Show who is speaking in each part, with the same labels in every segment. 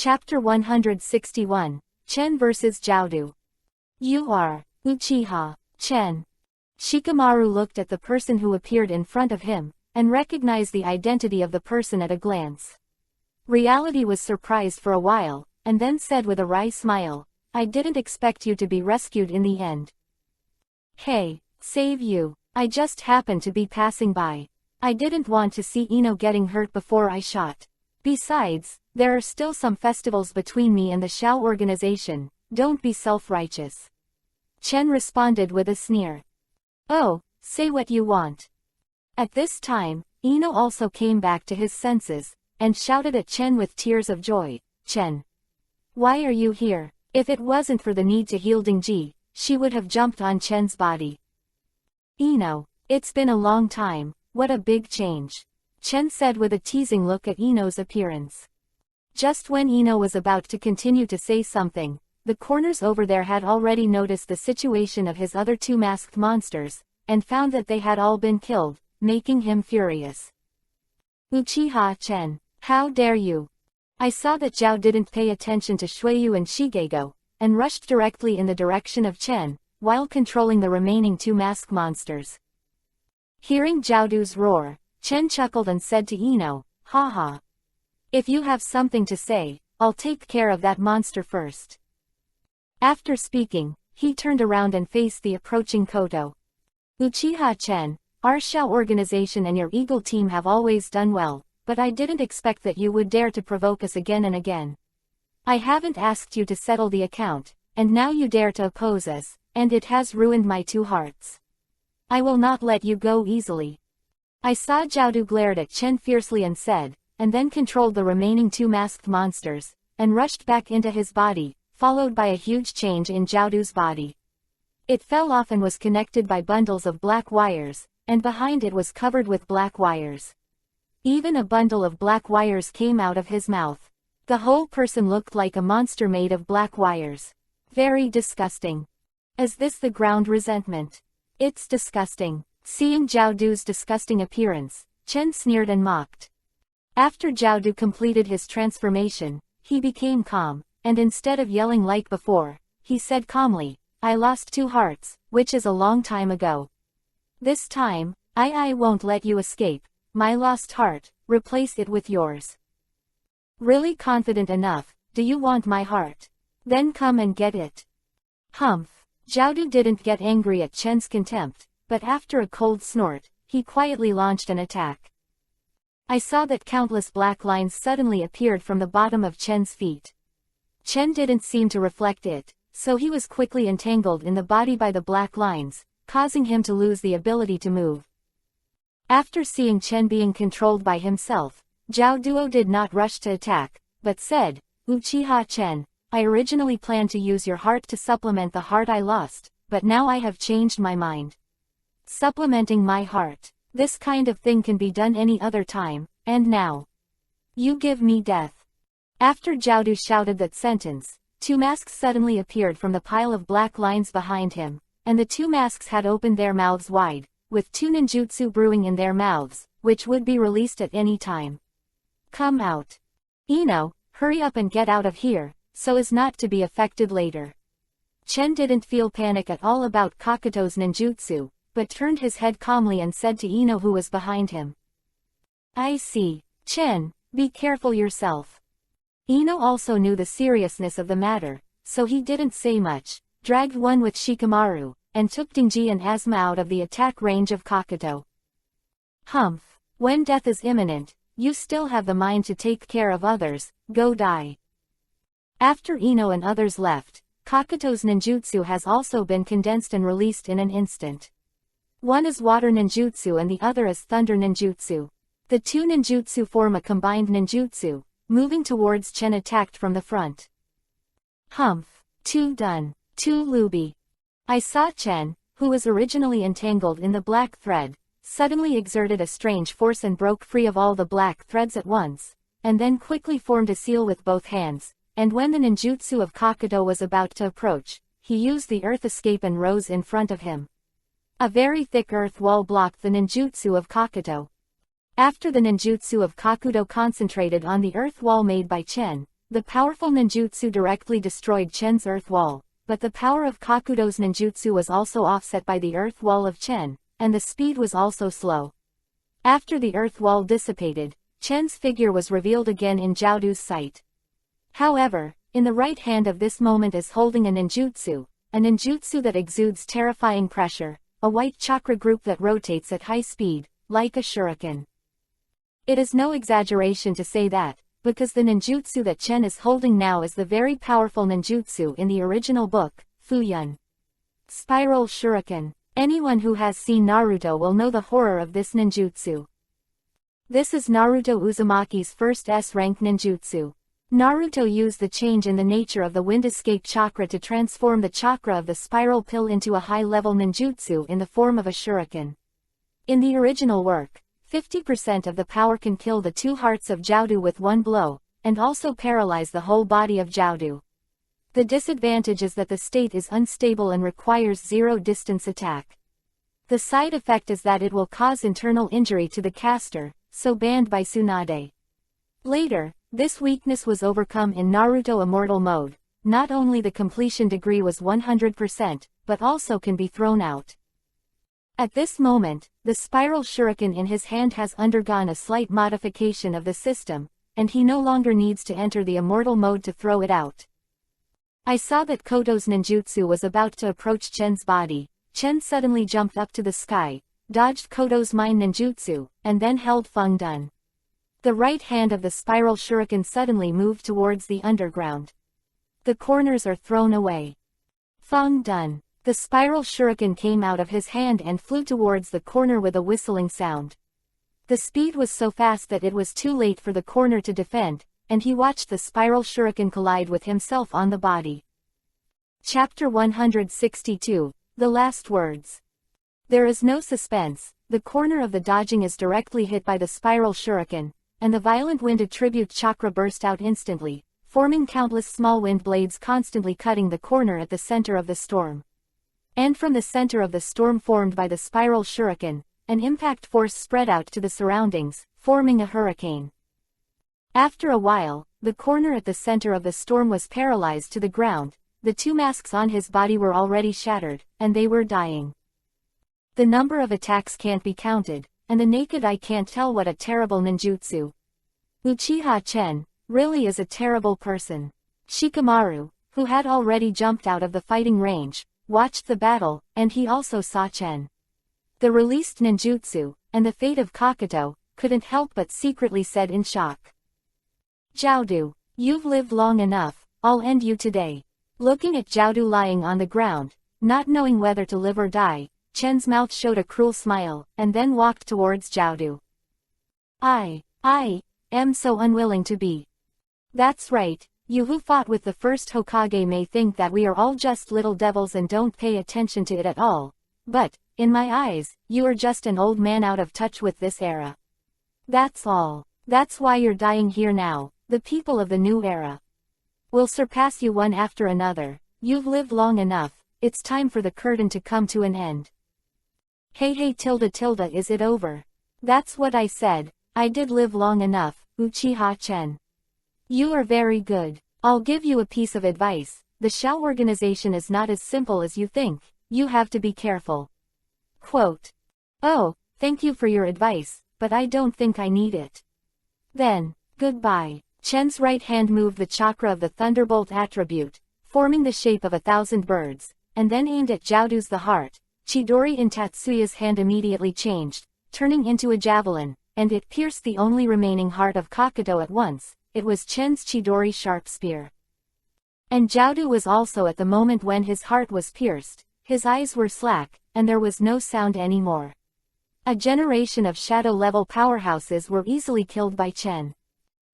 Speaker 1: Chapter 161, Chen vs. Jiaodu. You are Uchiha Chen. Shikamaru looked at the person who appeared in front of him, and recognized the identity of the person at a glance. Reality was surprised for a while, and then said with a wry smile, I didn't expect you to be rescued in the end. Hey, save you. I just happened to be passing by. I didn't want to see Ino getting hurt before I shot. Besides, there are still some festivals between me and the Shao organization, don't be self-righteous. Chen responded with a sneer. Oh, say what you want. At this time, Ino also came back to his senses, and shouted at Chen with tears of joy, Chen. Why are you here? If it wasn't for the need to heal Dingji, she would have jumped on Chen's body. Ino, it's been a long time, what a big change. Chen said with a teasing look at Ino's appearance. Just when Ino was about to continue to say something, the corners over there had already noticed the situation of his other two masked monsters, and found that they had all been killed, making him furious. Uchiha Chen, how dare you? I saw that Zhao didn't pay attention to Shuiyu and Shigego, and rushed directly in the direction of Chen, while controlling the remaining two masked monsters. Hearing Jiaodu's roar, Chen chuckled and said to Ino, haha. If you have something to say, I'll take care of that monster first. After speaking, he turned around and faced the approaching Koto. Uchiha Chen, our Shao organization and your Eagle team have always done well, but I didn't expect that you would dare to provoke us again and again. I haven't asked you to settle the account, and now you dare to oppose us, and it has ruined my two hearts. I will not let you go easily. I saw Jiaodu glared at Chen fiercely and said, and then controlled the remaining two masked monsters, and rushed back into his body, followed by a huge change in Jiaodu's body. It fell off and was connected by bundles of black wires, and behind it was covered with black wires. Even a bundle of black wires came out of his mouth. The whole person looked like a monster made of black wires. Very disgusting. Is this the ground resentment? It's disgusting. Seeing Jiaodu's disgusting appearance, Chen sneered and mocked. After Jiaodu completed his transformation, he became calm, and instead of yelling like before, he said calmly, I lost two hearts, which is a long time ago. This time, I won't let you escape, my lost heart, replace it with yours. Really confident enough, do you want my heart? Then come and get it. Humph. Jiaodu didn't get angry at Chen's contempt, but after a cold snort, he quietly launched an attack. I saw that countless black lines suddenly appeared from the bottom of Chen's feet. Chen didn't seem to reflect it, so he was quickly entangled in the body by the black lines, causing him to lose the ability to move. After seeing Chen being controlled by himself, Zhao Duo did not rush to attack, but said, Uchiha Chen, I originally planned to use your heart to supplement the heart I lost, but now I have changed my mind. Supplementing my heart. This kind of thing can be done any other time, and now. You give me death. After Jiaodu shouted that sentence, two masks suddenly appeared from the pile of black lines behind him, and the two masks had opened their mouths wide, with two ninjutsu brewing in their mouths, which would be released at any time. Come out. Ino, hurry up and get out of here, so as not to be affected later. Chen didn't feel panic at all about Kakuto's ninjutsu, but turned his head calmly and said to Ino who was behind him. I see. Chen, be careful yourself. Ino also knew the seriousness of the matter, so he didn't say much, dragged one with Shikamaru, and took Dingji and Asma out of the attack range of Kakuto. Humph. When death is imminent, you still have the mind to take care of others, go die. After Ino and others left, Kakuto's ninjutsu has also been condensed and released in an instant. One is water ninjutsu and the other is thunder ninjutsu. The two ninjutsu form a combined ninjutsu, moving towards Chen attacked from the front. Humph. Too done. Too looby. I saw Chen, who was originally entangled in the black thread, suddenly exerted a strange force and broke free of all the black threads at once, and then quickly formed a seal with both hands, and when the ninjutsu of Kakuto was about to approach, he used the earth escape and rose in front of him. A very thick earth wall blocked the ninjutsu of Kakuto. After the ninjutsu of Kakuto concentrated on the earth wall made by Chen, The powerful ninjutsu directly destroyed Chen's earth wall, but the power of Kakudo's ninjutsu was also offset by the earth wall of Chen, and the speed was also slow. After the earth wall dissipated, Chen's figure was revealed again in Jiaodu's sight. However, in the right hand of this moment is holding a ninjutsu that exudes terrifying pressure, a white chakra group that rotates at high speed, like a shuriken. It is no exaggeration to say that, because the ninjutsu that Chen is holding now is the very powerful ninjutsu in the original book, Fuyun. Spiral Shuriken. Anyone who has seen Naruto will know the horror of this ninjutsu. This is Naruto Uzumaki's first S-rank ninjutsu. Naruto used the change in the nature of the wind escape chakra to transform the chakra of the spiral pill into a high-level ninjutsu in the form of a shuriken. In the original work, 50% of the power can kill the two hearts of Jiaodu with one blow, and also paralyze the whole body of Jiaodu. The disadvantage is that the state is unstable and requires zero-distance attack. The side effect is that it will cause internal injury to the caster, so banned by Tsunade. Later, this weakness was overcome in Naruto Immortal Mode. Not only the completion degree was 100%, but also can be thrown out. At this moment, the spiral shuriken in his hand has undergone a slight modification of the system, and he no longer needs to enter the Immortal Mode to throw it out. I saw that Koto's ninjutsu was about to approach Chen's body. Chen suddenly jumped up to the sky, dodged Koto's mine ninjutsu, and then held Feng Dun. The right hand of the spiral shuriken suddenly moved towards the underground. The corners are thrown away. Feng Dun. The spiral shuriken came out of his hand and flew towards the corner with a whistling sound. The speed was so fast that it was too late for the corner to defend, and he watched the spiral shuriken collide with himself on the body. Chapter 162, The Last Words. There is no suspense. The corner of the dodging is directly hit by the spiral shuriken, and the violent wind attribute chakra burst out instantly, forming countless small wind blades constantly cutting the corner at the center of the storm. And from the center of the storm formed by the spiral shuriken, an impact force spread out to the surroundings, forming a hurricane. After a while, the corner at the center of the storm was paralyzed to the ground. The two masks on his body were already shattered, and they were dying. The number of attacks can't be counted, and the naked eye can't tell what a terrible ninjutsu. Uchiha Chen really is a terrible person. Shikamaru, who had already jumped out of the fighting range, watched the battle, and he also saw Chen. The released ninjutsu, and the fate of Kakuto, couldn't help but secretly said in shock. Jiaodu, you've lived long enough, I'll end you today. Looking at Jiaodu lying on the ground, not knowing whether to live or die, Chen's mouth showed a cruel smile, and then walked towards Jiaodu. I am so unwilling to be. That's right, you who fought with the first Hokage may think that we are all just little devils and don't pay attention to it at all, but, in my eyes, you are just an old man out of touch with this era. That's all. That's why you're dying here now. The people of the new era will surpass you one after another. You've lived long enough, it's time for the curtain to come to an end. Hey, is it over? That's what I said, I did live long enough, Uchiha Chen. You are very good. I'll give you a piece of advice. The Shao organization is not as simple as you think, you have to be careful. Quote. Oh, thank you for your advice, but I don't think I need it. Then, goodbye. Chen's right hand moved the chakra of the thunderbolt attribute, forming the shape of 1,000 birds, and then aimed at Jiaodu's the heart. Chidori in Tatsuya's hand immediately changed, turning into a javelin, and it pierced the only remaining heart of Kakuto at once. It was Chen's Chidori sharp spear. And Jiaodu was also at the moment when his heart was pierced. His eyes were slack, and there was no sound anymore. A generation of shadow-level powerhouses were easily killed by Chen.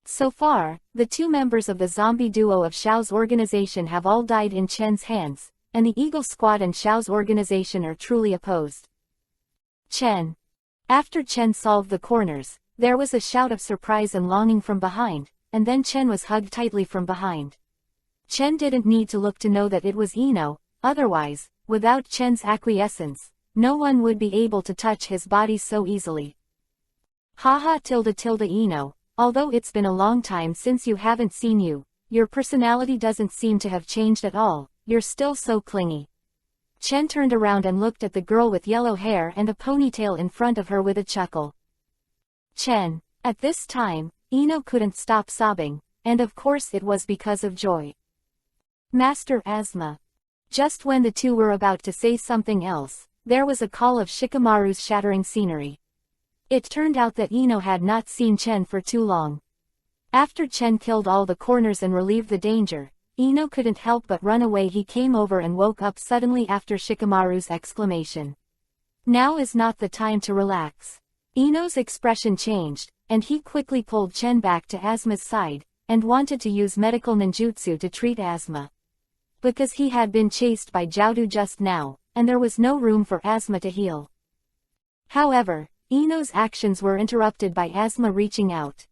Speaker 1: So far, the two members of the zombie duo of Xiao's organization have all died in Chen's hands, and the Eagle Squad and Xiao's organization are truly opposed. Chen. After Chen solved the corners, there was a shout of surprise and longing from behind, and then Chen was hugged tightly from behind. Chen didn't need to look to know that it was Ino, otherwise, without Chen's acquiescence, no one would be able to touch his body so easily. Haha Ino, although it's been a long time since you haven't seen you, your personality doesn't seem to have changed at all, you're still so clingy. Chen turned around and looked at the girl with yellow hair and a ponytail in front of her with a chuckle. Chen. At this time, Ino couldn't stop sobbing, and of course it was because of joy. Master Asma. Just when the two were about to say something else, there was a call of Shikamaru's shattering scenery. It turned out that Ino had not seen Chen for too long. After Chen killed all the corners and relieved the danger, Ino couldn't help but run away. He came over and woke up suddenly after Shikamaru's exclamation. Now is not the time to relax. Ino's expression changed, and he quickly pulled Chen back to Asma's side, and wanted to use medical ninjutsu to treat Asma. Because he had been chased by Jiaodu just now, and there was no room for Asma to heal. However, Ino's actions were interrupted by Asma reaching out.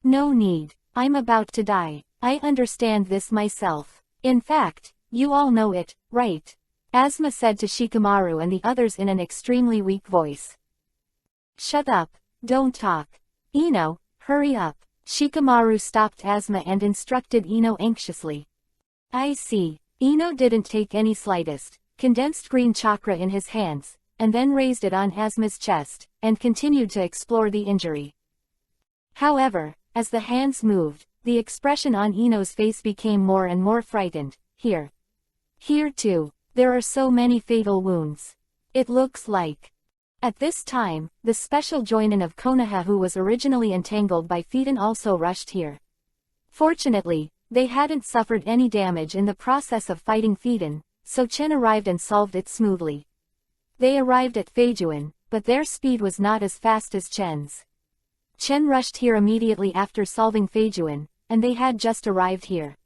Speaker 1: No need, I'm about to die, I understand this myself. In fact, you all know it, right? Asma said to Shikamaru and the others in an extremely weak voice. Shut up, don't talk. Ino, hurry up. Shikamaru stopped Asma and instructed Ino anxiously. I see. Ino didn't take any slightest, condensed green chakra in his hands, and then raised it on Asma's chest, and continued to explore the injury. However, as the hands moved, the expression on Ino's face became more and more frightened. Here too, there are so many fatal wounds. It looks like. At this time, the special joinin of Konoha who was originally entangled by Phaeton also rushed here. Fortunately, they hadn't suffered any damage in the process of fighting Phaeton, so Chen arrived and solved it smoothly. They arrived at Feijuan, but their speed was not as fast as Chen's. Chen rushed here immediately after solving Feijuan, and they had just arrived here.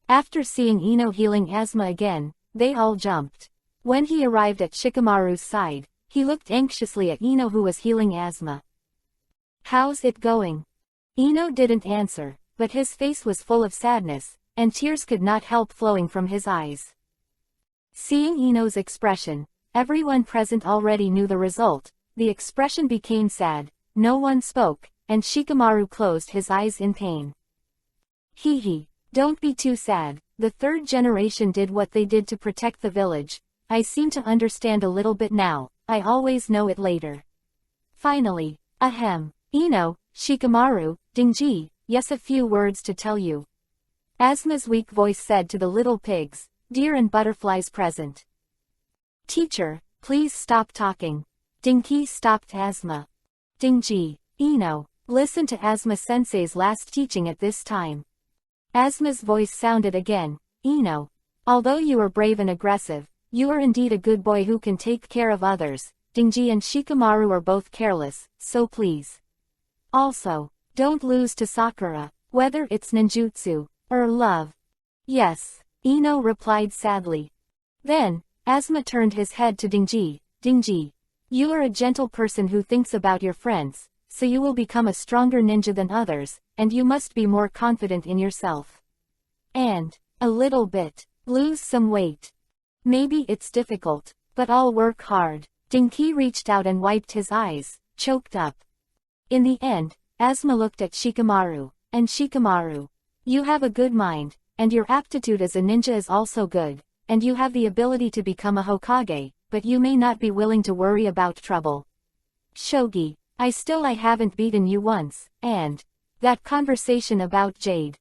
Speaker 1: After seeing Ino healing Asma again, they all jumped. When he arrived at Shikamaru's side, he looked anxiously at Ino who was healing Asma. How's it going? Ino didn't answer, but his face was full of sadness, and tears could not help flowing from his eyes. Seeing Ino's expression, everyone present already knew the result. The expression became sad, no one spoke, and Shikamaru closed his eyes in pain. Hee, don't be too sad. The third generation did what they did to protect the village. I seem to understand a little bit now, I always know it later. Finally, ahem. Ino, Shikamaru, Dingji, yes, a few words to tell you. Asma's weak voice said to the little pigs, deer and butterflies present. Teacher, please stop talking. Dinki stopped Asma. Dingji, Ino, listen to Asma-sensei's last teaching at this time. Asma's voice sounded again. Ino, although you are brave and aggressive, you are indeed a good boy who can take care of others. Dingji and Shikamaru are both careless, so please. Also, don't lose to Sakura, whether it's ninjutsu or love. Yes, Ino replied sadly. Then, Asma turned his head to Dingji. Dingji, you are a gentle person who thinks about your friends, so you will become a stronger ninja than others, and you must be more confident in yourself. And, a little bit, lose some weight. Maybe it's difficult, but I'll work hard. Dinki reached out and wiped his eyes, choked up. In the end, Asma looked at Shikamaru, and Shikamaru, you have a good mind, and your aptitude as a ninja is also good, and you have the ability to become a Hokage, but you may not be willing to worry about trouble. Shogi, I haven't beaten you once, and that conversation about Jade.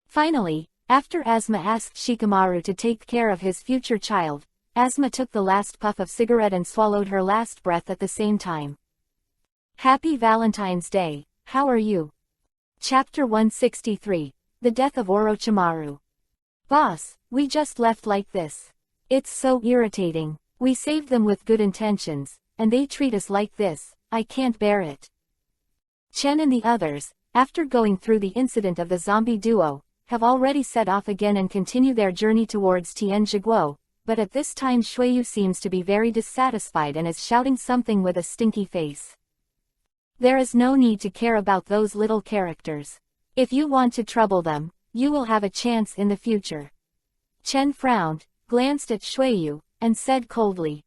Speaker 1: Finally, after Asma asked Shikamaru to take care of his future child, Asma took the last puff of cigarette and swallowed her last breath at the same time. Happy Valentine's Day, how are you? Chapter 163, The Death of Orochimaru. Boss, we just left like this. It's so irritating. We saved them with good intentions, and they treat us like this. I can't bear it. Chen and the others, after going through the incident of the zombie duo, have already set off again and continue their journey towards Tianjiguo, but at this time Shuiyu seems to be very dissatisfied and is shouting something with a stinky face. There is no need to care about those little characters. If you want to trouble them, you will have a chance in the future. Chen frowned, glanced at Shuiyu, and said coldly.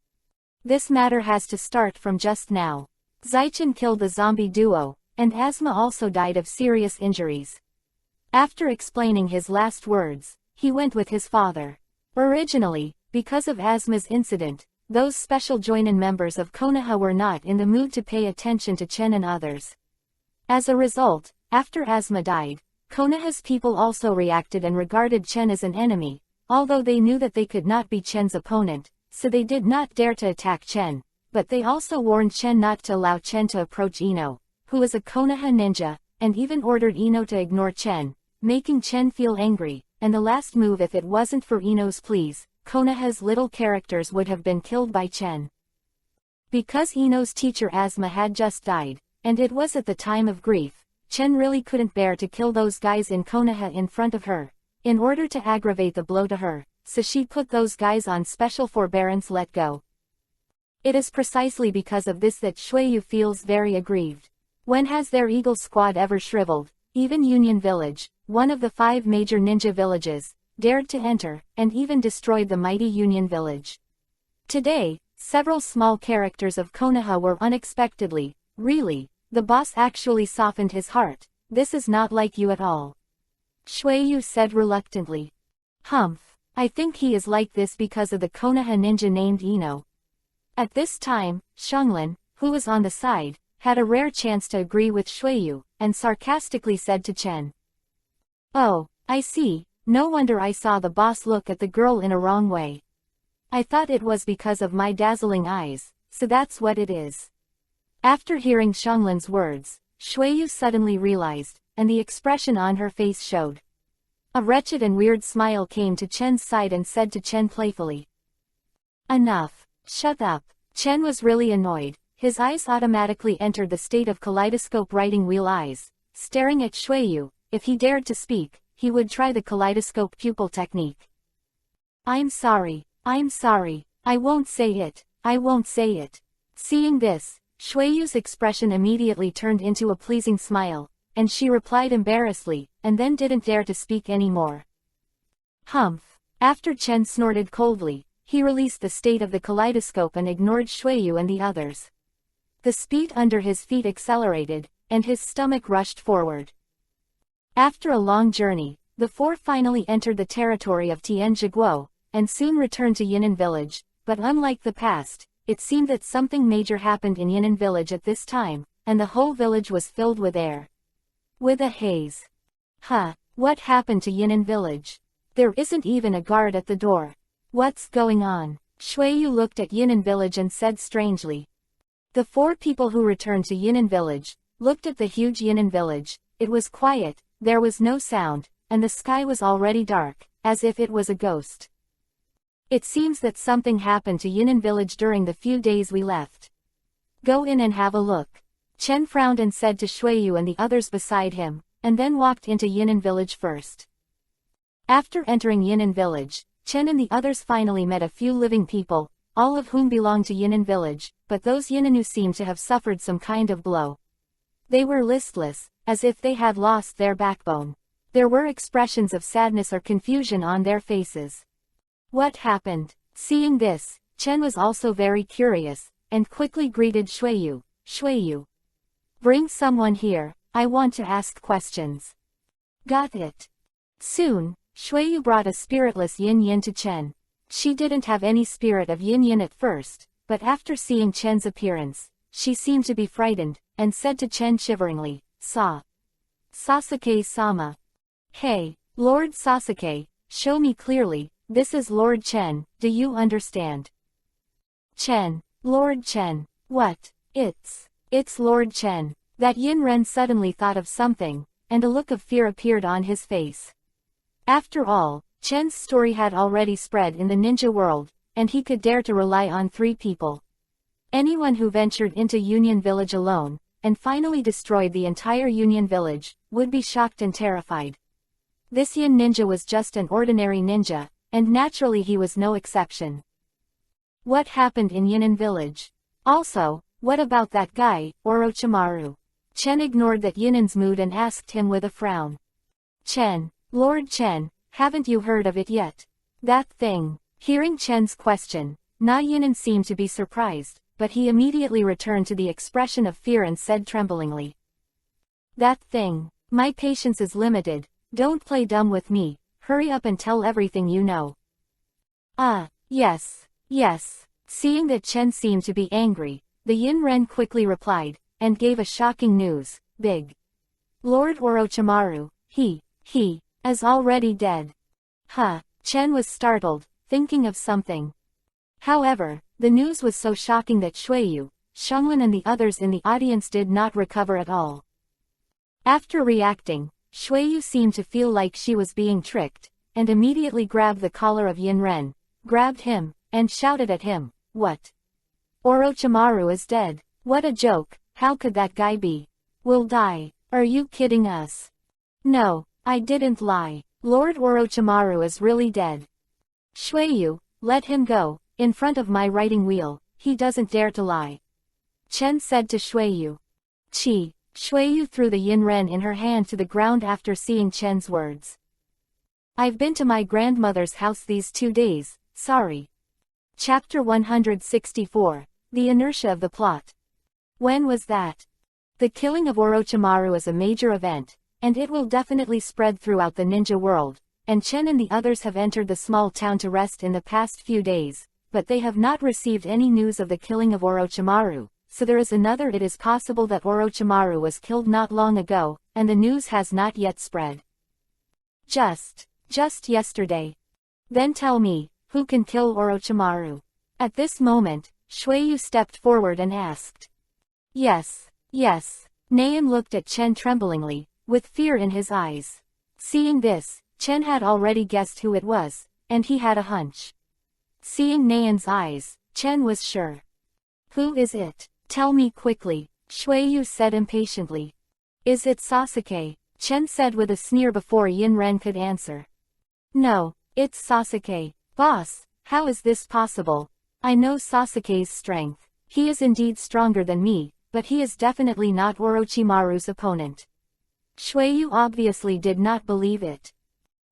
Speaker 1: This matter has to start from just now. Zaichen killed the zombie duo, and Asma also died of serious injuries. After explaining his last words, he went with his father. Originally, because of Asma's incident, those special joinin members of Konoha were not in the mood to pay attention to Chen and others. As a result, after Asma died, Konoha's people also reacted and regarded Chen as an enemy, although they knew that they could not be Chen's opponent, so they did not dare to attack Chen, but they also warned Chen not to allow Chen to approach Ino, who is a Konoha ninja, and even ordered Ino to ignore Chen, making Chen feel angry, and the last move, if it wasn't for Ino's pleas, Konoha's little characters would have been killed by Chen. Because Ino's teacher Asma had just died, and it was at the time of grief, Chen really couldn't bear to kill those guys in Konoha in front of her, in order to aggravate the blow to her, so she put those guys on special forbearance let go. It is precisely because of this that Shueyu feels very aggrieved. When has their Eagle Squad ever shriveled? Even Union Village, one of the 5 major ninja villages, dared to enter, and even destroyed the mighty Union Village. Today, several small characters of Konoha were unexpectedly, really, the boss actually softened his heart. This is not like you at all. Shueyu said reluctantly. Humph, I think he is like this because of the Konoha ninja named Ino. At this time, Xianglin, who was on the side, had a rare chance to agree with Shueyu, and sarcastically said to Chen. Oh, I see, no wonder I saw the boss look at the girl in a wrong way. I thought it was because of my dazzling eyes, so that's what it is. After hearing Xianglin's words, Shueyu suddenly realized, and the expression on her face showed. A wretched and weird smile came to Chen's side and said to Chen playfully. Enough, shut up. Chen was really annoyed. His eyes automatically entered the state of kaleidoscope writing wheel eyes, staring at Shueyu. If he dared to speak, he would try the kaleidoscope pupil technique. I'm sorry, I won't say it. Seeing this, Shueyu's expression immediately turned into a pleasing smile, and she replied embarrassedly, and then didn't dare to speak anymore. Humph. After Chen snorted coldly, he released the state of the kaleidoscope and ignored Shueyu and the others. The speed under his feet accelerated, and his stomach rushed forward. After a long journey, the 4 finally entered the territory of Tianzhiguo, and soon returned to Yinan Village, but unlike the past, it seemed that something major happened in Yinan Village at this time, and the whole village was filled with air. With a haze. What happened to Yinan Village? There isn't even a guard at the door. What's going on? Shueyu looked at Yinan Village and said strangely. The 4 people who returned to Yinan Village looked at the huge Yinan Village. It was quiet, there was no sound, and the sky was already dark, as if it was a ghost. It seems that something happened to Yinan Village during the few days we left. Go in and have a look. Chen frowned and said to Shueyu and the others beside him, and then walked into Yinan Village first. After entering Yinan Village, Chen and the others finally met a few living people, all of whom belonged to Yinan Village, but those Yinanu seemed to have suffered some kind of blow. They were listless, as if they had lost their backbone. There were expressions of sadness or confusion on their faces. What happened? Seeing this, Chen was also very curious, and quickly greeted Shueyu. Shueyu. Bring someone here, I want to ask questions. Got it. Soon, Shueyu brought a spiritless Yin-Yin to Chen. She didn't have any spirit of Yin-Yin at first, but after seeing Chen's appearance, she seemed to be frightened, and said to Chen shiveringly, Sasuke-sama. Hey, Lord Sasuke, show me clearly, this is Lord Chen, do you understand? Chen, Lord Chen, what? It's Lord Chen. That Yin-Ren suddenly thought of something, and a look of fear appeared on his face. After all, Chen's story had already spread in the ninja world, and he could dare to rely on 3 people. Anyone who ventured into Union Village alone, and finally destroyed the entire Union Village, would be shocked and terrified. This Yin ninja was just an ordinary ninja, and naturally he was no exception. What happened in Yinan Village? Also, what about that guy, Orochimaru? Chen ignored that Yinan's mood and asked him with a frown. Chen, Lord Chen, haven't you heard of it yet? That thing. Hearing Chen's question, Na Yinan seemed to be surprised, but he immediately returned to the expression of fear and said tremblingly. That thing. My patience is limited, Don't play dumb with me, hurry up and tell everything you know. Yes, yes. Seeing that Chen seemed to be angry, the Yin Ren quickly replied, and gave a shocking news, big. Lord Orochimaru, he is already dead. Chen was startled, thinking of something. However, the news was so shocking that Shuiyu, Xianglin and the others in the audience did not recover at all. After reacting, Shuiyu seemed to feel like she was being tricked, and immediately grabbed the collar of Yin Ren, grabbed him, and shouted at him, "What? Orochimaru is dead. What a joke, how could that guy be? Will die. Are you kidding us?" "No, I didn't lie. Lord Orochimaru is really dead. Shuiyu, let him go, in front of my writing wheel, he doesn't dare to lie," Chen said to Shuiyu. Shuiyu threw the Yin Ren in her hand to the ground after seeing Chen's words. "I've been to my grandmother's house these 2 days, sorry." Chapter 164, The Inertia of the Plot. When was that? The killing of Orochimaru is a major event, and it will definitely spread throughout the ninja world, and Chen and the others have entered the small town to rest in the past few days, but they have not received any news of the killing of Orochimaru, so there is another. It is possible that Orochimaru was killed not long ago, and the news has not yet spread. Just yesterday. Then tell me, who can kill Orochimaru? At this moment, Shuiyu stepped forward and asked. Yes. Naeun looked at Chen tremblingly, with fear in his eyes. Seeing this, Chen had already guessed who it was, and he had a hunch. Seeing Naeun's eyes, Chen was sure. Who is it? Tell me quickly, Shuiyu said impatiently. Is it Sasuke? Chen said with a sneer before Yin Ren could answer. No, it's Sasuke. Boss, how is this possible? I know Sasuke's strength. He is indeed stronger than me, but he is definitely not Orochimaru's opponent. Shuiyu obviously did not believe it.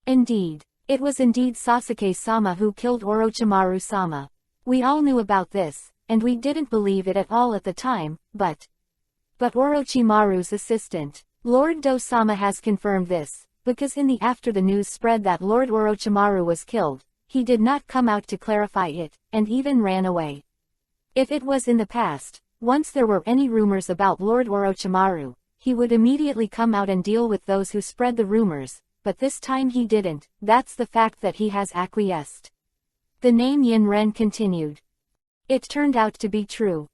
Speaker 1: Indeed, it was indeed Sasuke-sama who killed Orochimaru-sama. We all knew about this, and we didn't believe it at all at the time, but Orochimaru's assistant, Lord Do-sama has confirmed this, because after the news spread that Lord Orochimaru was killed, he did not come out to clarify it, and even ran away. If it was in the past, once there were any rumors about Lord Orochimaru, he would immediately come out and deal with those who spread the rumors, but this time he didn't. That's the fact that he has acquiesced. The name Yin Ren continued. It turned out to be true.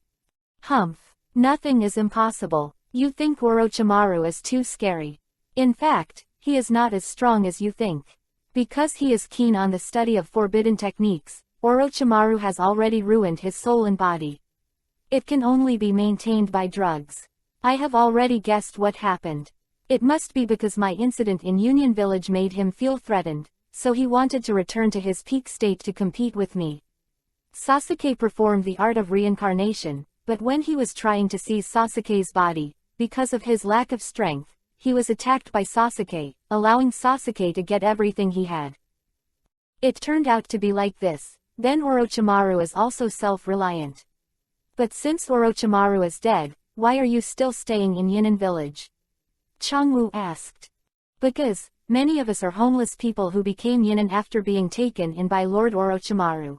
Speaker 1: Humph. Nothing is impossible. You think Orochimaru is too scary. In fact, he is not as strong as you think. Because he is keen on the study of forbidden techniques, Orochimaru has already ruined his soul and body. It can only be maintained by drugs. I have already guessed what happened. It must be because my incident in Union Village made him feel threatened, so he wanted to return to his peak state to compete with me. Sasuke performed the art of reincarnation, but when he was trying to seize Sasuke's body, because of his lack of strength, he was attacked by Sasuke, allowing Sasuke to get everything he had. It turned out to be like this. Then Orochimaru is also self-reliant. But since Orochimaru is dead, why are you still staying in Yinan Village? Changwu asked. Because, many of us are homeless people who became Yinan after being taken in by Lord Orochimaru.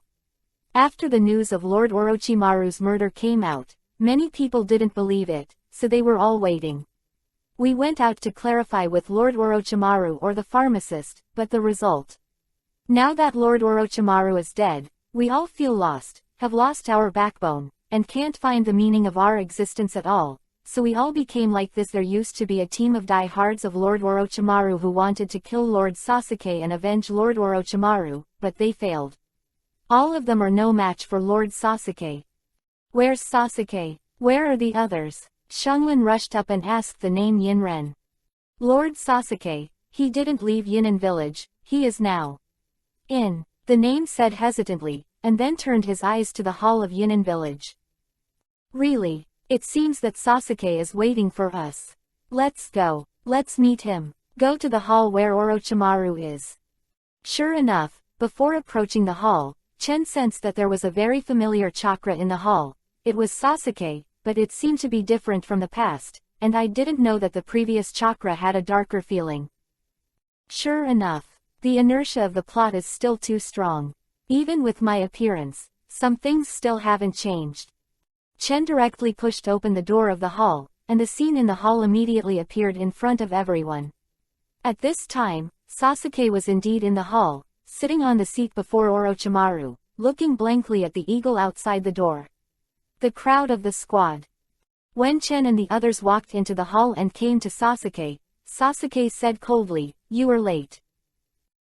Speaker 1: After the news of Lord Orochimaru's murder came out, many people didn't believe it, so they were all waiting. We went out to clarify with Lord Orochimaru or the pharmacist, but the result. Now that Lord Orochimaru is dead, we all feel lost, have lost our backbone, and can't find the meaning of our existence at all, so we all became like this. There used to be a team of die-hards of Lord Orochimaru who wanted to kill Lord Sasuke and avenge Lord Orochimaru, but they failed. All of them are no match for Lord Sasuke. Where's Sasuke? Where are the others? Xianglin rushed up and asked the name Yin Ren. Lord Sasuke, he didn't leave Yinan Village, he is now in, the name said hesitantly, and then turned his eyes to the hall of Yinan Village. Really, it seems that Sasuke is waiting for us. Let's go, let's meet him. Go to the hall where Orochimaru is. Sure enough, before approaching the hall, Chen sensed that there was a very familiar chakra in the hall. It was Sasuke, but it seemed to be different from the past, and I didn't know that the previous chakra had a darker feeling. Sure enough, the inertia of the plot is still too strong. Even with my appearance, some things still haven't changed. Chen directly pushed open the door of the hall, and the scene in the hall immediately appeared in front of everyone. At this time, Sasuke was indeed in the hall, sitting on the seat before Orochimaru, looking blankly at the eagle outside the door. The crowd of the squad. When Chen and the others walked into the hall and came to Sasuke, Sasuke said coldly, "You are late."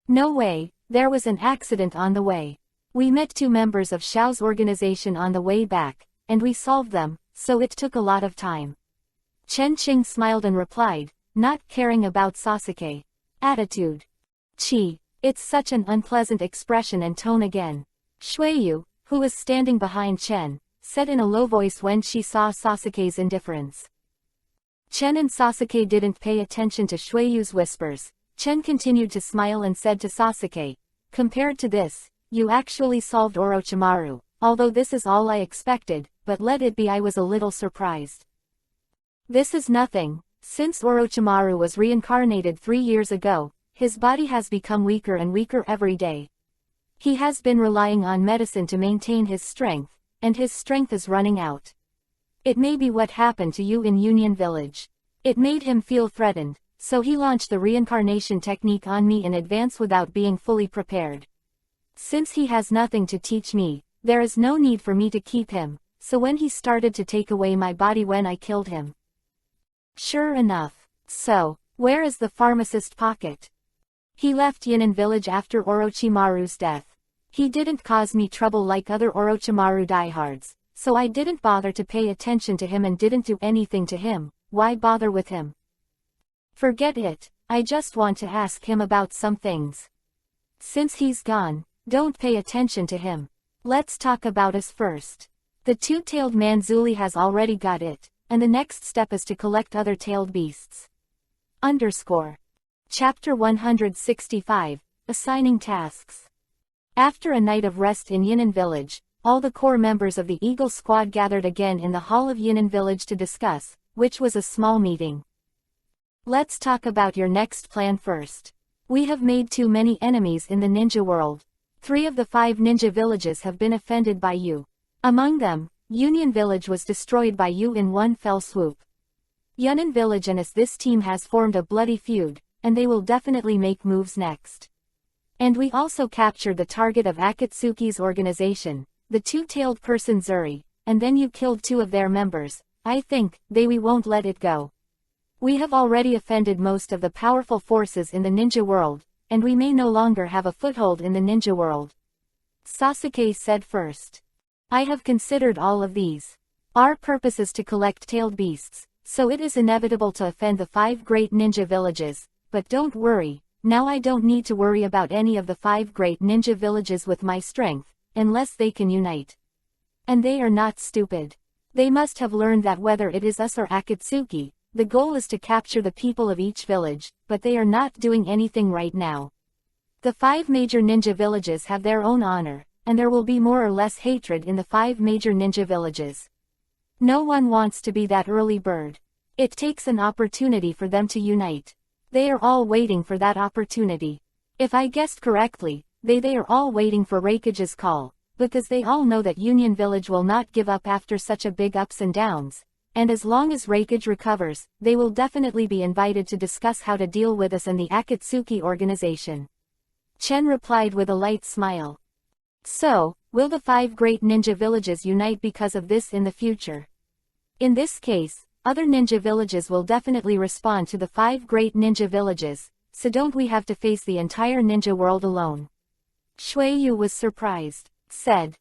Speaker 1: "No way, there was an accident on the way. We met 2 members of Xiao's organization on the way back, and we solved them, so it took a lot of time." Chen Qing smiled and replied, not caring about Sasuke. Attitude. Chi. It's such an unpleasant expression and tone again. Shuiyu, who was standing behind Chen, said in a low voice when she saw Sasuke's indifference. Chen and Sasuke didn't pay attention to Shuiyu's whispers. Chen continued to smile and said to Sasuke, "Compared to this, you actually solved Orochimaru, although this is all I expected, but let it be, I was a little surprised. This is nothing. Since Orochimaru was reincarnated 3 years ago, his body has become weaker and weaker every day. He has been relying on medicine to maintain his strength, and his strength is running out. It may be what happened to you in Union Village. It made him feel threatened, so he launched the reincarnation technique on me in advance without being fully prepared. Since he has nothing to teach me, there is no need for me to keep him, so when he started to take away my body when I killed him." Sure enough. So, where is the pharmacist pocket? He left Yinan village after Orochimaru's death. He didn't cause me trouble like other Orochimaru diehards, so I didn't bother to pay attention to him and didn't do anything to him. Why bother with him? Forget it, I just want to ask him about some things. Since he's gone, don't pay attention to him. Let's talk about us first. The 2-tailed Manzuli has already got it, and the next step is to collect other tailed beasts. Chapter 165, Assigning Tasks. After a night of rest in Yinan village, all the core members of the Eagle Squad gathered again in the hall of Yinan village to discuss, which was a small meeting. Let's talk about your next plan first. We have made too many enemies in the ninja world. 3 of the 5 ninja villages have been offended by you. Among them, Union Village was destroyed by you in one fell swoop. Yunnan Village and this team has formed a bloody feud, and they will definitely make moves next. And we also captured the target of Akatsuki's organization, the 2-tailed person Zuri, and then you killed 2 of their members. I think, we won't let it go. We have already offended most of the powerful forces in the ninja world, and we may no longer have a foothold in the ninja world. Sasuke said first. I have considered all of these. Our purpose is to collect tailed beasts, so it is inevitable to offend the 5 great ninja villages, but don't worry, now I don't need to worry about any of the 5 great ninja villages with my strength, unless they can unite. And they are not stupid. They must have learned that whether it is us or Akatsuki, the goal is to capture the people of each village, but they are not doing anything right now. The 5 major ninja villages have their own honor, and there will be more or less hatred in the 5 major ninja villages. No one wants to be that early bird. It takes an opportunity for them to unite. They are all waiting for that opportunity. If I guessed correctly, they are all waiting for Raikage's call, because they all know that Union Village will not give up after such a big ups and downs, and as long as Raikage recovers, they will definitely be invited to discuss how to deal with us and the Akatsuki organization. Chen replied with a light smile. So, will the 5 great ninja villages unite because of this in the future? In this case, other ninja villages will definitely respond to the 5 great ninja villages, so don't we have to face the entire ninja world alone? Shuiyu was surprised. Said.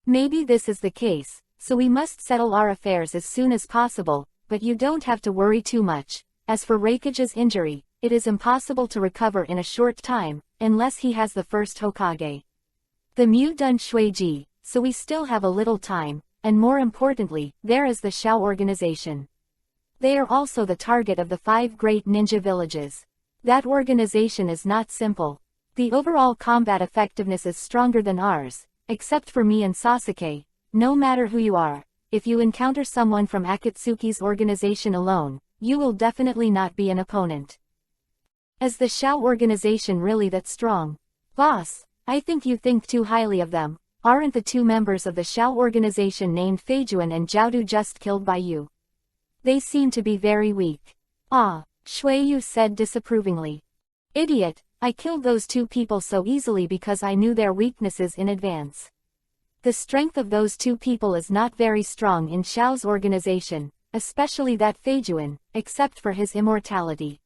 Speaker 1: Maybe this is the case, so we must settle our affairs as soon as possible, but you don't have to worry too much. As for Raikage's injury, it is impossible to recover in a short time, unless he has the first Hokage. The Mu done Shuiji, so we still have a little time, and more importantly, there is the Xiao organization. They are also the target of the 5 great ninja villages. That organization is not simple. The overall combat effectiveness is stronger than ours. Except for me and Sasuke, no matter who you are, if you encounter someone from Akatsuki's organization alone, you will definitely not be an opponent. Is the Xiao organization really that strong? Boss, I think you think too highly of them. Aren't the two members of the Xiao organization named Feijuan and Jiaodu just killed by you? They seem to be very weak. Ah, Shuiyu said disapprovingly. Idiot, I killed those two people so easily because I knew their weaknesses in advance. The strength of those two people is not very strong in Xiao's organization, especially that Feijuan, except for his immortality.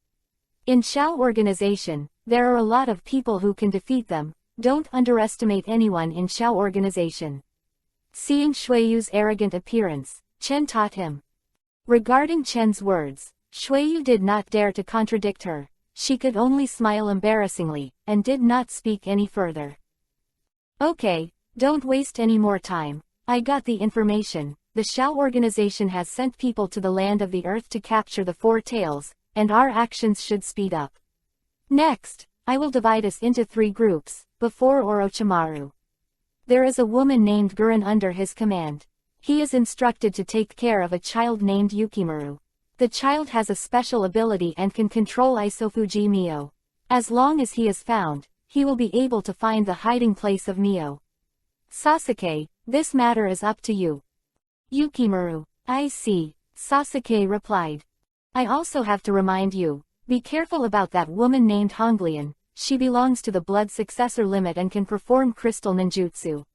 Speaker 1: In Xiao organization, there are a lot of people who can defeat them. Don't underestimate anyone in Xiao organization. Seeing Shuiyu's arrogant appearance, Chen taught him. Regarding Chen's words, Shuiyu did not dare to contradict her. She could only smile embarrassingly, and did not speak any further. Okay, don't waste any more time. I got the information. The Xiao organization has sent people to the land of the earth to capture the Four Tails, and our actions should speed up. Next, I will divide us into 3 groups, before Orochimaru. There is a woman named Gurren under his command. He is instructed to take care of a child named Yukimaru. The child has a special ability and can control Isofuji Mio. As long as he is found, he will be able to find the hiding place of Mio. Sasuke, this matter is up to you. Yukimaru, I see, Sasuke replied. I also have to remind you, be careful about that woman named Honglian. She belongs to the blood successor limit and can perform crystal ninjutsu.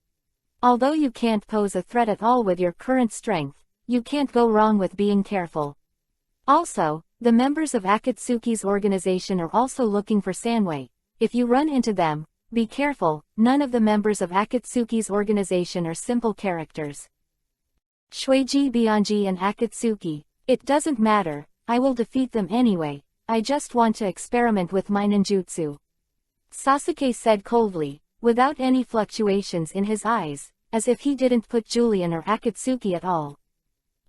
Speaker 1: Although you can't pose a threat at all with your current strength, you can't go wrong with being careful. Also, the members of Akatsuki's organization are also looking for Sanwei. If you run into them, be careful. None of the members of Akatsuki's organization are simple characters. Shueiji Bianji and Akatsuki, it doesn't matter, I will defeat them anyway. I just want to experiment with my ninjutsu. Sasuke said coldly, without any fluctuations in his eyes, as if he didn't put Julian or Akatsuki at all.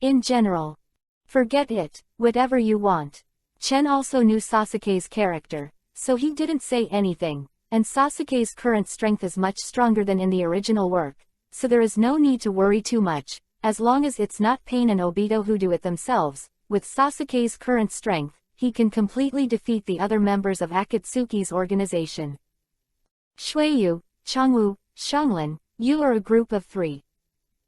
Speaker 1: In general. Forget it, whatever you want. Chen also knew Sasuke's character, so he didn't say anything, and Sasuke's current strength is much stronger than in the original work, so there is no need to worry too much, as long as it's not Pain and Obito who do it themselves. With Sasuke's current strength, he can completely defeat the other members of Akatsuki's organization. Shuiyu, Changwu, Xianglin, you are a group of 3.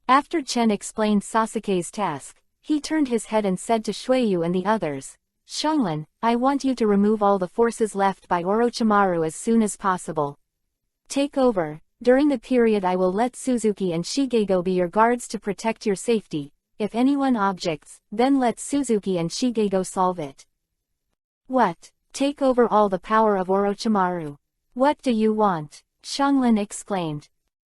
Speaker 1: After Chen explained Sasuke's task, he turned his head and said to Shuiyu and the others, Xianglin, I want you to remove all the forces left by Orochimaru as soon as possible. Take over. During the period I will let Suzuki and Shigego be your guards to protect your safety. If anyone objects, then let Suzuki and Shigego solve it. What? Take over all the power of Orochimaru? What do you want? Xianglin exclaimed.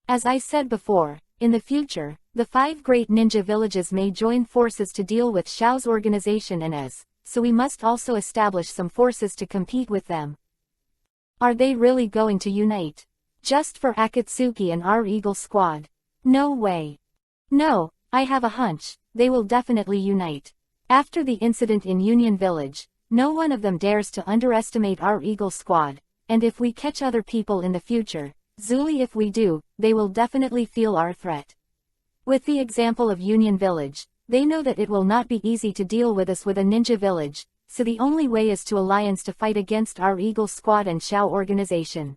Speaker 1: As I said before, in the future, the 5 great ninja villages may join forces to deal with Xiao's organization and so we must also establish some forces to compete with them. Are they really going to unite? Just for Akatsuki and our Eagle Squad? No way. No, I have a hunch, they will definitely unite. After the incident in Union Village, no one of them dares to underestimate our Eagle Squad, and if we catch other people in the future, Zuli if we do, they will definitely feel our threat. With the example of Union Village, they know that it will not be easy to deal with us with a ninja village, so the only way is to alliance to fight against our Eagle Squad and Xiao organization.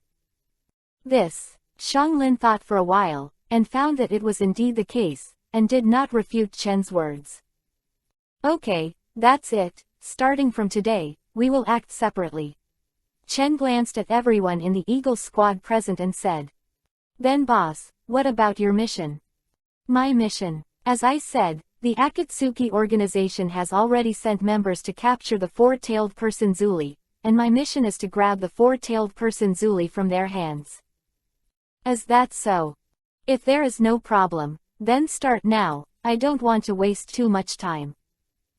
Speaker 1: Xianglin thought for a while, and found that it was indeed the case, and did not refute Chen's words. Okay, that's it, starting from today, we will act separately. Chen glanced at everyone in the Eagle Squad present and said. Then boss, what about your mission? My mission. As I said, the Akatsuki organization has already sent members to capture the 4-tailed person Zuli, and my mission is to grab the 4-tailed person Zuli from their hands. Is that so? If there is no problem, then start now, I don't want to waste too much time.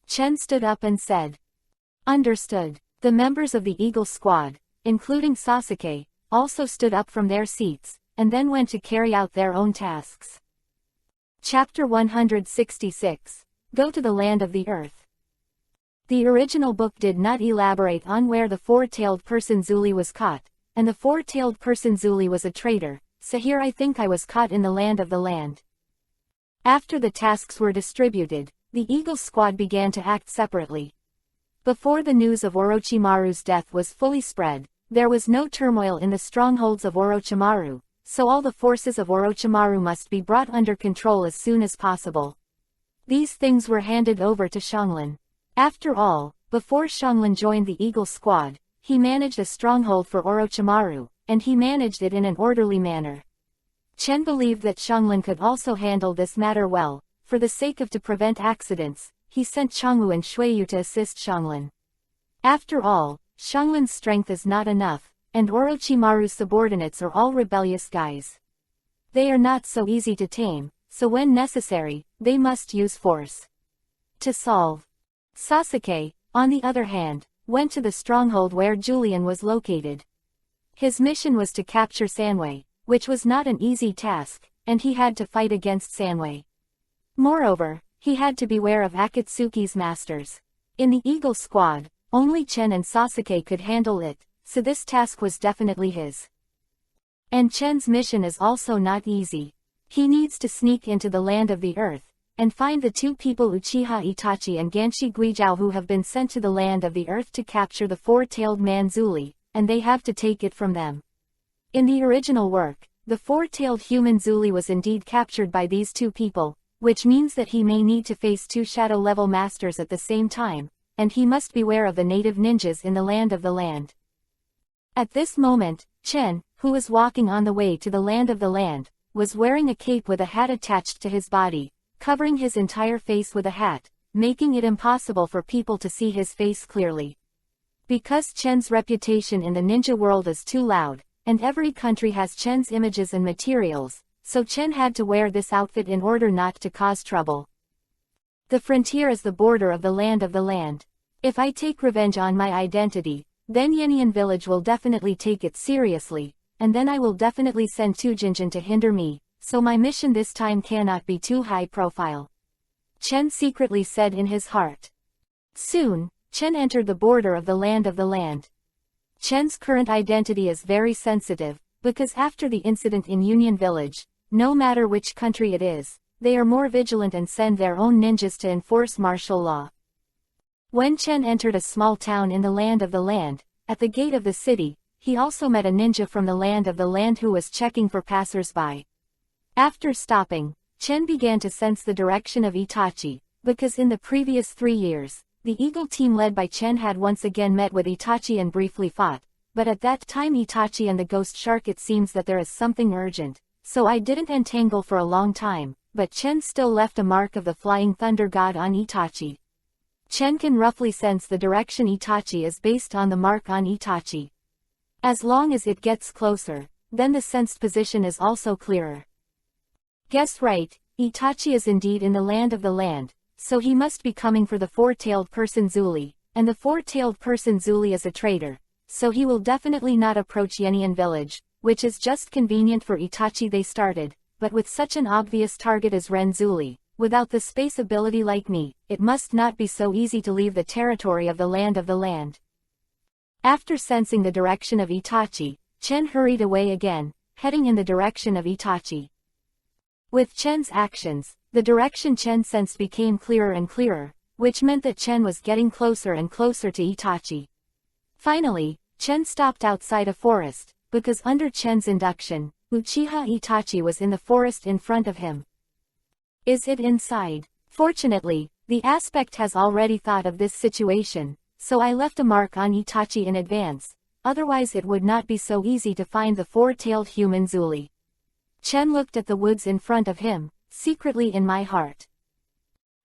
Speaker 1: Chen stood up and said. Understood. The members of the Eagle Squad, including Sasuke, also stood up from their seats, and then went to carry out their own tasks. Chapter 166. Go to the Land of the Earth. The original book did not elaborate on where the 4-tailed person Zuli was caught, and the 4-tailed person Zuli was a traitor, so here I think I was caught in the land of the land. After the tasks were distributed, the Eagle Squad began to act separately. Before the news of Orochimaru's death was fully spread, there was no turmoil in the strongholds of Orochimaru, so all the forces of Orochimaru must be brought under control as soon as possible. These things were handed over to Xianglin. After all, before Xianglin joined the Eagle Squad, he managed a stronghold for Orochimaru, and he managed it in an orderly manner. Chen believed that Xianglin could also handle this matter well. For the sake of to prevent accidents, he sent Changwu and Shuiyu to assist Xianglin. After all, Xianglin's strength is not enough, and Orochimaru's subordinates are all rebellious guys. They are not so easy to tame, so when necessary, they must use force. To solve. Sasuke, on the other hand, went to the stronghold where Julian was located. His mission was to capture Sanwei, which was not an easy task, and he had to fight against Sanwei. Moreover, he had to beware of Akatsuki's masters. In the Eagle Squad, only Chen and Sasuke could handle it, so this task was definitely his. And Chen's mission is also not easy. He needs to sneak into the land of the earth, and find the two people Uchiha Itachi and Ganshi Guizhou who have been sent to the land of the earth to capture the four-tailed man Zuli, and they have to take it from them. In the original work, the four-tailed human Zuli was indeed captured by these two people, which means that he may need to face two shadow-level masters at the same time, and he must beware of the native ninjas in the land of the land. At this moment, Chen, who was walking on the way to the land, was wearing a cape with a hat attached to his body, covering his entire face with a hat, making it impossible for people to see his face clearly. Because Chen's reputation in the ninja world is too loud, and every country has Chen's images and materials, so Chen had to wear this outfit in order not to cause trouble. The frontier is the border of the land. If I take revenge on my identity, then Yenian village will definitely take it seriously, and then I will definitely send Tujinjin to hinder me, so my mission this time cannot be too high profile. Chen secretly said in his heart. Soon, Chen entered the border of the land. Chen's current identity is very sensitive, because after the incident in Union Village, no matter which country it is, they are more vigilant and send their own ninjas to enforce martial law. When Chen entered a small town in the land, at the gate of the city, he also met a ninja from the land who was checking for passers-by. After stopping, Chen began to sense the direction of Itachi, because in the previous 3 years, the Eagle team led by Chen had once again met with Itachi and briefly fought, but at that time Itachi and the Ghost Shark it seems that there is something urgent, so I didn't entangle for a long time, but Chen still left a mark of the Flying Thunder God on Itachi. Chen can roughly sense the direction Itachi is based on the mark on Itachi. As long as it gets closer, then the sensed position is also clearer. Guess right, Itachi is indeed in the land, so he must be coming for the four-tailed person Zuli, and the four-tailed person Zuli is a traitor, so he will definitely not approach Yenian village, which is just convenient for Itachi. They started, but with such an obvious target as Ren Zuli, without the space ability like me, it must not be so easy to leave the territory of the land. After sensing the direction of Itachi, Chen hurried away again, heading in the direction of Itachi. With Chen's actions, the direction Chen sensed became clearer and clearer, which meant that Chen was getting closer and closer to Itachi. Finally, Chen stopped outside a forest, because under Chen's induction, Uchiha Itachi was in the forest in front of him. Is it inside? Fortunately, the aspect has already thought of this situation, so I left a mark on Itachi in advance, otherwise it would not be so easy to find the four-tailed human Zuli. Chen looked at the woods in front of him, secretly in my heart.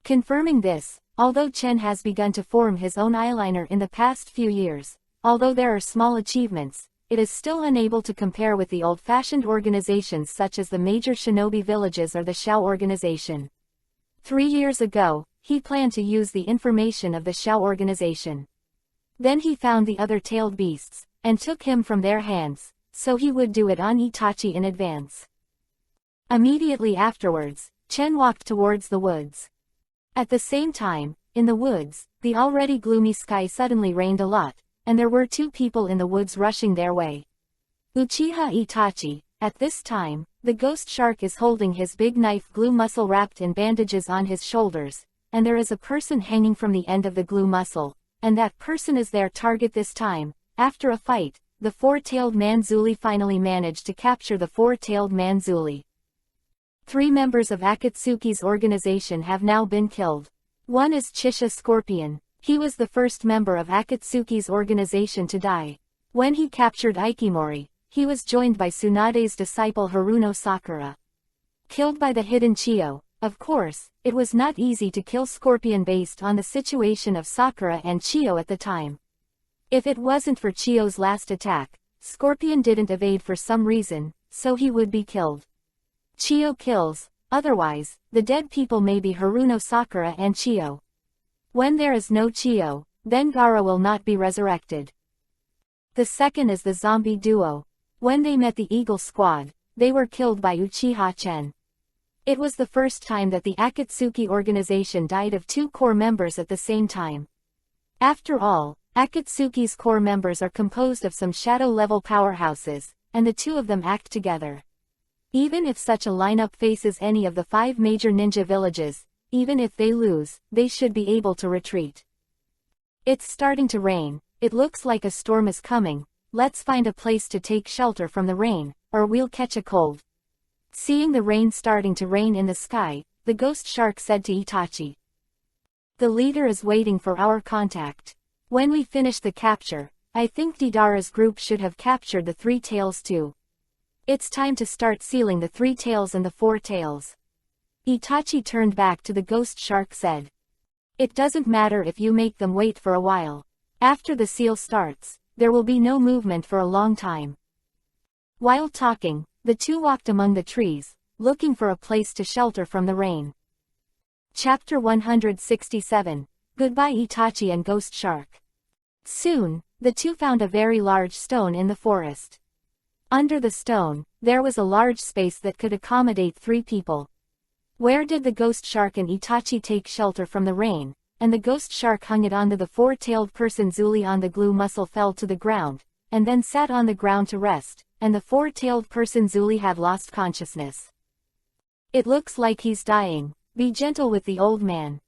Speaker 1: Confirming this, although Chen has begun to form his own eyeliner in the past few years, although there are small achievements, it is still unable to compare with the old-fashioned organizations such as the major shinobi villages or the Xiao organization. 3 years ago, he planned to use the information of the Xiao organization. Then he found the other tailed beasts, and took him from their hands, so he would do it on Itachi in advance. Immediately afterwards, Chen walked towards the woods. At the same time, in the woods, the already gloomy sky suddenly rained a lot, and there were 2 people in the woods rushing their way. Uchiha Itachi, at this time, the ghost shark is holding his big knife glue muscle wrapped in bandages on his shoulders, and there is a person hanging from the end of the glue muscle, and that person is their target this time. After a fight, the four-tailed Manzuli finally managed to capture the four-tailed Manzuli. 3 members of Akatsuki's organization have now been killed. One is Chisha Scorpion. He was the first member of Akatsuki's organization to die. When he captured Ikimori, he was joined by Tsunade's disciple Haruno Sakura. Killed by the hidden Chiyo. Of course, it was not easy to kill Scorpion based on the situation of Sakura and Chiyo at the time. If it wasn't for Chiyo's last attack, Scorpion didn't evade for some reason, so he would be killed. Chiyo kills, otherwise, the dead people may be Haruno Sakura and Chiyo. When there is no Chiyo, then Gaara will not be resurrected. The second is the zombie duo. When they met the Eagle Squad, they were killed by Uchiha Chen. It was the first time that the Akatsuki organization died of 2 core members at the same time. After all, Akatsuki's core members are composed of some shadow-level powerhouses, and the 2 of them act together. Even if such a lineup faces any of the 5 major ninja villages, even if they lose, they should be able to retreat. It's starting to rain. It looks like a storm is coming. Let's find a place to take shelter from the rain, or we'll catch a cold. Seeing the rain starting to rain in the sky, the ghost shark said to Itachi. The leader is waiting for our contact. When we finish the capture, I think Deidara's group should have captured the 3 tails too. It's time to start sealing the 3 tails and the 4 tails. Itachi turned back to the ghost shark said. It doesn't matter if you make them wait for a while. After the seal starts, there will be no movement for a long time. While talking, the 2 walked among the trees, looking for a place to shelter from the rain. Chapter 167. Goodbye Itachi and Ghost Shark. Soon, the 2 found a very large stone in the forest. Under the stone, there was a large space that could accommodate 3 people. Where did the ghost shark and Itachi take shelter from the rain, and the ghost shark hung it onto the 4-tailed person Zuli on the glue muscle fell to the ground, and then sat on the ground to rest, and the 4-tailed person Zuli had lost consciousness. It looks like he's dying. Be gentle with the old man.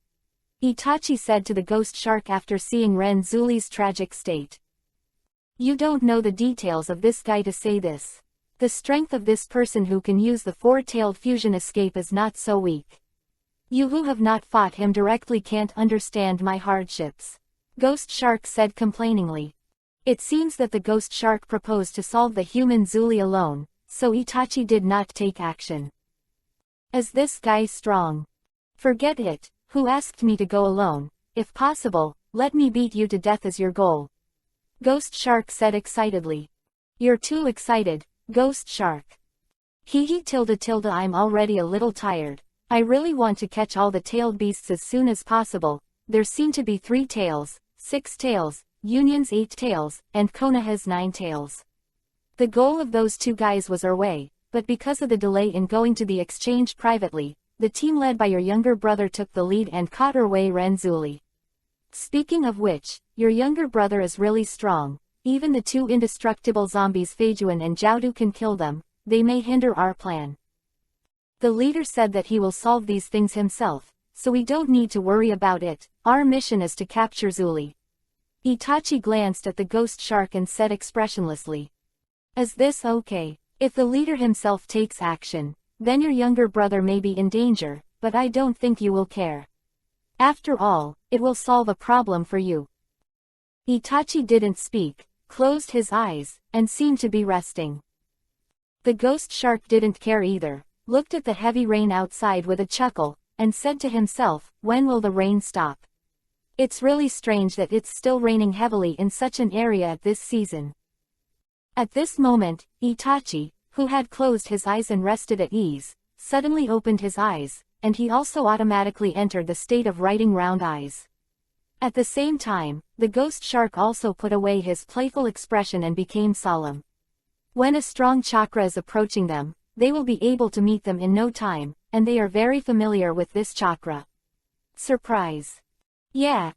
Speaker 1: Itachi said to the ghost shark after seeing Ren Zuli's tragic state. You don't know the details of this guy to say this. The strength of this person who can use the 4-tailed fusion escape is not so weak. You who have not fought him directly can't understand my hardships. Ghost Shark said complainingly. It seems that the ghost shark proposed to solve the human Zuli alone, so Itachi did not take action. Is this guy strong? Forget it. Who asked me to go alone? If possible, let me beat you to death as your goal. Ghost Shark said excitedly. You're too excited, Ghost Shark. Hee tilde I'm already a little tired. I really want to catch all the tailed beasts as soon as possible. There seem to be 3 tails, 6 tails, Union's 8 tails, and Konoha's 9 tails. The goal of those 2 guys was our way, but because of the delay in going to the exchange privately, the team led by your younger brother took the lead and caught Erwei Renzuli. Speaking of which, your younger brother is really strong. Even the 2 indestructible zombies Feijuan and Jiaodu can kill them. They may hinder our plan. The leader said that he will solve these things himself, so we don't need to worry about it. Our mission is to capture Zuli. Itachi glanced at the ghost shark and said expressionlessly. Is this okay? If the leader himself takes action, then your younger brother may be in danger, but I don't think you will care. After all, it will solve a problem for you. Itachi didn't speak, closed his eyes, and seemed to be resting. The ghost shark didn't care either, looked at the heavy rain outside with a chuckle, and said to himself, when will the rain stop? It's really strange that it's still raining heavily in such an area at this season. At this moment, Itachi, who had closed his eyes and rested at ease, suddenly opened his eyes, and he also automatically entered the state of writing round eyes. At the same time, the ghost shark also put away his playful expression and became solemn. When a strong chakra is approaching them, they will be able to meet them in no time, and they are very familiar with this chakra. Surprise. Yeah,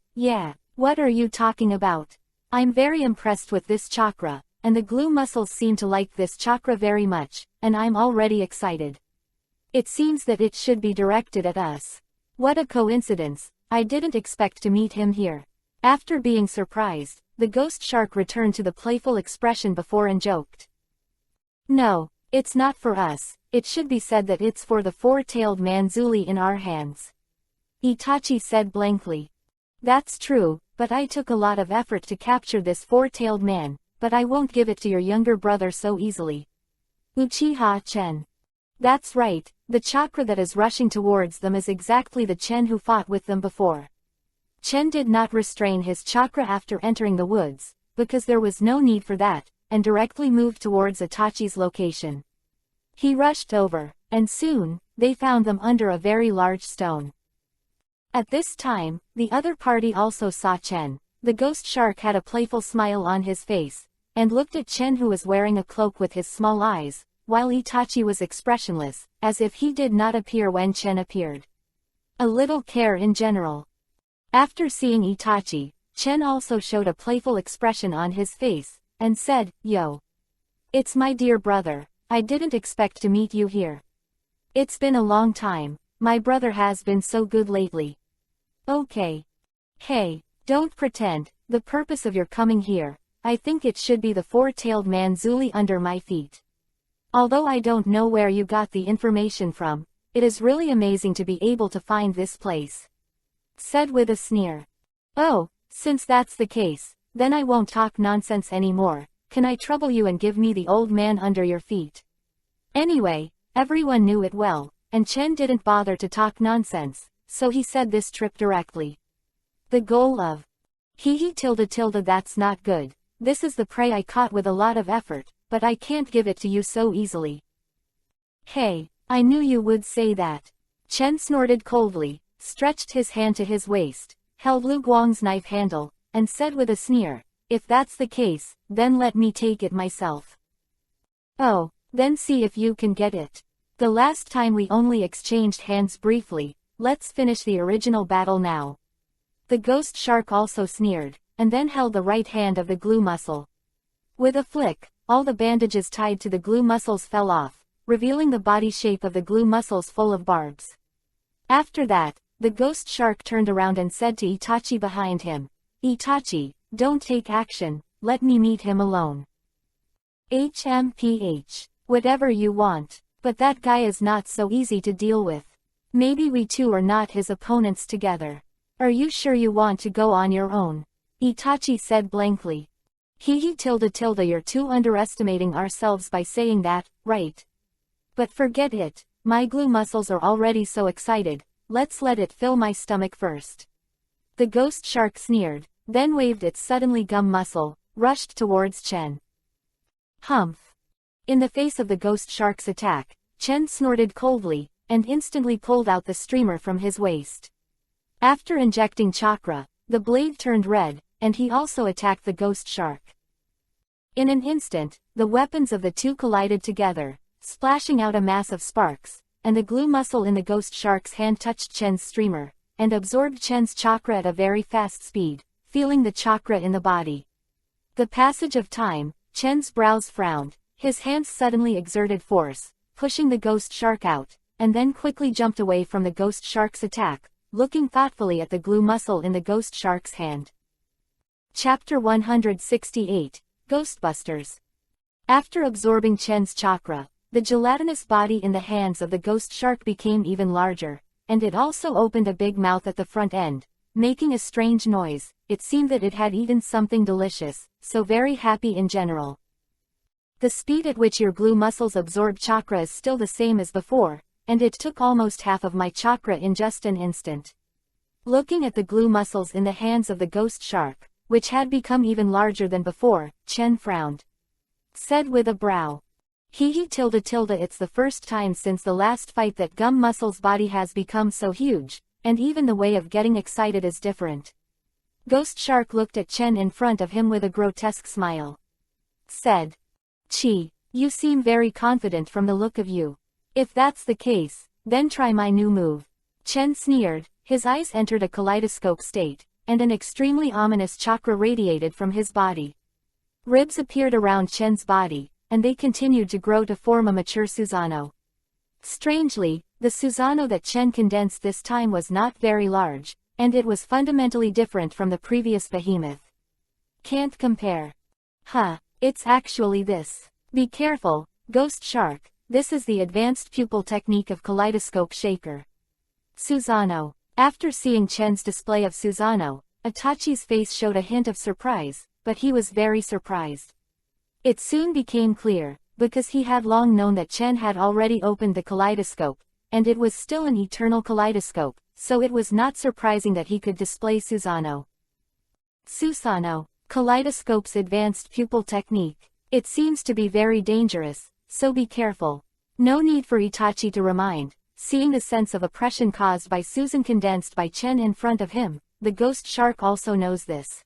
Speaker 1: what are you talking about? I'm very impressed with this chakra, and the glue muscles seem to like this chakra very much, and I'm already excited. It seems that it should be directed at us. What a coincidence, I didn't expect to meet him here. After being surprised, the ghost shark returned to the playful expression before and joked. No, it's not for us, it should be said that it's for the four-tailed manzuli in our hands. Itachi said blankly. That's true, but I took a lot of effort to capture this four-tailed man, but I won't give it to your younger brother so easily. Uchiha Chen. That's right, the chakra that is rushing towards them is exactly the Chen who fought with them before. Chen did not restrain his chakra after entering the woods, because there was no need for that, and directly moved towards Itachi's location. He rushed over, and soon, they found them under a very large stone. At this time, the other party also saw Chen. The ghost shark had a playful smile on his face, and looked at Chen who was wearing a cloak with his small eyes, while Itachi was expressionless, as if he did not appear when Chen appeared. A little care in general. After seeing Itachi, Chen also showed a playful expression on his face, and said, Yo. It's my dear brother, I didn't expect to meet you here. It's been a long time, my brother has been so good lately. Okay. Hey, don't pretend, the purpose of your coming here, I think it should be the four-tailed manzuli under my feet. Although I don't know where you got the information from, it is really amazing to be able to find this place. Said with a sneer. Oh, since that's the case, then I won't talk nonsense anymore. Can I trouble you and give me the old man under your feet? Anyway, everyone knew it well, and Chen didn't bother to talk nonsense, so he said this trip directly. The goal of that's not good. This is the prey I caught with a lot of effort, but I can't give it to you so easily. Hey, I knew you would say that. Chen snorted coldly, stretched his hand to his waist, held Lu Guang's knife handle, and said with a sneer, if that's the case, then let me take it myself. Oh, then see if you can get it. The last time we only exchanged hands briefly, let's finish the original battle now. The ghost shark also sneered, and then held the right hand of the glue muscle. With a flick, all the bandages tied to the glue muscles fell off, revealing the body shape of the glue muscles full of barbs. After that, the ghost shark turned around and said to Itachi behind him, Itachi, don't take action, let me meet him alone. HMPH. Whatever you want, but that guy is not so easy to deal with. Maybe we two are not his opponents together. Are you sure you want to go on your own? Itachi said blankly. You're too underestimating ourselves by saying that, right? But forget it, my glue muscles are already so excited. Let's let it fill my stomach first. The ghost shark sneered, then waved its suddenly gum muscle, rushed towards Chen. Humph. In the face of the ghost shark's attack, Chen snorted coldly, and instantly pulled out the streamer from his waist. After injecting chakra, the blade turned red, and he also attacked the ghost shark. In an instant, the weapons of the two collided together, splashing out a mass of sparks, and the glue muscle in the ghost shark's hand touched Chen's streamer, and absorbed Chen's chakra at a very fast speed, feeling the chakra in the body. The passage of time, Chen's brows frowned, his hands suddenly exerted force, pushing the ghost shark out, and then quickly jumped away from the ghost shark's attack, looking thoughtfully at the glue muscle in the ghost shark's hand. Chapter 168, Ghostbusters. After absorbing Chen's chakra, the gelatinous body in the hands of the ghost shark became even larger, and it also opened a big mouth at the front end, making a strange noise. It seemed that it had eaten something delicious, so very happy in general. The speed at which your glue muscles absorb chakra is still the same as before, and it took almost half of my chakra in just an instant. Looking at the glue muscles in the hands of the ghost shark, which had become even larger than before, Chen frowned. Said with a brow. It's the first time since the last fight that Gum Muscle's body has become so huge, and even the way of getting excited is different. Ghost Shark looked at Chen in front of him with a grotesque smile. Said. Chi, you seem very confident from the look of you. If that's the case, then try my new move. Chen sneered, his eyes entered a kaleidoscope state, and an extremely ominous chakra radiated from his body. Ribs appeared around Chen's body, and they continued to grow to form a mature Susanoo. Strangely, the Susanoo that Chen condensed this time was not very large, and it was fundamentally different from the previous behemoth. Can't compare. It's actually this. Be careful, Ghost Shark, this is the advanced pupil technique of Kaleidoscope Shaker. Susano. After seeing Chen's display of Susano, Itachi's face showed a hint of surprise, but he was very surprised. It soon became clear, because he had long known that Chen had already opened the kaleidoscope, and it was still an eternal kaleidoscope, so it was not surprising that he could display Susano. Susano, Kaleidoscope's advanced pupil technique. It seems to be very dangerous, so be careful. No need for Itachi to remind, seeing the sense of oppression caused by Susan condensed by Chen in front of him. The Ghost Shark also knows this.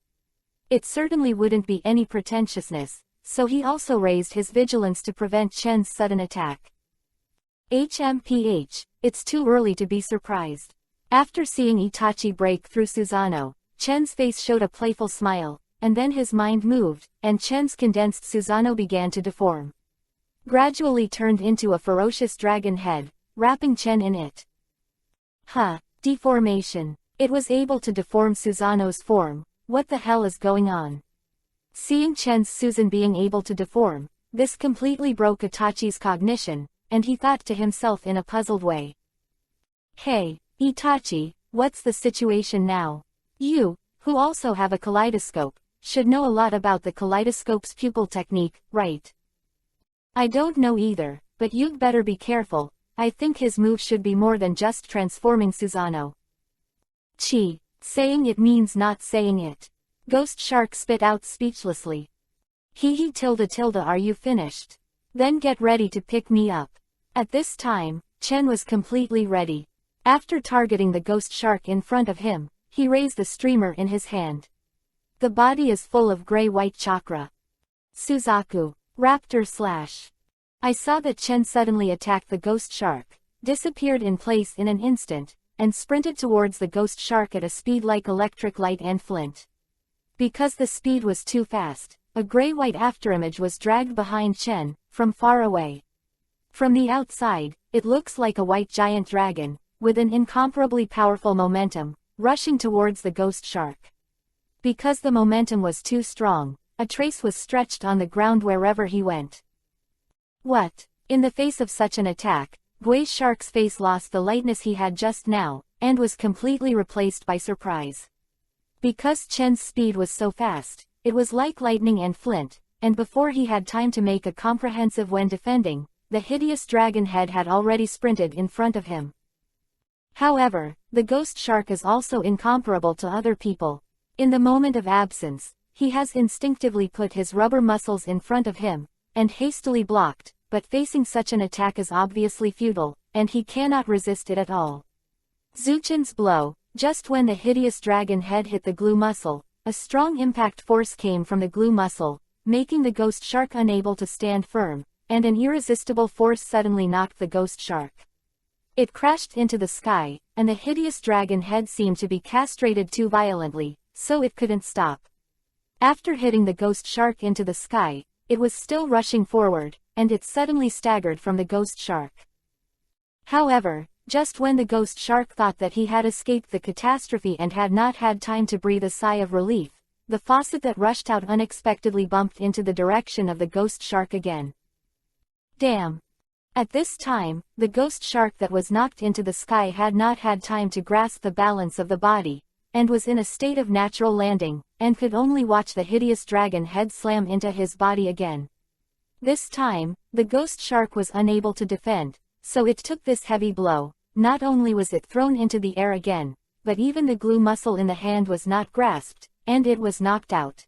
Speaker 1: It certainly wouldn't be any pretentiousness, so he also raised his vigilance to prevent Chen's sudden attack. HMPH, it's too early to be surprised. After seeing Itachi break through Susano, Chen's face showed a playful smile, and then his mind moved, and Chen's condensed Susano began to deform. Gradually turned into a ferocious dragon head, wrapping Chen in it. Deformation. It was able to deform Susano's form. What the hell is going on? Seeing Chen's Susan being able to deform, this completely broke Itachi's cognition, and he thought to himself in a puzzled way. Hey, Itachi, what's the situation now? You, who also have a kaleidoscope, should know a lot about the kaleidoscope's pupil technique, right? I don't know either, but you'd better be careful. I think his move should be more than just transforming Susano. Saying it means not saying it. Ghost Shark spit out speechlessly. Are you finished? Then get ready to pick me up. At this time, Chen was completely ready. After targeting the Ghost Shark in front of him, he raised the streamer in his hand. The body is full of gray-white chakra. Suzaku, Raptor Slash. I saw that Chen suddenly attacked the Ghost Shark, disappeared in place in an instant, and sprinted towards the Ghost Shark at a speed like electric light and flint. Because the speed was too fast, a gray-white afterimage was dragged behind Chen, from far away. From the outside, it looks like a white giant dragon, with an incomparably powerful momentum, rushing towards the Ghost Shark. Because the momentum was too strong, a trace was stretched on the ground wherever he went. What? In the face of such an attack, Gui Shark's face lost the lightness he had just now, and was completely replaced by surprise. Because Chen's speed was so fast, it was like lightning and flint, and before he had time to make a comprehensive when defending, the hideous dragon head had already sprinted in front of him. However, the Ghost Shark is also incomparable to other people. In the moment of absence, he has instinctively put his rubber muscles in front of him, and hastily blocked, but facing such an attack is obviously futile, and he cannot resist it at all. Zuchin's blow, just when the hideous dragon head hit the glue muscle, a strong impact force came from the glue muscle, making the Ghost Shark unable to stand firm, and an irresistible force suddenly knocked the Ghost Shark. It crashed into the sky, and the hideous dragon head seemed to be castrated too violently, so it couldn't stop. After hitting the Ghost Shark into the sky, it was still rushing forward, and it suddenly staggered from the Ghost Shark. However, just when the Ghost Shark thought that he had escaped the catastrophe and had not had time to breathe a sigh of relief, the faucet that rushed out unexpectedly bumped into the direction of the Ghost Shark again. Damn! At this time, the Ghost Shark that was knocked into the sky had not had time to grasp the balance of the body, and was in a state of natural landing, and could only watch the hideous dragon head slam into his body again. This time, the Ghost Shark was unable to defend, so it took this heavy blow. Not only was it thrown into the air again, but even the glue muscle in the hand was not grasped, and it was knocked out.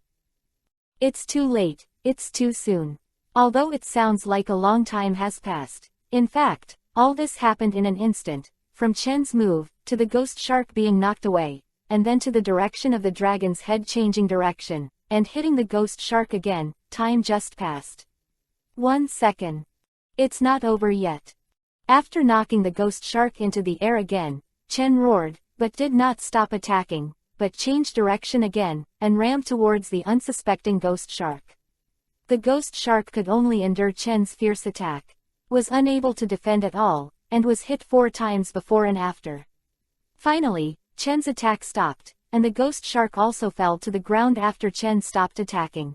Speaker 1: It's too late, it's too soon. Although it sounds like a long time has passed. In fact, all this happened in an instant, from Chen's move, to the Ghost Shark being knocked away, and then to the direction of the dragon's head changing direction, and hitting the Ghost Shark again. Time just passed. 1 second. It's not over yet. After knocking the Ghost Shark into the air again, Chen roared, but did not stop attacking, but changed direction again, and rammed towards the unsuspecting Ghost Shark. The Ghost Shark could only endure Chen's fierce attack, was unable to defend at all, and was hit 4 times before and after. Finally, Chen's attack stopped, and the ghost shark also fell to the ground after Chen stopped attacking.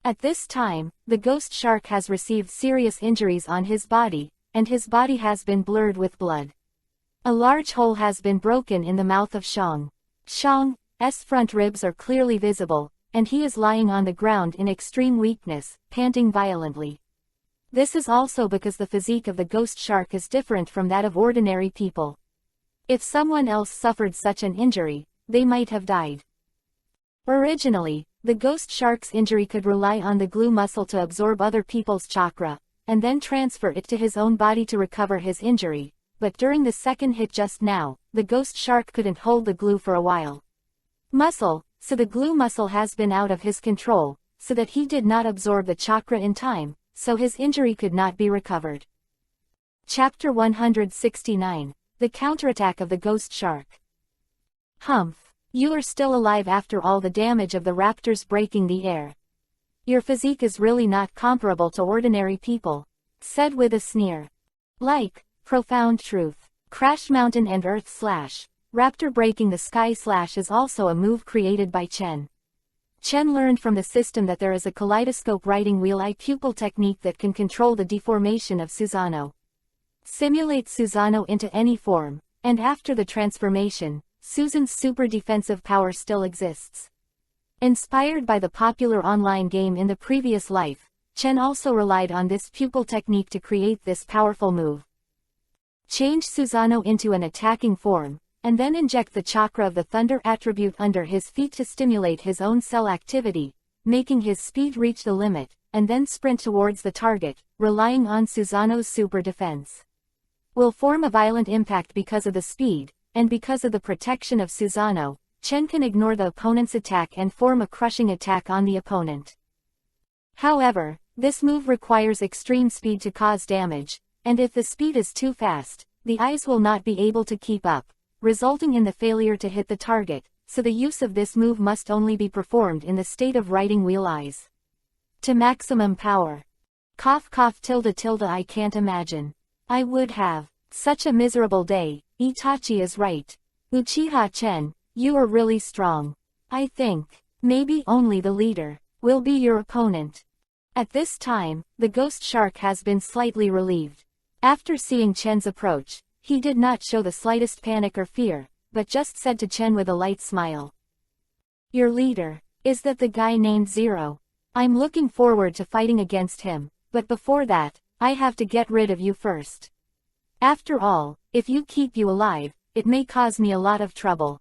Speaker 1: At this time, the ghost shark has received serious injuries on his body, and his body has been blurred with blood. A large hole has been broken in the mouth of Shang. Shang's front ribs are clearly visible, and he is lying on the ground in extreme weakness, panting violently. This is also because the physique of the ghost shark is different from that of ordinary people. If someone else suffered such an injury, they might have died. Originally, the ghost shark's injury could rely on the glue muscle to absorb other people's chakra, and then transfer it to his own body to recover his injury, but during the second hit just now, the ghost shark couldn't hold the glue for a while. So the glue muscle has been out of his control, so that he did not absorb the chakra in time, so his injury could not be recovered. Chapter 169, The Counterattack of the Ghost Shark. Humph, you are still alive after all the damage of the raptors breaking the air. Your physique is really not comparable to ordinary people, said with a sneer. Like, profound truth. Crash Mountain and Earth Slash. Raptor breaking the sky slash is also a move created by Chen. Chen learned from the system that there is a kaleidoscope writing wheel eye pupil technique that can control the deformation of Susanoo. Simulate Susanoo into any form, and after the transformation, Susan's super defensive power still exists. Inspired by the popular online game in the previous life, Chen also relied on this pupil technique to create this powerful move. Change Susanoo into an attacking form, and then inject the chakra of the thunder attribute under his feet to stimulate his own cell activity, making his speed reach the limit, and then sprint towards the target, relying on Susanoo's super defense. Will form a violent impact because of the speed, and because of the protection of Susanoo, Chen can ignore the opponent's attack and form a crushing attack on the opponent. However, this move requires extreme speed to cause damage, and if the speed is too fast, the eyes will not be able to keep up, resulting in the failure to hit the target, so the use of this move must only be performed in the state of writing wheel eyes. To maximum power. Cough cough tilde tilde I can't imagine. I would have such a miserable day. Itachi is right. Uchiha Chen, you are really strong. I think, maybe only the leader will be your opponent. At this time, the ghost shark has been slightly relieved. After seeing Chen's approach, he did not show the slightest panic or fear, but just said to Chen with a light smile. Your leader, is that the guy named Zero? I'm looking forward to fighting against him, but before that, I have to get rid of you first. After all, if you keep you alive, it may cause me a lot of trouble.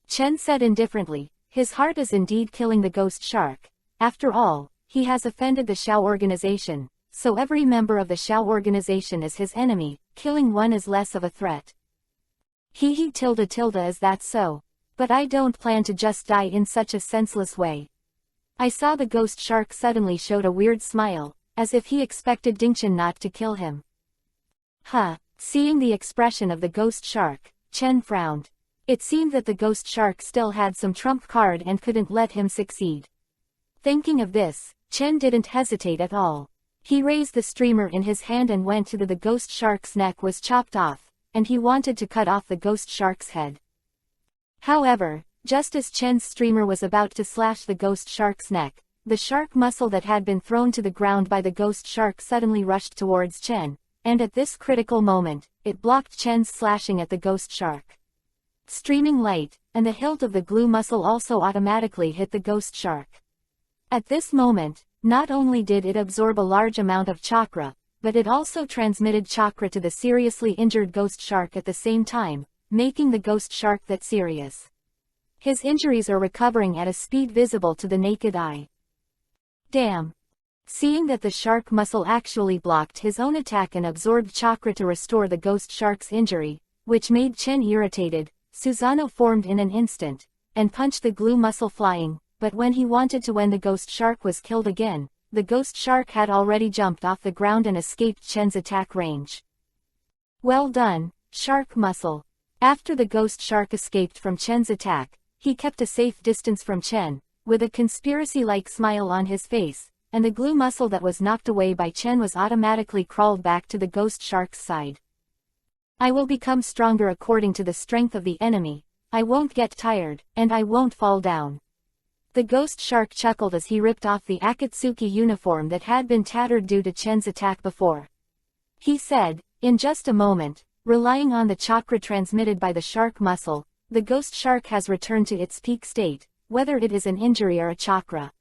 Speaker 1: Chen said indifferently, his heart is indeed killing the ghost shark. After all, he has offended the Xiao organization, so every member of the Xiao organization is his enemy, killing one is less of a threat. He tilde tilde is that so? But I don't plan to just die in such a senseless way. I saw the ghost shark suddenly showed a weird smile, as if he expected Dingchen not to kill him. Seeing the expression of the ghost shark, Chen frowned. It seemed that the ghost shark still had some trump card and couldn't let him succeed. Thinking of this, Chen didn't hesitate at all. He raised the streamer in his hand and went to the ghost shark's neck was chopped off, and he wanted to cut off the ghost shark's head. However, just as Chen's streamer was about to slash the ghost shark's neck, the shark muscle that had been thrown to the ground by the ghost shark suddenly rushed towards Chen, and at this critical moment, it blocked Chen's slashing at the ghost shark. Streaming light, and the hilt of the glue muscle also automatically hit the ghost shark. At this moment, not only did it absorb a large amount of chakra, but it also transmitted chakra to the seriously injured ghost shark at the same time, making the ghost shark that serious. His injuries are recovering at a speed visible to the naked eye. Damn. Seeing that the shark muscle actually blocked his own attack and absorbed chakra to restore the ghost shark's injury, which made Chen irritated, Susanoo formed in an instant, and punched the glue muscle flying, but when he wanted to when the ghost shark was killed again, the ghost shark had already jumped off the ground and escaped Chen's attack range. Well done, shark muscle. After the ghost shark escaped from Chen's attack, he kept a safe distance from Chen, with a conspiracy-like smile on his face, and the glue muscle that was knocked away by Chen was automatically crawled back to the ghost shark's side. I will become stronger according to the strength of the enemy, I won't get tired, and I won't fall down. The ghost shark chuckled as he ripped off the Akatsuki uniform that had been tattered due to Chen's attack before. He said, in just a moment, relying on the chakra transmitted by the shark muscle, the ghost shark has returned to its peak state, whether it is an injury or a chakra.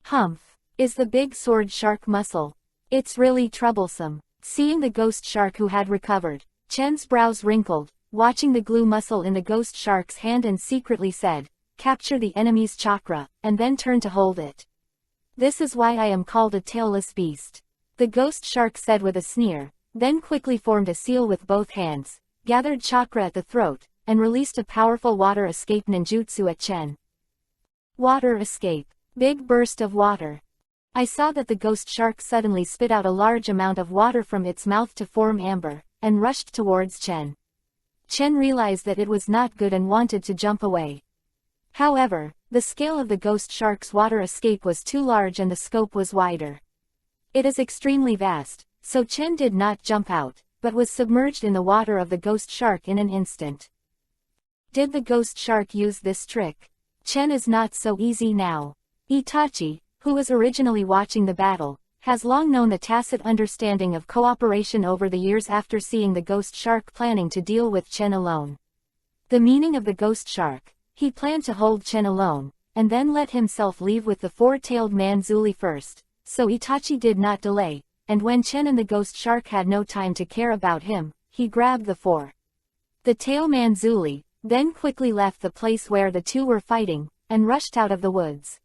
Speaker 1: Humph. Is the big sword shark muscle? It's really troublesome. Seeing the ghost shark who had recovered, Chen's brows wrinkled, watching the glue muscle in the ghost shark's hand, and secretly said, capture the enemy's chakra, and then turn to hold it. This is why I am called a tailless beast. The ghost shark said with a sneer, then quickly formed a seal with both hands, gathered chakra at the throat, and released a powerful water escape ninjutsu at Chen. Water escape. Big burst of water. I saw that the ghost shark suddenly spit out a large amount of water from its mouth to form amber, and rushed towards Chen. Chen realized that it was not good and wanted to jump away. However, the scale of the ghost shark's water escape was too large and the scope was wider. It is extremely vast, so Chen did not jump out, but was submerged in the water of the ghost shark in an instant. Did the ghost shark use this trick? Chen is not so easy now. Itachi, who was originally watching the battle, has long known the tacit understanding of cooperation over the years after seeing the ghost shark planning to deal with Chen alone. The meaning of the ghost shark: he planned to hold Chen alone, and then let himself leave with the four-tailed man Zuli first, so Itachi did not delay, and when Chen and the ghost shark had no time to care about him, he grabbed the four-tailed man Zuli, then quickly left the place where the two were fighting, and rushed out of the woods.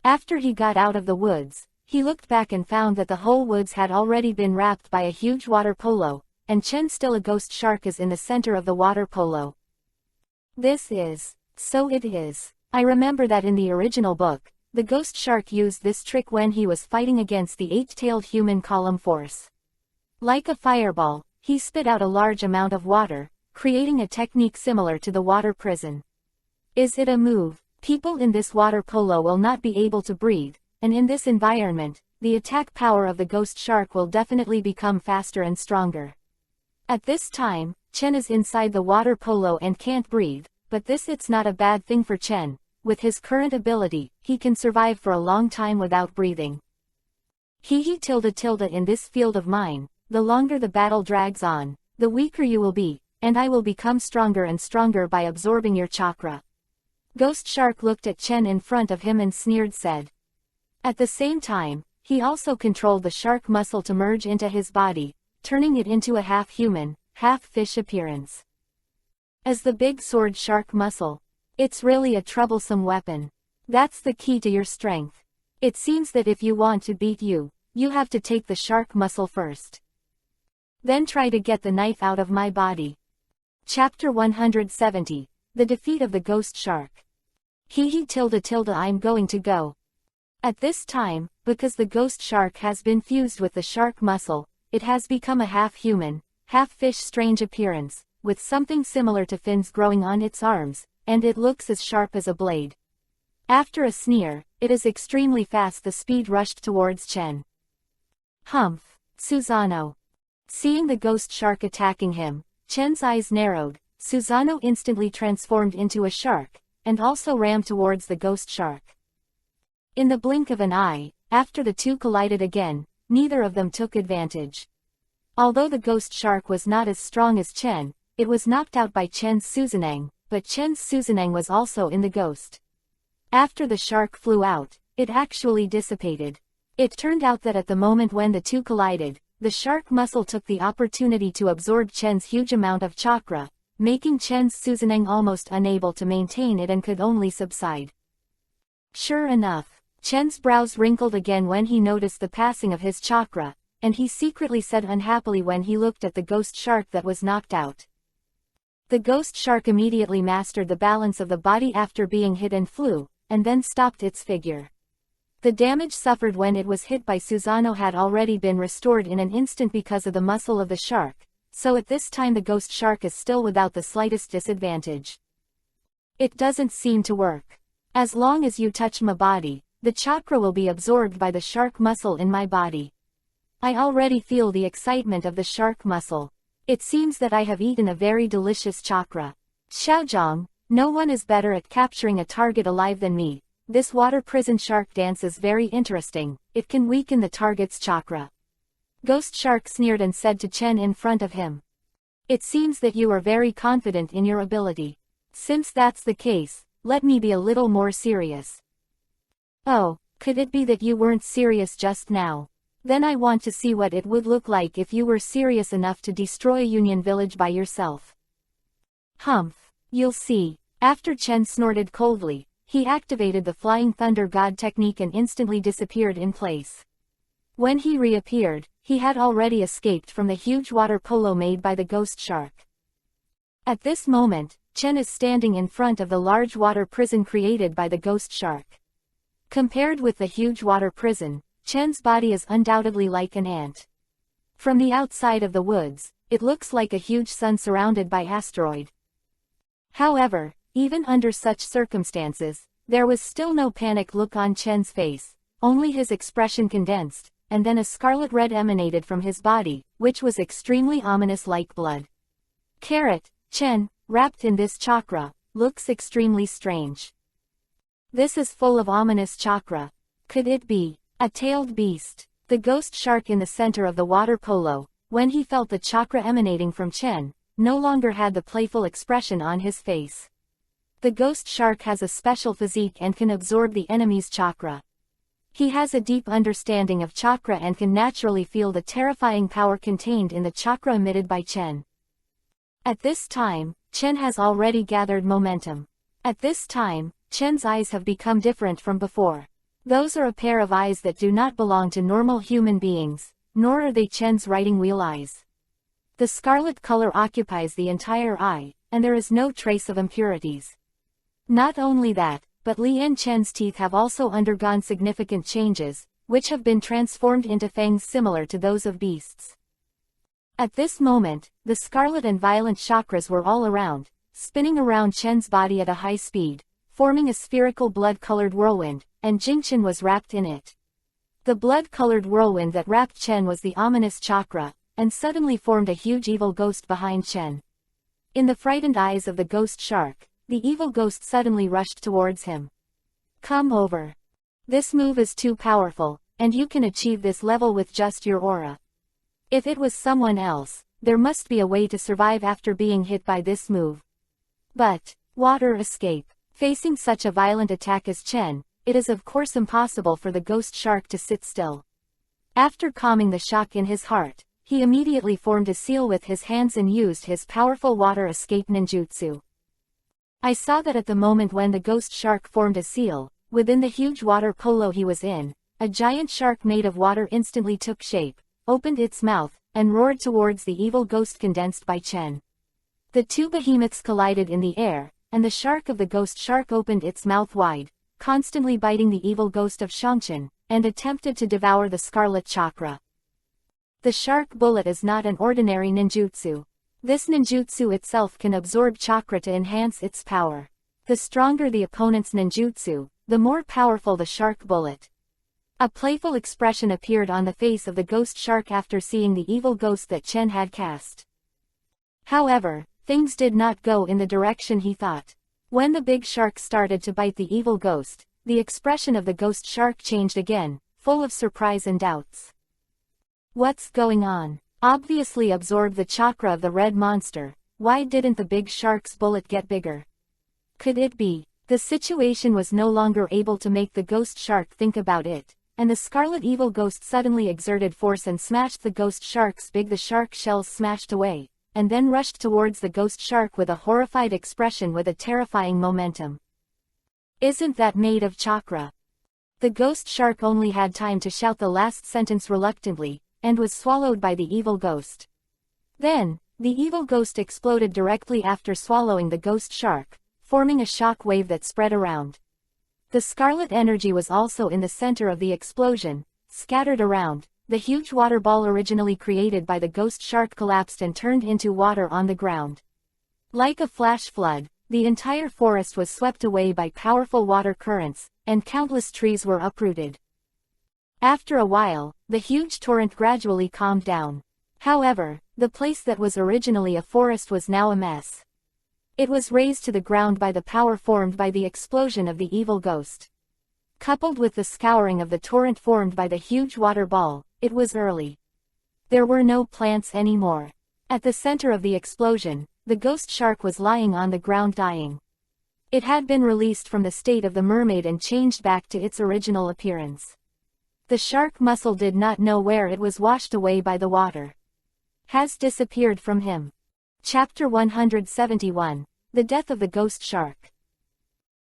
Speaker 1: After he got out of the woods, he looked back and found that the whole woods had already been wrapped by a huge water polo, and Chen, still a ghost shark, is in the center of the water polo. So it is. I remember that in the original book, the ghost shark used this trick when he was fighting against the eight-tailed human column force. Like a fireball, he spit out a large amount of water, creating a technique similar to the water prison. Is it a move? People in this water polo will not be able to breathe, and in this environment, the attack power of the ghost shark will definitely become faster and stronger. At this time, Chen is inside the water polo and can't breathe, but it's not a bad thing for Chen. With his current ability, he can survive for a long time without breathing. In this field of mine, the longer the battle drags on, the weaker you will be, and I will become stronger and stronger by absorbing your chakra. Ghost Shark looked at Chen in front of him and said. At the same time, he also controlled the shark muscle to merge into his body, turning it into a half-human, half-fish appearance. As the big sword shark muscle, it's really a troublesome weapon. That's the key to your strength. It seems that if you want to beat you have to take the shark muscle first. Then try to get the knife out of my body. Chapter 170. The Defeat of the Ghost Shark. I'm going to go. At this time, because the ghost shark has been fused with the shark muscle, it has become a half-human, half-fish strange appearance, with something similar to fins growing on its arms, and it looks as sharp as a blade. After a sneer, it is extremely fast. The speed rushed towards Chen. Humph! Susano. Seeing the ghost shark attacking him, Chen's eyes narrowed. Susano instantly transformed into a shark, and also ran towards the ghost shark. In the blink of an eye, after the two collided again, neither of them took advantage. Although the ghost shark was not as strong as Chen, it was knocked out by Chen's Susanang, but Chen's Susanang was also in the ghost. After the shark flew out, it actually dissipated. It turned out that at the moment when the two collided, the shark muscle took the opportunity to absorb Chen's huge amount of chakra, making Chen's Susanang almost unable to maintain it and could only subside. Sure enough, Chen's brows wrinkled again when he noticed the passing of his chakra, and he secretly said unhappily when he looked at the ghost shark that was knocked out. The ghost shark immediately mastered the balance of the body after being hit and flew, and then stopped its figure. The damage suffered when it was hit by Susano had already been restored in an instant because of the muscle of the shark, so at this time the ghost shark is still without the slightest disadvantage. It doesn't seem to work. As long as you touch my body, the chakra will be absorbed by the shark muscle in my body. I already feel the excitement of the shark muscle. It seems that I have eaten a very delicious chakra. Xiaozhong, no one is better at capturing a target alive than me. This water prison shark dance is very interesting, it can weaken the target's chakra. Ghost Shark sneered and said to Chen in front of him. It seems that you are very confident in your ability. Since that's the case, let me be a little more serious. Oh, could it be that you weren't serious just now? Then I want to see what it would look like if you were serious enough to destroy Union Village by yourself. Humph, you'll see. After Chen snorted coldly, he activated the Flying Thunder God technique and instantly disappeared in place. When he reappeared, he had already escaped from the huge water polo made by the ghost shark. At this moment, Chen is standing in front of the large water prison created by the ghost shark. Compared with the huge water prison, Chen's body is undoubtedly like an ant. From the outside of the woods, it looks like a huge sun surrounded by asteroid. However, even under such circumstances, there was still no panic look on Chen's face, only his expression condensed, and then a scarlet red emanated from his body, which was extremely ominous like blood. Chen, wrapped in this chakra, looks extremely strange. This is full of ominous chakra. Could it be a tailed beast? The ghost shark in the center of the water polo, when he felt the chakra emanating from Chen, no longer had the playful expression on his face. The ghost shark has a special physique and can absorb the enemy's chakra. He has a deep understanding of chakra and can naturally feel the terrifying power contained in the chakra emitted by Chen. At this time, Chen has already gathered momentum. At this time, Chen's eyes have become different from before. Those are a pair of eyes that do not belong to normal human beings, nor are they Chen's writing wheel eyes. The scarlet color occupies the entire eye, and there is no trace of impurities. Not only that, but Lian Chen's teeth have also undergone significant changes, which have been transformed into fangs similar to those of beasts. At this moment, the scarlet and violent chakras were all around, spinning around Chen's body at a high speed, forming a spherical blood-colored whirlwind, and Jingchen was wrapped in it. The blood-colored whirlwind that wrapped Chen was the ominous chakra, and suddenly formed a huge evil ghost behind Chen. In the frightened eyes of the ghost shark, the evil ghost suddenly rushed towards him. Come over. This move is too powerful, and you can achieve this level with just your aura. If it was someone else, there must be a way to survive after being hit by this move. But, water escape. Facing such a violent attack as Chen, it is of course impossible for the ghost shark to sit still. After calming the shock in his heart, he immediately formed a seal with his hands and used his powerful water escape ninjutsu. I saw that at the moment when the ghost shark formed a seal, within the huge water polo he was in, a giant shark made of water instantly took shape, opened its mouth, and roared towards the evil ghost condensed by Chen. The two behemoths collided in the air, and the shark of the ghost shark opened its mouth wide, constantly biting the evil ghost of Shangchen, and attempted to devour the scarlet chakra. The shark bullet is not an ordinary ninjutsu. This ninjutsu itself can absorb chakra to enhance its power. The stronger the opponent's ninjutsu, the more powerful the shark bullet. A playful expression appeared on the face of the ghost shark after seeing the evil ghost that Chen had cast. However, things did not go in the direction he thought. When the big shark started to bite the evil ghost, the expression of the ghost shark changed again, full of surprise and doubts. What's going on? Obviously absorbed the chakra of the red monster. Why didn't the big shark's bullet get bigger? Could it be? The situation was no longer able to make the ghost shark think about it, and the scarlet evil ghost suddenly exerted force and smashed the ghost shark's big. The shark shells smashed away, and then rushed towards the ghost shark with a horrified expression with a terrifying momentum. Isn't that made of chakra? The ghost shark only had time to shout the last sentence reluctantly, and was swallowed by the evil ghost. Then, the evil ghost exploded directly after swallowing the ghost shark, forming a shock wave that spread around. The scarlet energy was also in the center of the explosion, scattered around. The huge water ball originally created by the ghost shark collapsed and turned into water on the ground. Like a flash flood, the entire forest was swept away by powerful water currents, and countless trees were uprooted. After a while, the huge torrent gradually calmed down. However, the place that was originally a forest was now a mess. It was razed to the ground by the power formed by the explosion of the evil ghost. Coupled with the scouring of the torrent formed by the huge water ball, it was early. There were no plants anymore. At the center of the explosion, the ghost shark was lying on the ground dying. It had been released from the state of the mermaid and changed back to its original appearance. The shark muscle did not know where it was washed away by the water. Has disappeared from him. Chapter 171. The Death of the Ghost Shark.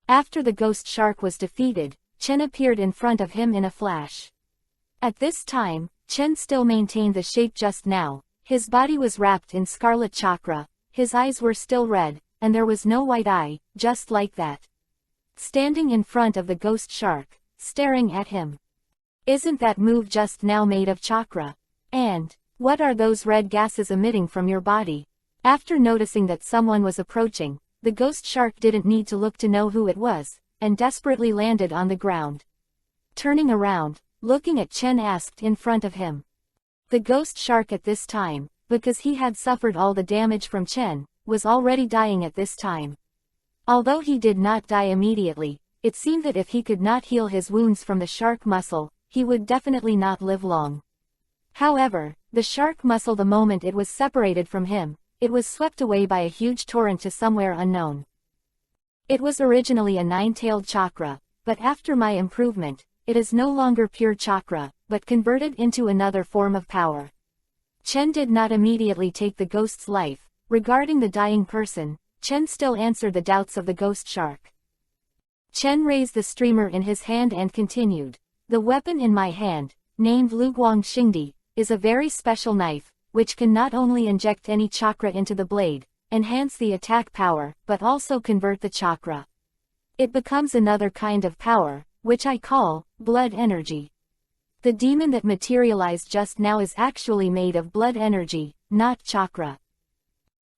Speaker 1: After the ghost shark was defeated, Chen appeared in front of him in a flash. At this time, Chen still maintained the shape just now. His body was wrapped in scarlet chakra, his eyes were still red, and there was no white eye, just like that. Standing in front of the ghost shark, staring at him. Isn't that move just now made of chakra? And, what are those red gases emitting from your body? After noticing that someone was approaching, the ghost shark didn't need to look to know who it was, and desperately landed on the ground. Turning around, looking at Chen asked in front of him. The ghost shark at this time, because he had suffered all the damage from Chen, was already dying at this time. Although he did not die immediately, it seemed that if he could not heal his wounds from the shark muscle, he would definitely not live long. However, the shark muscle, the moment it was separated from him, it was swept away by a huge torrent to somewhere unknown. It was originally a 9-tailed chakra, but after my improvement, it is no longer pure chakra, but converted into another form of power. Chen did not immediately take the ghost's life. Regarding the dying person, Chen still answered the doubts of the ghost shark. Chen raised the streamer in his hand and continued. The weapon in my hand, named Luguang Xingdi, is a very special knife, which can not only inject any chakra into the blade, enhance the attack power, but also convert the chakra. It becomes another kind of power, which I call blood energy. The demon that materialized just now is actually made of blood energy, not chakra.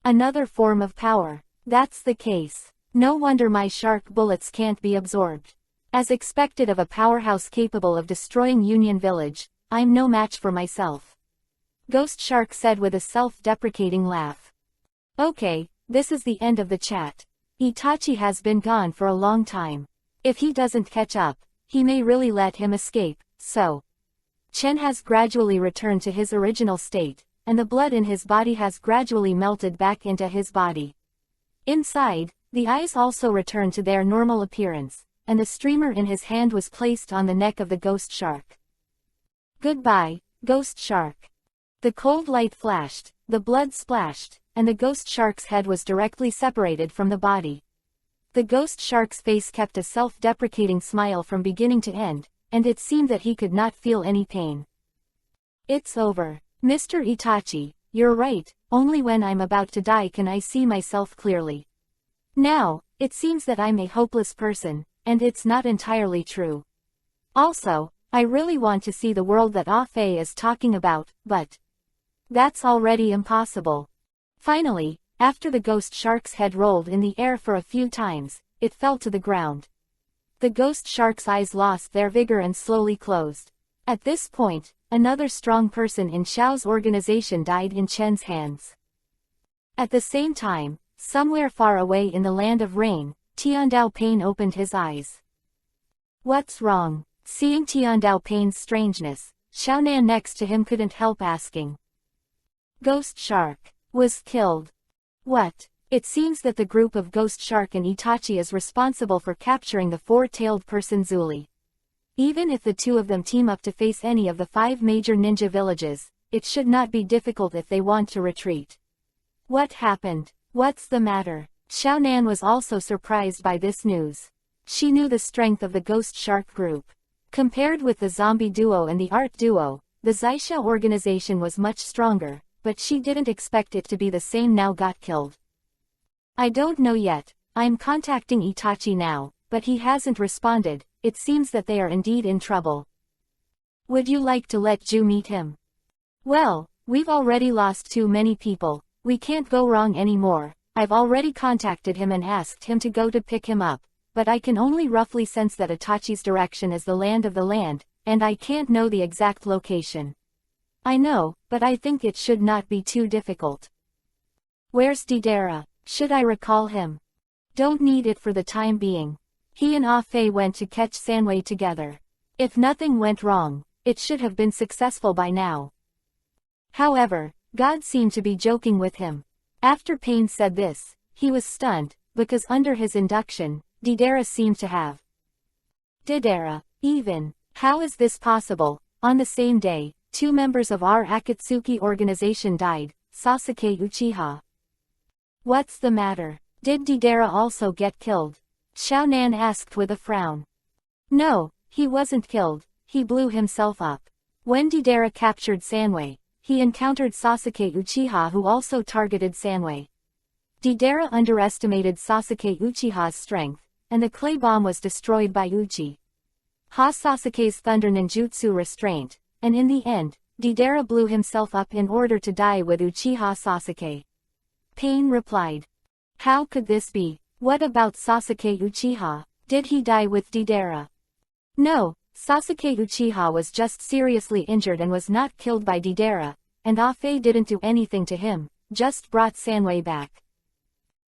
Speaker 1: Another form of power. That's the case. No wonder my shark bullets can't be absorbed. As expected of a powerhouse capable of destroying Union Village, I'm no match for myself. Ghost Shark said with a self-deprecating laugh. Okay, this is the end of the chat. Itachi has been gone for a long time. If he doesn't catch up, he may really let him escape, so. Chen has gradually returned to his original state, and the blood in his body has gradually melted back into his body. Inside, the eyes also returned to their normal appearance, and the streamer in his hand was placed on the neck of the ghost shark. Goodbye, ghost shark. The cold light flashed, the blood splashed, and the ghost shark's head was directly separated from the body. The ghost shark's face kept a self-deprecating smile from beginning to end, and it seemed that he could not feel any pain. It's over. Mr. Itachi, you're right, only when I'm about to die can I see myself clearly. Now, it seems that I'm a hopeless person, and it's not entirely true. Also, I really want to see the world that Ah Fei is talking about, but that's already impossible. Finally, after the ghost shark's head rolled in the air for a few times, it fell to the ground. The ghost shark's eyes lost their vigor and slowly closed. At this point, another strong person in Xiao's organization died in Chen's hands. At the same time, somewhere far away in the land of rain, Tiandao Pain opened his eyes. What's wrong? Seeing Tiandao Pain's strangeness, Xiaonan next to him couldn't help asking. Ghost Shark was killed. What? It seems that the group of Ghost Shark and Itachi is responsible for capturing the four-tailed person Zuli. Even if the two of them team up to face any of the 5 major ninja villages, it should not be difficult if they want to retreat. What happened? What's the matter? Xiaonan was also surprised by this news. She knew the strength of the Ghost Shark group. Compared with the zombie duo and the art duo, the Zixia organization was much stronger, but she didn't expect it to be the same now got killed. I don't know yet, I'm contacting Itachi now, but he hasn't responded. It seems that they are indeed in trouble. Would you like to let Ju meet him? Well, we've already lost too many people, we can't go wrong anymore. I've already contacted him and asked him to go to pick him up, but I can only roughly sense that Itachi's direction is the land of the land, and I can't know the exact location. I know, but I think it should not be too difficult. Where's Deidara? Should I recall him? Don't need it for the time being. He and Ah Fei went to catch Sanwei together. If nothing went wrong, it should have been successful by now. However, God seemed to be joking with him. After Pain said this, he was stunned, because under his induction, Deidara seemed to have. Deidara, even. How is this possible? On the same day, 2 members of our Akatsuki organization died, Sasuke Uchiha. What's the matter? Did Deidara also get killed? Xiaonan asked with a frown. No, he wasn't killed, he blew himself up. When Deidara captured Sanwei, he encountered Sasuke Uchiha who also targeted Sanwei. Deidara underestimated Sasuke Uchiha's strength, and the clay bomb was destroyed by Uchi. Sasuke's thunder ninjutsu restraint, and in the end, Deidara blew himself up in order to die with Uchiha Sasuke. Pain replied. How could this be? What about Sasuke Uchiha? Did he die with Deidara? No, Sasuke Uchiha was just seriously injured and was not killed by Deidara, and Ah Fei didn't do anything to him, just brought Sanwei back.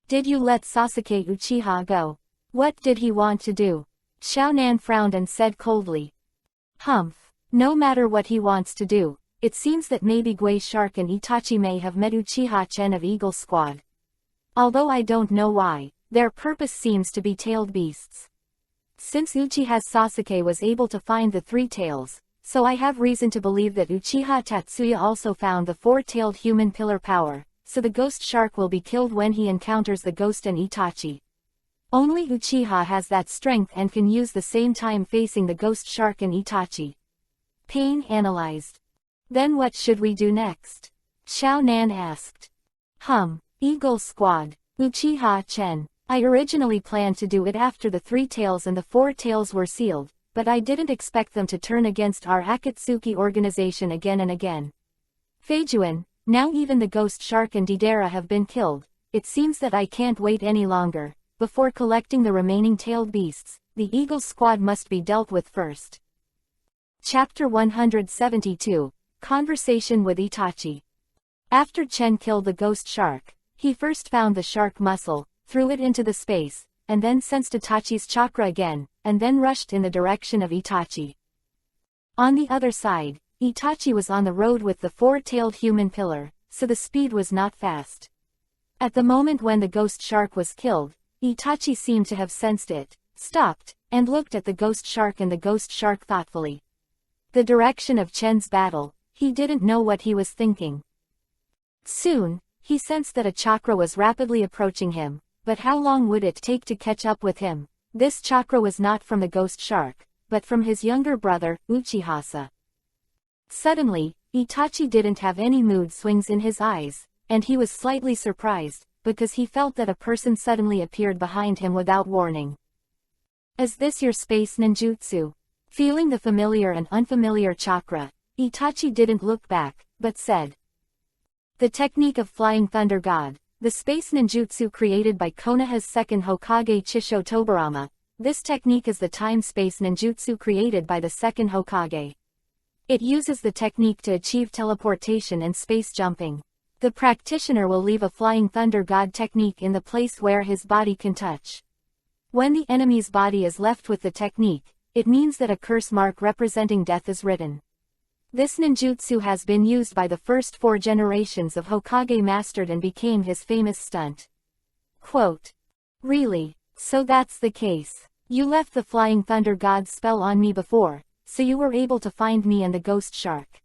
Speaker 1: Did you let Sasuke Uchiha go? What did he want to do? Xiaonan frowned and said coldly. Humph. No matter what he wants to do, it seems that maybe Gui Shark and Itachi may have met Uchiha Chen of Eagle Squad. Although I don't know why, their purpose seems to be tailed beasts. Since Uchiha Sasuke was able to find the 3 tails, so I have reason to believe that Uchiha Tatsuya also found the 4-tailed human pillar power, so the ghost shark will be killed when he encounters the ghost and Itachi. Only Uchiha has that strength and can use the same time facing the ghost shark and Itachi. Pain analyzed. Then what should we do next? Xiaonan asked. Eagle Squad. Uchiha Chen. I originally planned to do it after the 3 tails and the 4 tails were sealed, but I didn't expect them to turn against our Akatsuki organization again and again. Feijuan, now even the ghost shark and Deidara have been killed, it seems that I can't wait any longer. Before collecting the remaining tailed beasts, the Eagle Squad must be dealt with first. Chapter 172, Conversation with Itachi. After Chen killed the ghost shark, he first found the shark muscle, threw it into the space, and then sensed Itachi's chakra again, and then rushed in the direction of Itachi. On the other side, Itachi was on the road with the 4-tailed human pillar, so the speed was not fast. At the moment when the ghost shark was killed, Itachi seemed to have sensed it, stopped, and looked at the ghost shark and the ghost shark thoughtfully. The direction of Chen's battle, he didn't know what he was thinking. Soon, he sensed that a chakra was rapidly approaching him, but how long would it take to catch up with him? This chakra was not from the ghost shark, but from his younger brother, Uchihasa. Suddenly, Itachi didn't have any mood swings in his eyes, and he was slightly surprised, because he felt that a person suddenly appeared behind him without warning. Is this your space ninjutsu? Feeling the familiar and unfamiliar chakra, Itachi didn't look back, but said. The technique of Flying Thunder God, the space ninjutsu created by Konoha's second Hokage Chisho Tobarama. This technique is the time-space ninjutsu created by the second Hokage. It uses the technique to achieve teleportation and space jumping. The practitioner will leave a Flying Thunder God technique in the place where his body can touch. When the enemy's body is left with the technique, it means that a curse mark representing death is written. This ninjutsu has been used by the first 4 generations of Hokage mastered and became his famous stunt. Quote. Really? So that's the case. You left the Flying Thunder God's spell on me before, so you were able to find me and the ghost shark.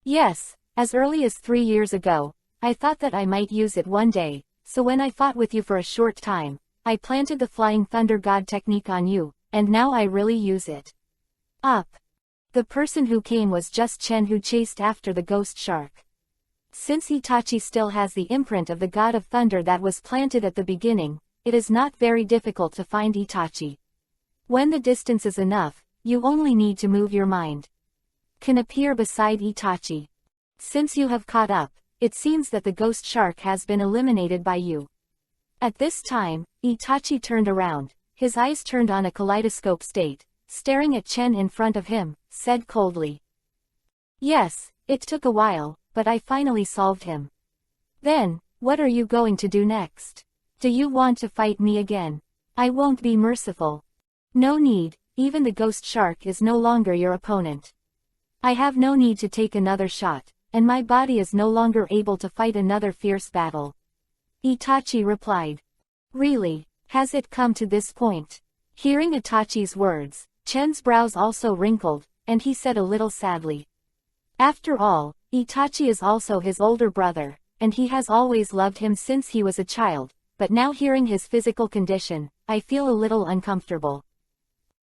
Speaker 1: Yes. As early as 3 years ago, I thought that I might use it one day, so when I fought with you for a short time, I planted the Flying Thunder God technique on you, and now I really use it. Up. The person who came was just Chen who chased after the ghost shark. Since Itachi still has the imprint of the God of Thunder that was planted at the beginning, it is not very difficult to find Itachi. When the distance is enough, you only need to move your mind. Can appear beside Itachi. Since you have caught up, it seems that the ghost shark has been eliminated by you. At this time, Itachi turned around, his eyes turned on a kaleidoscope state, staring at Chen in front of him, said coldly. Yes, it took a while, but I finally solved him. Then, What are you going to do next? Do you want to fight me again? I won't be merciful. No need, even the ghost shark is no longer your opponent. I have no need to take another shot, and my body is no longer able to fight another fierce battle. Itachi replied. Really, has it come to this point? Hearing Itachi's words, Chen's brows also wrinkled, and he said a little sadly. After all, Itachi is also his older brother, and he has always loved him since he was a child, but now hearing his physical condition, I feel a little uncomfortable.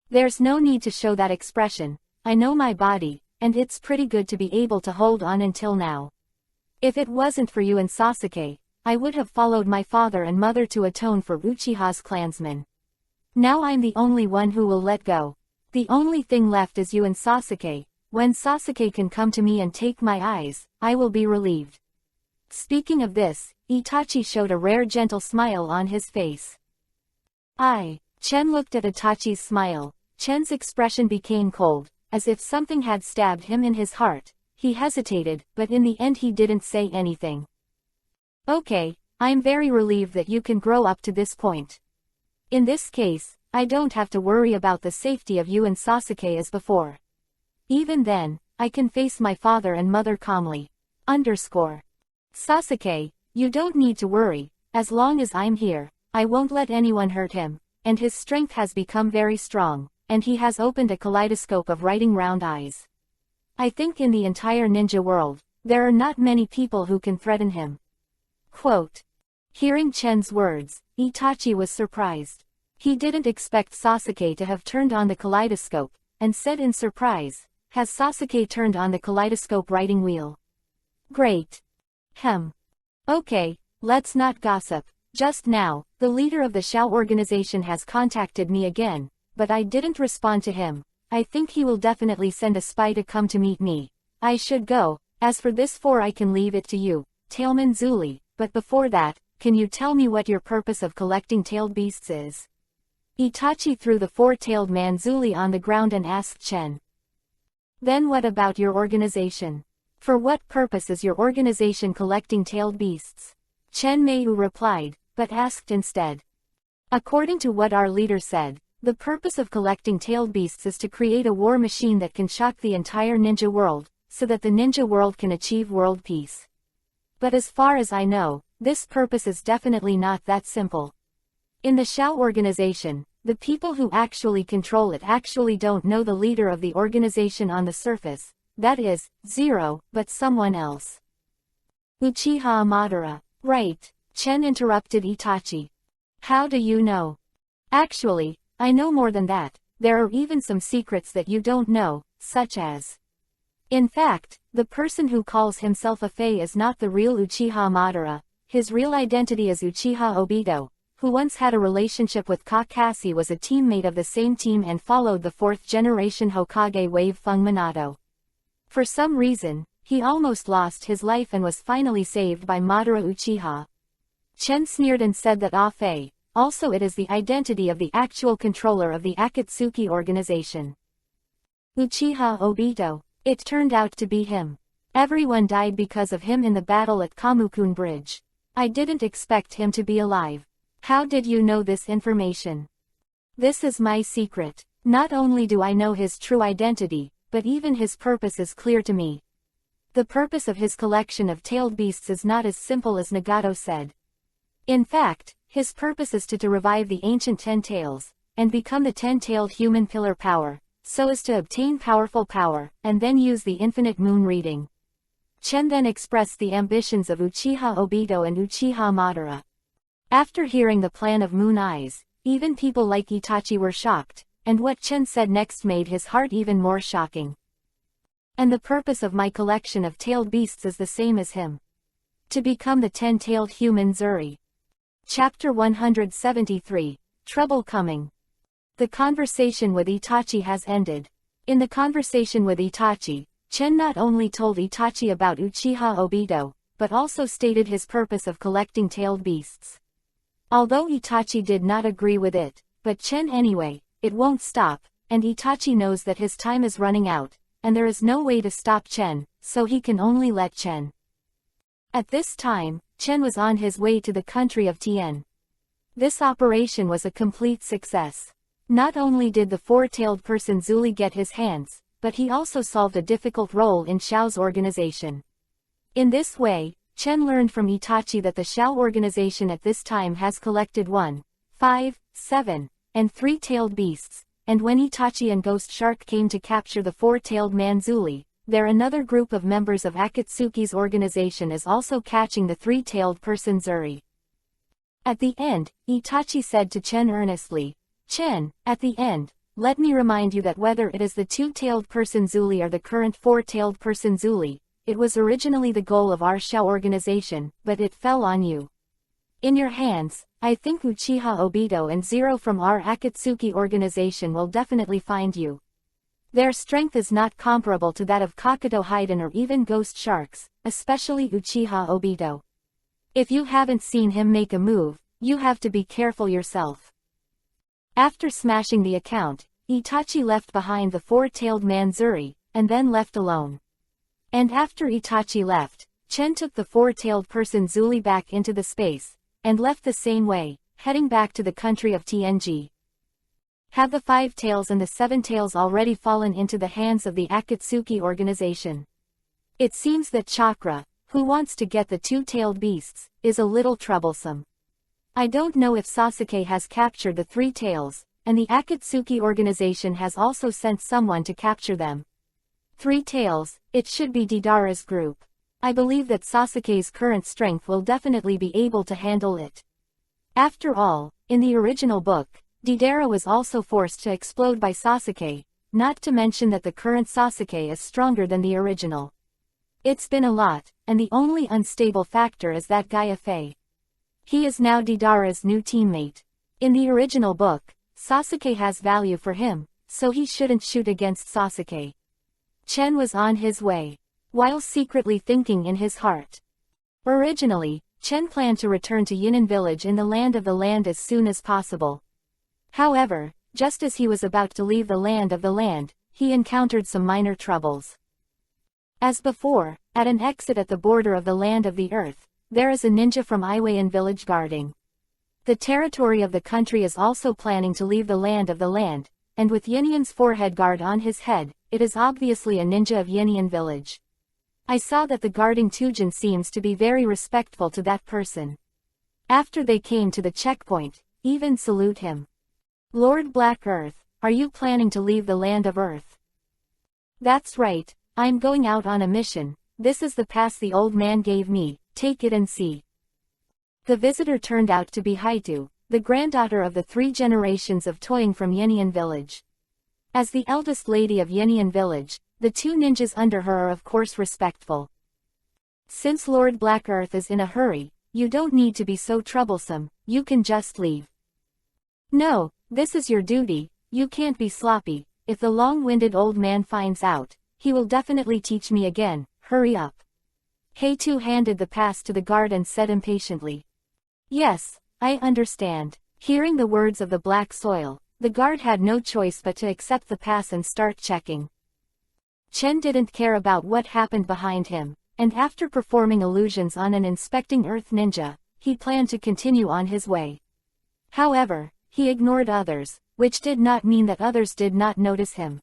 Speaker 1: There's no need to show that expression, I know my body, and it's pretty good to be able to hold on until now. If it wasn't for you and Sasuke, I would have followed my father and mother to atone for Uchiha's clansmen. Now I'm the only one who will let go. The only thing left is you and Sasuke. When Sasuke can come to me and take my eyes, I will be relieved. Speaking of this, Itachi showed a rare gentle smile on his face. Chen looked at Itachi's smile. Chen's expression became cold, as if something had stabbed him in his heart. He hesitated, but in the end he didn't say anything. Okay, I'm very relieved that you can grow up to this point. In this case, I don't have to worry about the safety of you and Sasuke as before. Even then, I can face my father and mother calmly. Sasuke, you don't need to worry, as long as I'm here, I won't let anyone hurt him, and his strength has become very strong, and he has opened a kaleidoscope of writing round eyes. I think in the entire ninja world, there are not many people who can threaten him. Quote. Hearing Chen's words, Itachi was surprised. He didn't expect Sasuke to have turned on the kaleidoscope, and said in surprise, has Sasuke turned on the kaleidoscope writing wheel? Great. Okay, let's not gossip. Just now, the leader of the Shao organization has contacted me again, but I didn't respond to him. I think he will definitely send a spy to come to meet me. I should go. As for this I can leave it to you, Tailman Zuli, but before that, can you tell me what your purpose of collecting tailed beasts is? Itachi threw the four-tailed man Zuli on the ground and asked Chen. Then what about your organization? For what purpose is your organization collecting tailed beasts? Chen Meiyu replied, but asked instead. According to what our leader said, the purpose of collecting tailed beasts is to create a war machine that can shock the entire ninja world, so that the ninja world can achieve world peace. But as far as I know, this purpose is definitely not that simple. In the Shao organization, the people who actually control it actually don't know the leader of the organization on the surface, that is, Zero, but someone else. Uchiha Madara. Right, Chen interrupted Itachi. How do you know? Actually, I know more than that. There are even some secrets that you don't know, such as. In fact, the person who calls himself a Fae is not the real Uchiha Madara. His real identity is Uchiha Obito, who once had a relationship with Kakashi, was a teammate of the same team and followed the fourth-generation Hokage wave Fung Minato. For some reason, he almost lost his life and was finally saved by Madara Uchiha. Chen sneered and said that Fae, also it is the identity of the actual controller of the Akatsuki organization. Uchiha Obito. It turned out to be him. Everyone died because of him in the battle at Kamukun Bridge. I didn't expect him to be alive. How did you know this information? This is my secret. Not only do I know his true identity, but even his purpose is clear to me. The purpose of his collection of tailed beasts is not as simple as Nagato said. In fact, his purpose is to revive the ancient 10 tails, and become the 10-tailed human pillar power, so as to obtain powerful power, and then use the infinite moon reading. Chen then expressed the ambitions of Uchiha Obito and Uchiha Madara. After hearing the plan of Moon Eyes, even people like Itachi were shocked, and what Chen said next made his heart even more shocking. And the purpose of my collection of tailed beasts is the same as him. To become the 10-tailed human Zuri. Chapter 173, Trouble Coming. The conversation with Itachi has ended. In the conversation with Itachi, Chen not only told Itachi about Uchiha Obito, but also stated his purpose of collecting tailed beasts. Although Itachi did not agree with it, but Chen anyway, it won't stop, and Itachi knows that his time is running out, and there is no way to stop Chen, so he can only let Chen. At this time, Chen was on his way to the country of Tien. This operation was a complete success. Not only did the four-tailed person Zuli get his hands, but he also solved a difficult role in Xiao's organization. In this way, Chen learned from Itachi that the Xiao organization at this time has collected 1, 5, 7, and 3-tailed beasts, and when Itachi and Ghost Shark came to capture the four-tailed man Zuli, another group of members of Akatsuki's organization is also catching the 3-tailed person Zuri. At the end, Itachi said to Chen earnestly, "Chen, at the end, let me remind you that whether it is the 2-tailed person Zuli or the current 4-tailed person Zuli, it was originally the goal of our Xiao organization, but it fell on you. In your hands, I think Uchiha Obito and Zero from our Akatsuki organization will definitely find you. Their strength is not comparable to that of Kakato Haiden or even Ghost Sharks, especially Uchiha Obito. If you haven't seen him make a move, you have to be careful yourself." After smashing the account, Itachi left behind the four-tailed man Zuri, and then left alone. And after Itachi left, Chen took the four-tailed person Zuli back into the space, and left the same way, heading back to the country of TNG. Have the 5 tails and the 7 tails already fallen into the hands of the Akatsuki organization? It seems that Chakra, who wants to get the 2-tailed beasts, is a little troublesome. I don't know if Sasuke has captured the 3 tails, and the Akatsuki organization has also sent someone to capture them. 3 tails, it should be Deidara's group. I believe that Sasuke's current strength will definitely be able to handle it. After all, in the original book, Deidara was also forced to explode by Sasuke, not to mention that the current Sasuke is stronger than the original. It's been a lot, and the only unstable factor is that guy Afei. He is now Deidara's new teammate. In the original book, Sasuke has value for him, so he shouldn't shoot against Sasuke. Chen was on his way, while secretly thinking in his heart. Originally, Chen planned to return to Yunnan village in the land of the land as soon as possible. However, just as he was about to leave the land of the land, he encountered some minor troubles. As before, at an exit at the border of the land of the earth, there is a ninja from Iwayan village guarding. The territory of the country is also planning to leave the land of the land, and with Yinyan's forehead guard on his head, it is obviously a ninja of Yinyan village. I saw that the guarding Tujin seems to be very respectful to that person. After they came to the checkpoint, even salute him. "Lord Black Earth, are you planning to leave the land of Earth?" "That's right, I'm going out on a mission. This is the pass the old man gave me, take it and see." The visitor turned out to be Haitu, the granddaughter of the 3 generations of Toying from Yinyan village. As the eldest lady of Yinyan village, the 2 ninjas under her are of course respectful. "Since Lord Black Earth is in a hurry, you don't need to be so troublesome, you can just leave." "No, this is your duty, you can't be sloppy. If the long-winded old man finds out, he will definitely teach me again, hurry up." Haitu handed the pass to the guard and said impatiently. "Yes, I understand." Hearing the words of the black soil, the guard had no choice but to accept the pass and start checking. Chen didn't care about what happened behind him, and after performing illusions on an inspecting earth ninja, he planned to continue on his way. However, he ignored others, which did not mean that others did not notice him.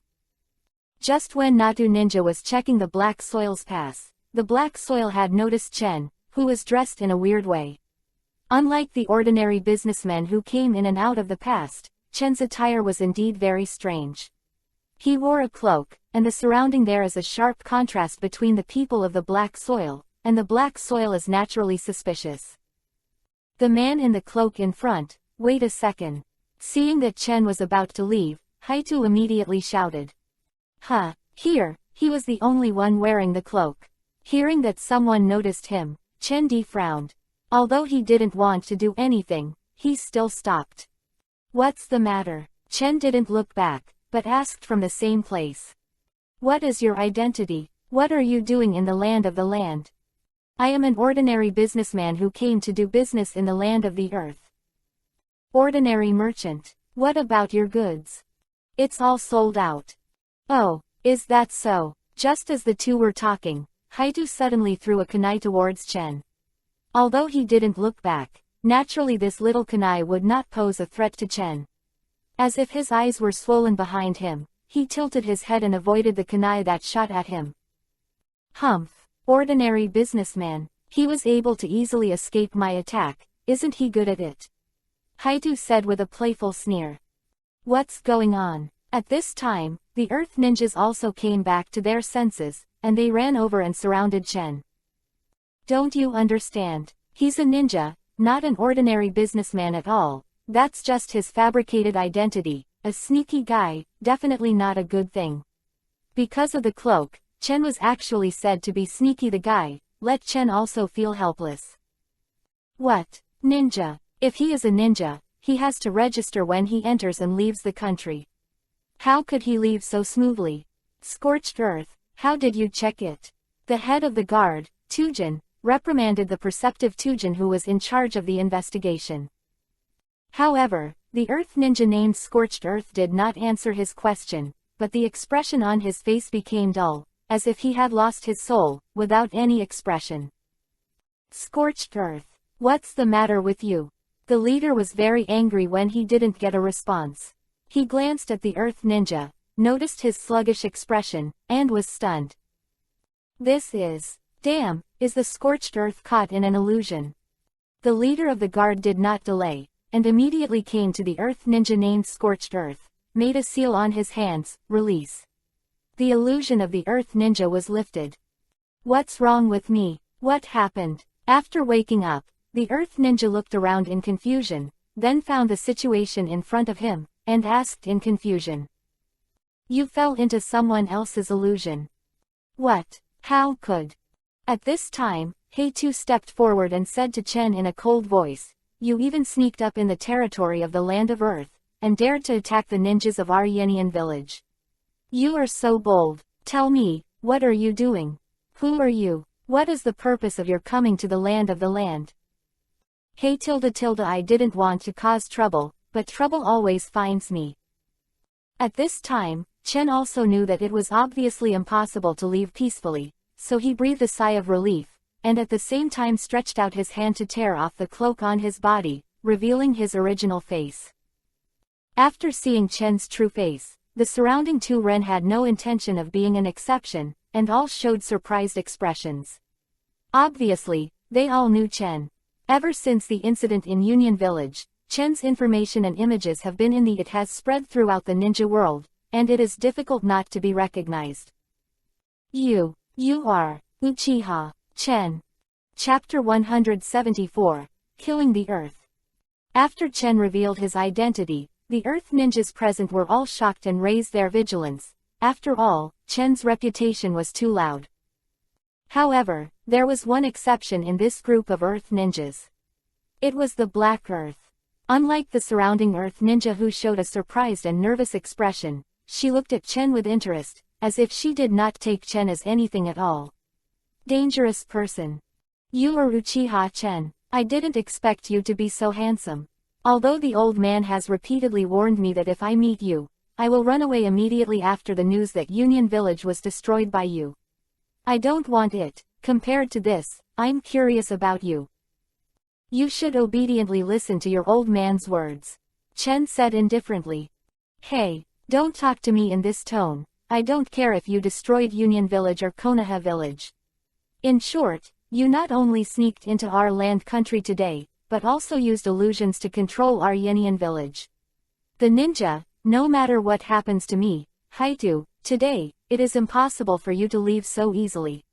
Speaker 1: Just when Natu Ninja was checking the black soil's pass, the black soil had noticed Chen, who was dressed in a weird way. Unlike the ordinary businessmen who came in and out of the past, Chen's attire was indeed very strange. He wore a cloak, and the surrounding there is a sharp contrast between the people of the black soil, and the black soil is naturally suspicious. The man in the cloak in front, "Wait a second." Seeing that Chen was about to leave, Haitu immediately shouted. "Huh, here," he was the only one wearing the cloak. Hearing that someone noticed him, Chen frowned. Although he didn't want to do anything, he still stopped. "What's the matter?" Chen didn't look back, but asked from the same place. "What is your identity? What are you doing in the land of the land?" "I am an ordinary businessman who came to do business in the land of the earth." "Ordinary merchant. What about your goods?" "It's all sold out." "Oh, is that so?" Just as the two were talking, Haito suddenly threw a kunai towards Chen. Although he didn't look back, naturally this little kunai would not pose a threat to Chen. As if his eyes were swollen behind him, he tilted his head and avoided the kunai that shot at him. Humph, ordinary businessman, he was able to easily escape my attack, isn't he good at it? Haito said with a playful sneer. What's going on? At this time, the Earth Ninjas also came back to their senses, and they ran over and surrounded Chen. Don't you understand? He's a ninja, not an ordinary businessman at all. That's just his fabricated identity, a sneaky guy, definitely not a good thing. Because of the cloak, Chen was actually said to be sneaky the guy, let Chen also feel helpless. What? Ninja? If he is a ninja, he has to register when he enters and leaves the country. How could he leave so smoothly? Scorched earth, how did you check it? The head of the guard, Tujin, reprimanded the perceptive Tujin who was in charge of the investigation. However, the Earth Ninja named Scorched Earth did not answer his question, but the expression on his face became dull, as if he had lost his soul, without any expression. Scorched Earth, what's the matter with you? The leader was very angry when he didn't get a response. He glanced at the Earth Ninja, noticed his sluggish expression, and was stunned. This is... Damn, is the Scorched Earth caught in an illusion? The leader of the guard did not delay, and immediately came to the Earth Ninja named Scorched Earth, made a seal on his hands, release. The illusion of the Earth Ninja was lifted. What's wrong with me? What happened? After waking up, the Earth Ninja looked around in confusion, then found the situation in front of him, and asked in confusion. You fell into someone else's illusion. What? How could? At this time, Haito stepped forward and said to Chen in a cold voice, you even sneaked up in the territory of the Land of Earth, and dared to attack the ninjas of our Yenian village. You are so bold. Tell me, what are you doing? Who are you? What is the purpose of your coming to the land of the land? Hey tilde, I didn't want to cause trouble, but trouble always finds me. At this time, Chen also knew that it was obviously impossible to leave peacefully, so he breathed a sigh of relief, and at the same time stretched out his hand to tear off the cloak on his body, revealing his original face. After seeing Chen's true face, the surrounding two Ren had no intention of being an exception, and all showed surprised expressions. Obviously, they all knew Chen. Ever since the incident in Union Village, Chen's information and images have been in the it has spread throughout the ninja world, and it is difficult not to be recognized. You are Uchiha Chen. Chapter 174, Killing the Earth. After Chen revealed his identity, the Earth Ninjas present were all shocked and raised their vigilance. After all, Chen's reputation was too loud. However, there was one exception in this group of Earth Ninjas. It was the Black Earth. Unlike the surrounding Earth Ninja who showed a surprised and nervous expression, she looked at Chen with interest, as if she did not take Chen as anything at all. Dangerous person. You are Uchiha Chen. I didn't expect you to be so handsome. Although the old man has repeatedly warned me that if I meet you, I will run away immediately after the news that Union Village was destroyed by you. I don't want it. Compared to this, I'm curious about you. You should obediently listen to your old man's words. Chen said indifferently. Hey, don't talk to me in this tone. I don't care if you destroyed Union Village or Konoha Village. In short, you not only sneaked into our land country today, but also used illusions to control our Yenian village. The ninja, no matter what happens to me, Haito, today, it is impossible for you to leave so easily.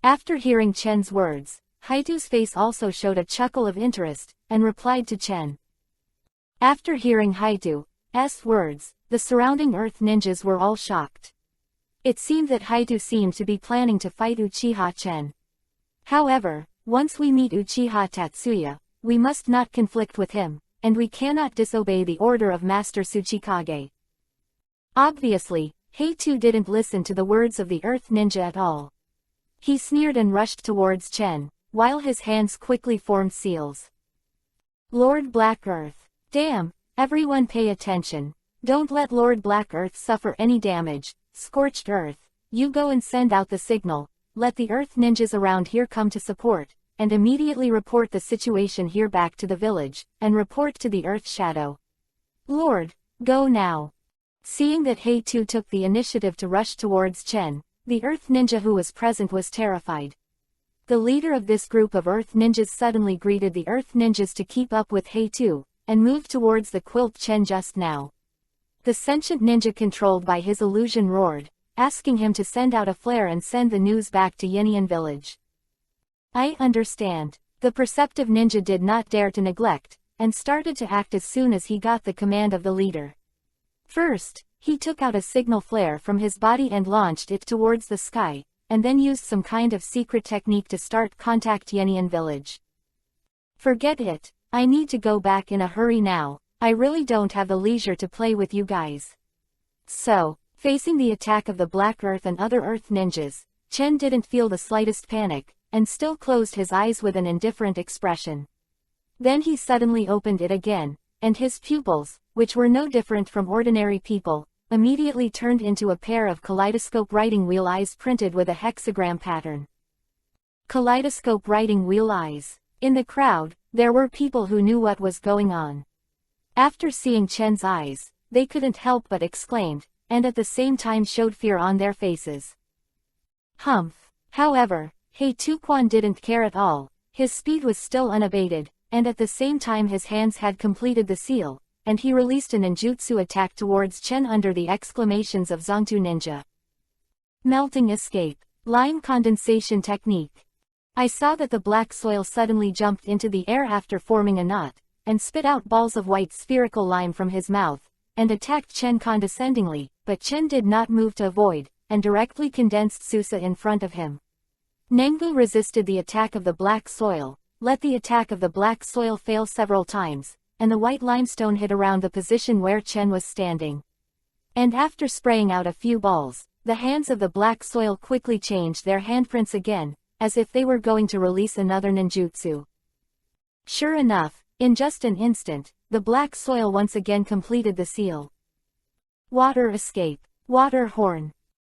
Speaker 1: After hearing Chen's words, Haito's face also showed a chuckle of interest, and replied to Chen. After hearing Haito's words, the surrounding Earth Ninjas were all shocked. It seemed that Haito seemed to be planning to fight Uchiha Chen. However, once we meet Uchiha Tatsuya, we must not conflict with him, and we cannot disobey the order of Master Tsuchikage. Obviously, Haito didn't listen to the words of the Earth Ninja at all. He sneered and rushed towards Chen, while his hands quickly formed seals. Lord Black Earth. Damn, everyone pay attention. Don't let Lord Black Earth suffer any damage. Scorched Earth, you go and send out the signal. let the Earth ninjas around here come to support, and immediately report the situation here back to the village, and report to the Earth Shadow Lord. Go now." Seeing that Hei-Tu took the initiative to rush towards Chen, the Earth ninja who was present was terrified. The leader of this group of Earth ninjas suddenly greeted the Earth ninjas to keep up with Hei-Tu, and moved towards the quilt Chen just now. The sentient ninja controlled by his illusion roared, asking him to send out a flare and send the news back to Yinian village. "I understand." The perceptive ninja did not dare to neglect, and started to act as soon as he got the command of the leader. First, he took out a signal flare from his body and launched it towards the sky, and then used some kind of secret technique to start contact Yenian village. "Forget it, I need to go back in a hurry now, I really don't have the leisure to play with you guys." So, facing the attack of the Black Earth and other Earth ninjas, Chen didn't feel the slightest panic, and still closed his eyes with an indifferent expression. Then he suddenly opened it again, and his pupils, which were no different from ordinary people, immediately turned into a pair of kaleidoscope writing wheel eyes printed with a hexagram pattern. Kaleidoscope writing wheel eyes. In the crowd, there were people who knew what was going on. After seeing Chen's eyes, they couldn't help but exclaimed, and at the same time showed fear on their faces. Humph. However, Hei-Tu didn't care at all. His speed was still unabated, and at the same time his hands had completed the seal, and he released a ninjutsu attack towards Chen under the exclamations of Zongtu Ninja. Melting escape. Lime condensation technique. I saw that the black soil suddenly jumped into the air after forming a knot, and spit out balls of white spherical lime from his mouth, and attacked Chen condescendingly, but Chen did not move to avoid, and directly condensed Susa in front of him. Nengu resisted the attack of the black soil, let the attack of the black soil fail several times, and the white limestone hit around the position where Chen was standing. And after spraying out a few balls, the hands of the black soil quickly changed their handprints again, as if they were going to release another ninjutsu. Sure enough, in just an instant, the black soil once again completed the seal. Water escape. Water horn.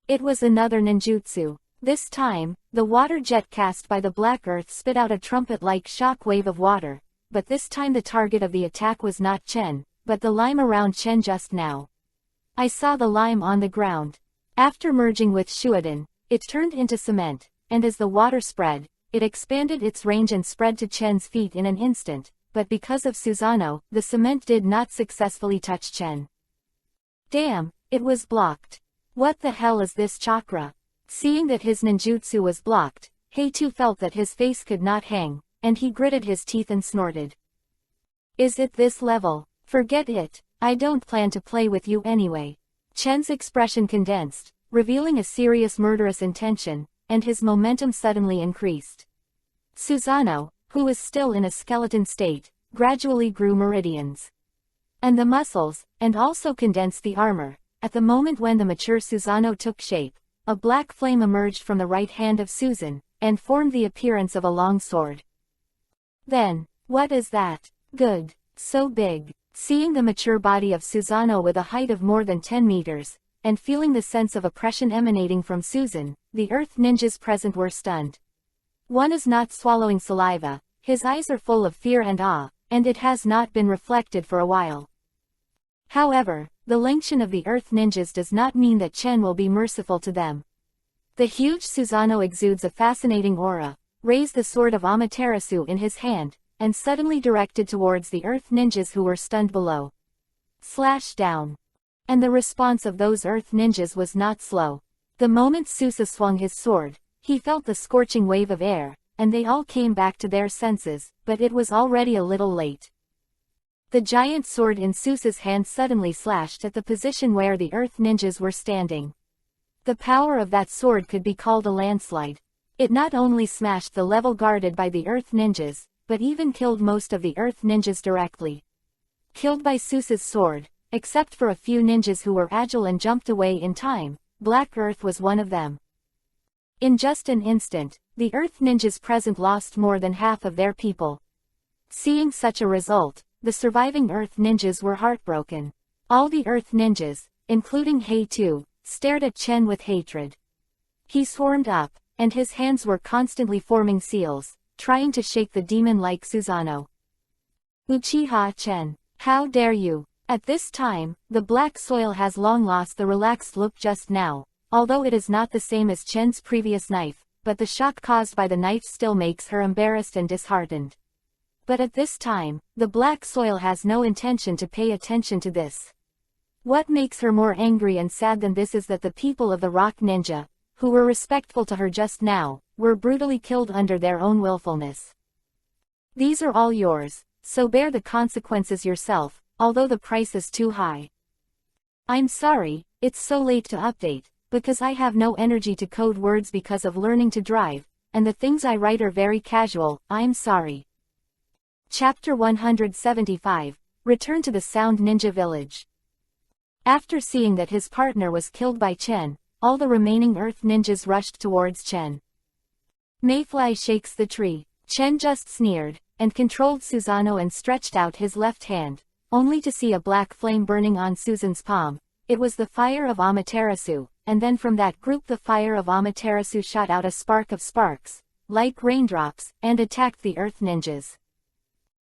Speaker 1: It was another ninjutsu. This time, the water jet cast by the black earth spit out a trumpet-like shock wave of water, but this time the target of the attack was not Chen, but the lime around Chen just now. I saw the lime on the ground. After merging with Shuoden, it turned into cement, and as the water spread, it expanded its range and spread to Chen's feet in an instant, but because of Susanoo, the cement did not successfully touch Chen. Damn, it was blocked. What the hell is this chakra? Seeing that his ninjutsu was blocked, Hei-Tu felt that his face could not hang, and he gritted his teeth and snorted. Is it this level? Forget it, I don't plan to play with you anyway. Chen's expression condensed, revealing a serious murderous intention, and his momentum suddenly increased. Susanoo, who was still in a skeleton state, gradually grew meridians. And the muscles, and also condensed the armor. At the moment when the mature Susanoo took shape, a black flame emerged from the right hand of Susan, and formed the appearance of a long sword. Then, what is that? Good, so big. Seeing the mature body of Susanoo with a height of more than 10 meters, and feeling the sense of oppression emanating from Susan, the earth ninjas present were stunned. One is not swallowing saliva, his eyes are full of fear and awe, and it has not been reflected for a while. However, the lengthen of the earth ninjas does not mean that Chen will be merciful to them. The huge Susanoo exudes a fascinating aura, raised the sword of Amaterasu in his hand, and suddenly directed towards the earth ninjas who were stunned below. Slash down. And the response of those earth ninjas was not slow. The moment Susa swung his sword, he felt the scorching wave of air, and they all came back to their senses, but it was already a little late. The giant sword in Susa's hand suddenly slashed at the position where the earth ninjas were standing. The power of that sword could be called a landslide. It not only smashed the level guarded by the earth ninjas, but even killed most of the earth ninjas directly. Killed by Susa's sword, except for a few ninjas who were agile and jumped away in time, Black Earth was one of them. In just an instant, the earth ninjas present lost more than half of their people. Seeing such a result, the surviving earth ninjas were heartbroken. All the earth ninjas, including Hei-Tu, stared at Chen with hatred. He swarmed up, and his hands were constantly forming seals, trying to shake the demon-like Susanoo. Uchiha Chen, how dare you! At this time, the black soil has long lost the relaxed look just now, although it is not the same as Chen's previous knife, but the shock caused by the knife still makes her embarrassed and disheartened. But at this time, the black soil has no intention to pay attention to this. What makes her more angry and sad than this is that the people of the Rock Ninja, who were respectful to her just now, were brutally killed under their own willfulness. These are all yours, so bear the consequences yourself, although the price is too high. I'm sorry, it's so late to update, because I have no energy to code words because of learning to drive, and the things I write are very casual, I'm sorry. Chapter 175, Return to the Sound Ninja Village. After seeing that his partner was killed by Chen, all the remaining Earth Ninjas rushed towards Chen. Mayfly shakes the tree. Chen just sneered, and controlled Susanoo and stretched out his left hand, only to see a black flame burning on Susan's palm. It was the fire of Amaterasu, and then from that group the fire of Amaterasu shot out a spark of sparks, like raindrops, and attacked the Earth Ninjas.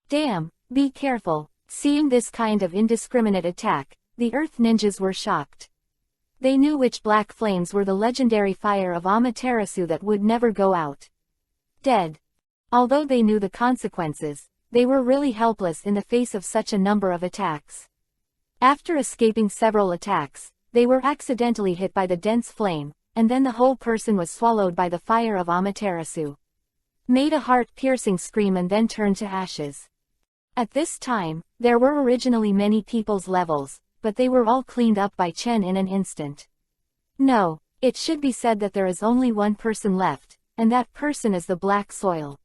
Speaker 1: Damn, be careful. Seeing this kind of indiscriminate attack, the Earth Ninjas were shocked. They knew which black flames were the legendary fire of Amaterasu that would never go out. Dead. Although they knew the consequences, they were really helpless in the face of such a number of attacks. After escaping several attacks, they were accidentally hit by the dense flame, and then the whole person was swallowed by the fire of Amaterasu. Made a heart-piercing scream and then turned to ashes. At this time, there were originally many people's levels, but they were all cleaned up by Chen in an instant. No, it should be said that there is only one person left, and that person is the black soil.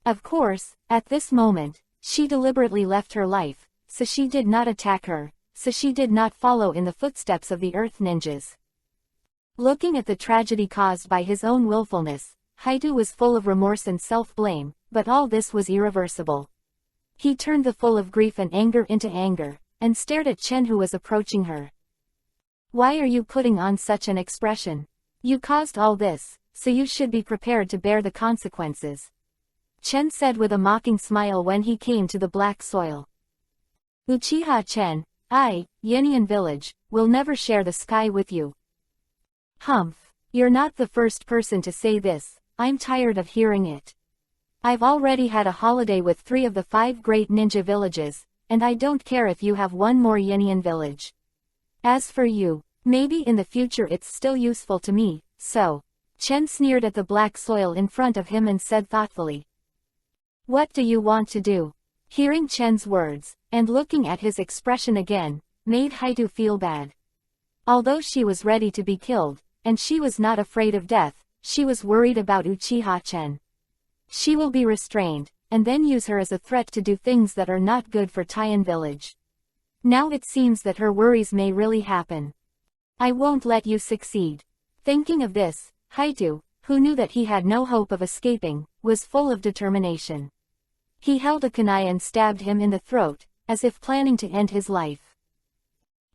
Speaker 1: Of course, at this moment, she deliberately left her life, so she did not attack her, so she did not follow in the footsteps of the Earth Ninjas. Looking at the tragedy caused by his own willfulness, Haidu was full of remorse and self-blame, but all this was irreversible. He turned the full of grief and anger into anger, and stared at Chen who was approaching her. Why are you putting on such an expression? You caused all this, so you should be prepared to bear the consequences. Chen said with a mocking smile when he came to the black soil. Uchiha Chen, I, Yenian Village, will never share the sky with you. Humph, you're not the first person to say this, I'm tired of hearing it. I've already had a holiday with 3 of the 5 great ninja villages, and I don't care if you have one more Yenian village. As for you, maybe in the future it's still useful to me, so. Chen sneered at the black soil in front of him and said thoughtfully. What do you want to do? Hearing Chen's words, and looking at his expression again, made Haidu feel bad. Although she was ready to be killed, and she was not afraid of death, she was worried about Uchiha Chen. She will be restrained, and then use her as a threat to do things that are not good for Taiyan Village. Now it seems that her worries may really happen. I won't let you succeed. Thinking of this, Haidu, who knew that he had no hope of escaping, was full of determination. He held a kunai and stabbed him in the throat, as if planning to end his life.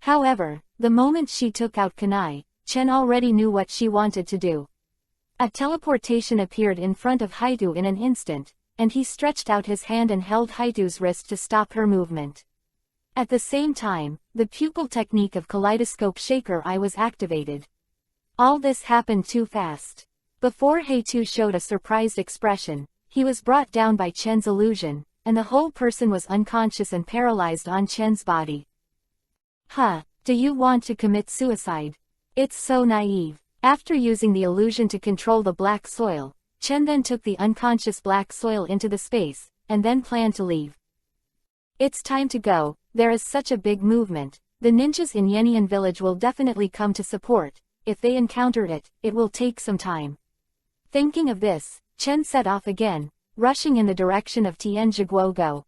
Speaker 1: However, the moment she took out kunai, Chen already knew what she wanted to do. A teleportation appeared in front of Haidu in an instant, and he stretched out his hand and held Haidu's wrist to stop her movement. At the same time, the pupil technique of Kaleidoscope Shaker Eye was activated. All this happened too fast. Before Haidu showed a surprised expression, he was brought down by Chen's illusion, and the whole person was unconscious and paralyzed on Chen's body. Huh, do you want to commit suicide? It's so naive. After using the illusion to control the black soil, Chen then took the unconscious black soil into the space, and then planned to leave. It's time to go, there is such a big movement, the ninjas in Yenian Village will definitely come to support, if they encounter it, it will take some time. Thinking of this, Chen set off again, rushing in the direction of Tianjiguo.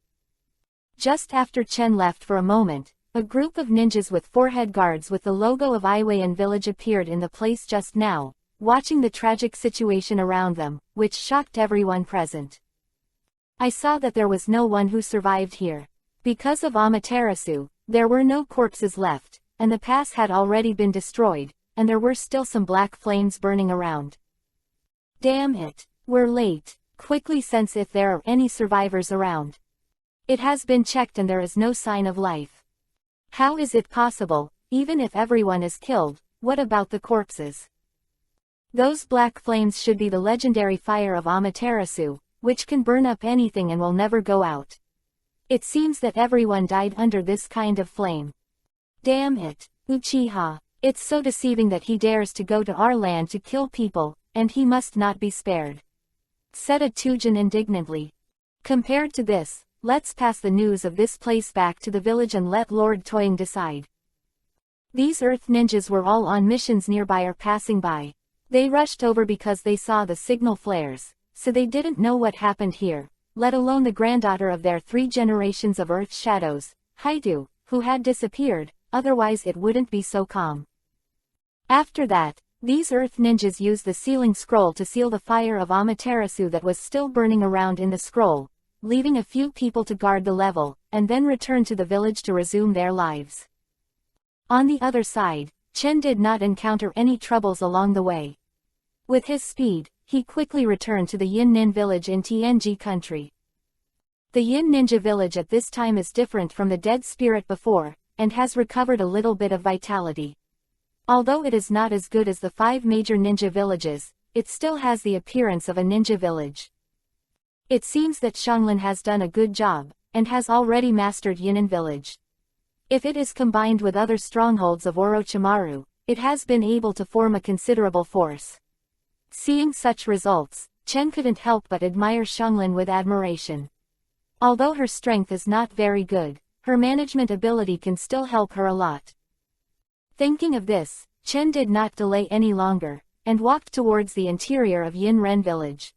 Speaker 1: Just after Chen left for a moment, a group of ninjas with forehead guards with the logo of Iwayan Village appeared in the place just now, watching the tragic situation around them, which shocked everyone present. I saw that there was no one who survived here. Because of Amaterasu, there were no corpses left, and the pass had already been destroyed, and there were still some black flames burning around. Damn it, we're late. Quickly sense if there are any survivors around. It has been checked and there is no sign of life. How is it possible, even if everyone is killed, what about the corpses? Those black flames should be the legendary fire of Amaterasu, which can burn up anything and will never go out. It seems that everyone died under this kind of flame. Damn it, Uchiha. It's so deceiving that he dares to go to our land to kill people, and he must not be spared, said a Tujin indignantly. Compared to this, let's pass the news of this place back to the village and let Lord Toying decide. These earth ninjas were all on missions nearby or passing by. They rushed over because they saw the signal flares, so they didn't know what happened here, let alone the granddaughter of their 3 generations of Earth's shadows, Haidu, who had disappeared, otherwise it wouldn't be so calm. After that, these earth ninjas used the sealing scroll to seal the fire of Amaterasu that was still burning around in the scroll, leaving a few people to guard the level, and then return to the village to resume their lives. On the other side, Chen did not encounter any troubles along the way. With his speed, he quickly returned to the Yin Nin village in Tianji country. The Yin Ninja village at this time is different from the dead spirit before, and has recovered a little bit of vitality. Although it is not as good as the 5 major ninja villages, it still has the appearance of a ninja village. It seems that Xianglin has done a good job, and has already mastered Yin'an village. If it is combined with other strongholds of Orochimaru, it has been able to form a considerable force. Seeing such results, Chen couldn't help but admire Xianglin with admiration. Although her strength is not very good, her management ability can still help her a lot. Thinking of this, Chen did not delay any longer, and walked towards the interior of Yinren village.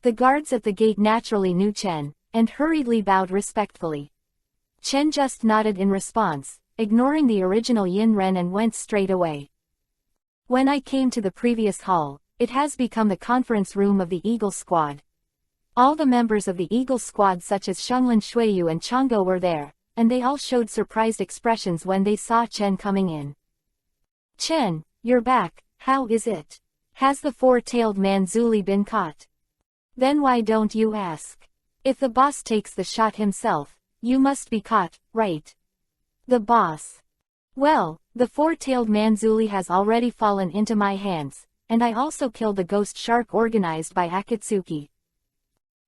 Speaker 1: The guards at the gate naturally knew Chen, and hurriedly bowed respectfully. Chen just nodded in response, ignoring the original Yinren, and went straight away. When I came to the previous hall, it has become the conference room of the Eagle Squad. All the members of the Eagle Squad such as Xianglin, Shuiyu and Chang'o were there, and they all showed surprised expressions when they saw Chen coming in. Chen, you're back, how is it? Has the 4-tailed man Zuli been caught? Then why don't you ask? If the boss takes the shot himself, you must be caught, right? The boss. Well, the 4-tailed man Zuli has already fallen into my hands, and I also killed the ghost shark organized by Akatsuki.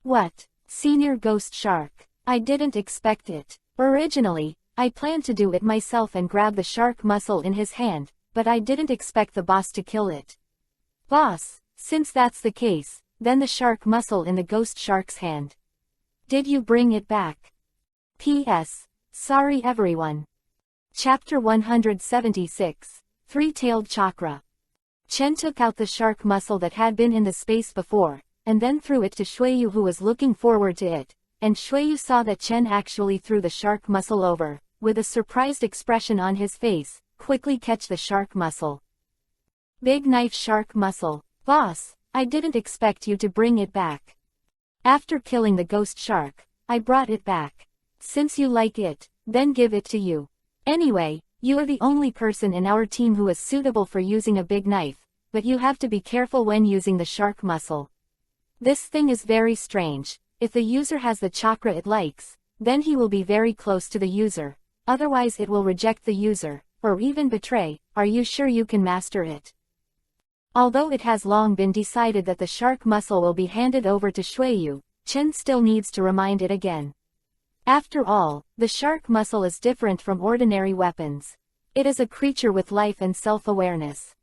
Speaker 1: What? Senior ghost shark? I didn't expect it. Originally, I planned to do it myself and grab the shark muscle in his hand, but I didn't expect the boss to kill it. Boss, since that's the case, then the shark muscle in the ghost shark's hand. Did you bring it back? P.S. Sorry everyone. Chapter 176, 3-Tailed Chakra. Chen took out the shark muscle that had been in the space before, and then threw it to Shuiyu, who was looking forward to it, and Shuiyu saw that Chen actually threw the shark muscle over, with a surprised expression on his face, quickly catch the shark muscle. Big knife shark muscle. Boss, I didn't expect you to bring it back. After killing the ghost shark, I brought it back. Since you like it, then give it to you. Anyway, you are the only person in our team who is suitable for using a big knife, but you have to be careful when using the shark muscle. This thing is very strange. If the user has the chakra it likes, then he will be very close to the user, otherwise it will reject the user, or even betray. Are you sure you can master it? Although it has long been decided that the shark muscle will be handed over to Shuiyu, Chen still needs to remind it again. After all, the shark muscle is different from ordinary weapons. It is a creature with life and self-awareness.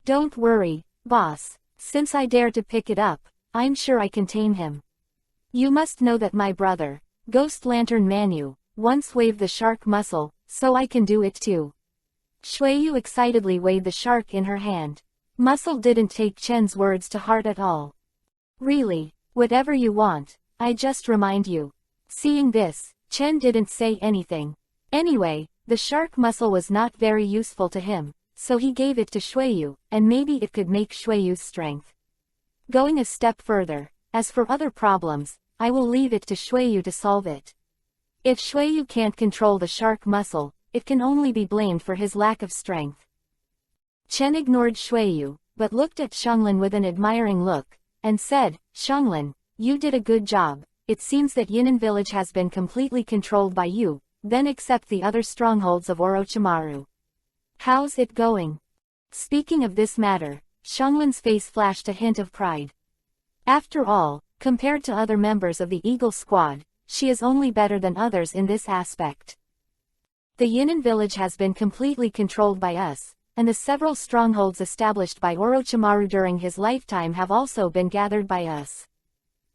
Speaker 1: Don't worry, boss. Since I dare to pick it up, I'm sure I can tame him. You must know that my brother, Ghost Lantern Manu, once waved the shark muscle, so I can do it too. Shuiyu excitedly waved the shark in her hand. Muscle didn't take Chen's words to heart at all. Really, whatever you want, I just remind you. Seeing this, Chen didn't say anything. Anyway, the shark muscle was not very useful to him, so he gave it to Shuiyu, and maybe it could make Shuiyu's strength. Going a step further, as for other problems, I will leave it to Shuiyu to solve it. If Shuiyu can't control the shark muscle, it can only be blamed for his lack of strength. Chen ignored Shuiyu, but looked at Xianglin with an admiring look, and said, "Xianglin, you did a good job. It seems that Yinan village has been completely controlled by you, then except the other strongholds of Orochimaru. How's it going?" Speaking of this matter, Xianglin's face flashed a hint of pride. After all, compared to other members of the Eagle Squad, she is only better than others in this aspect. The Yinan village has been completely controlled by us, and the several strongholds established by Orochimaru during his lifetime have also been gathered by us.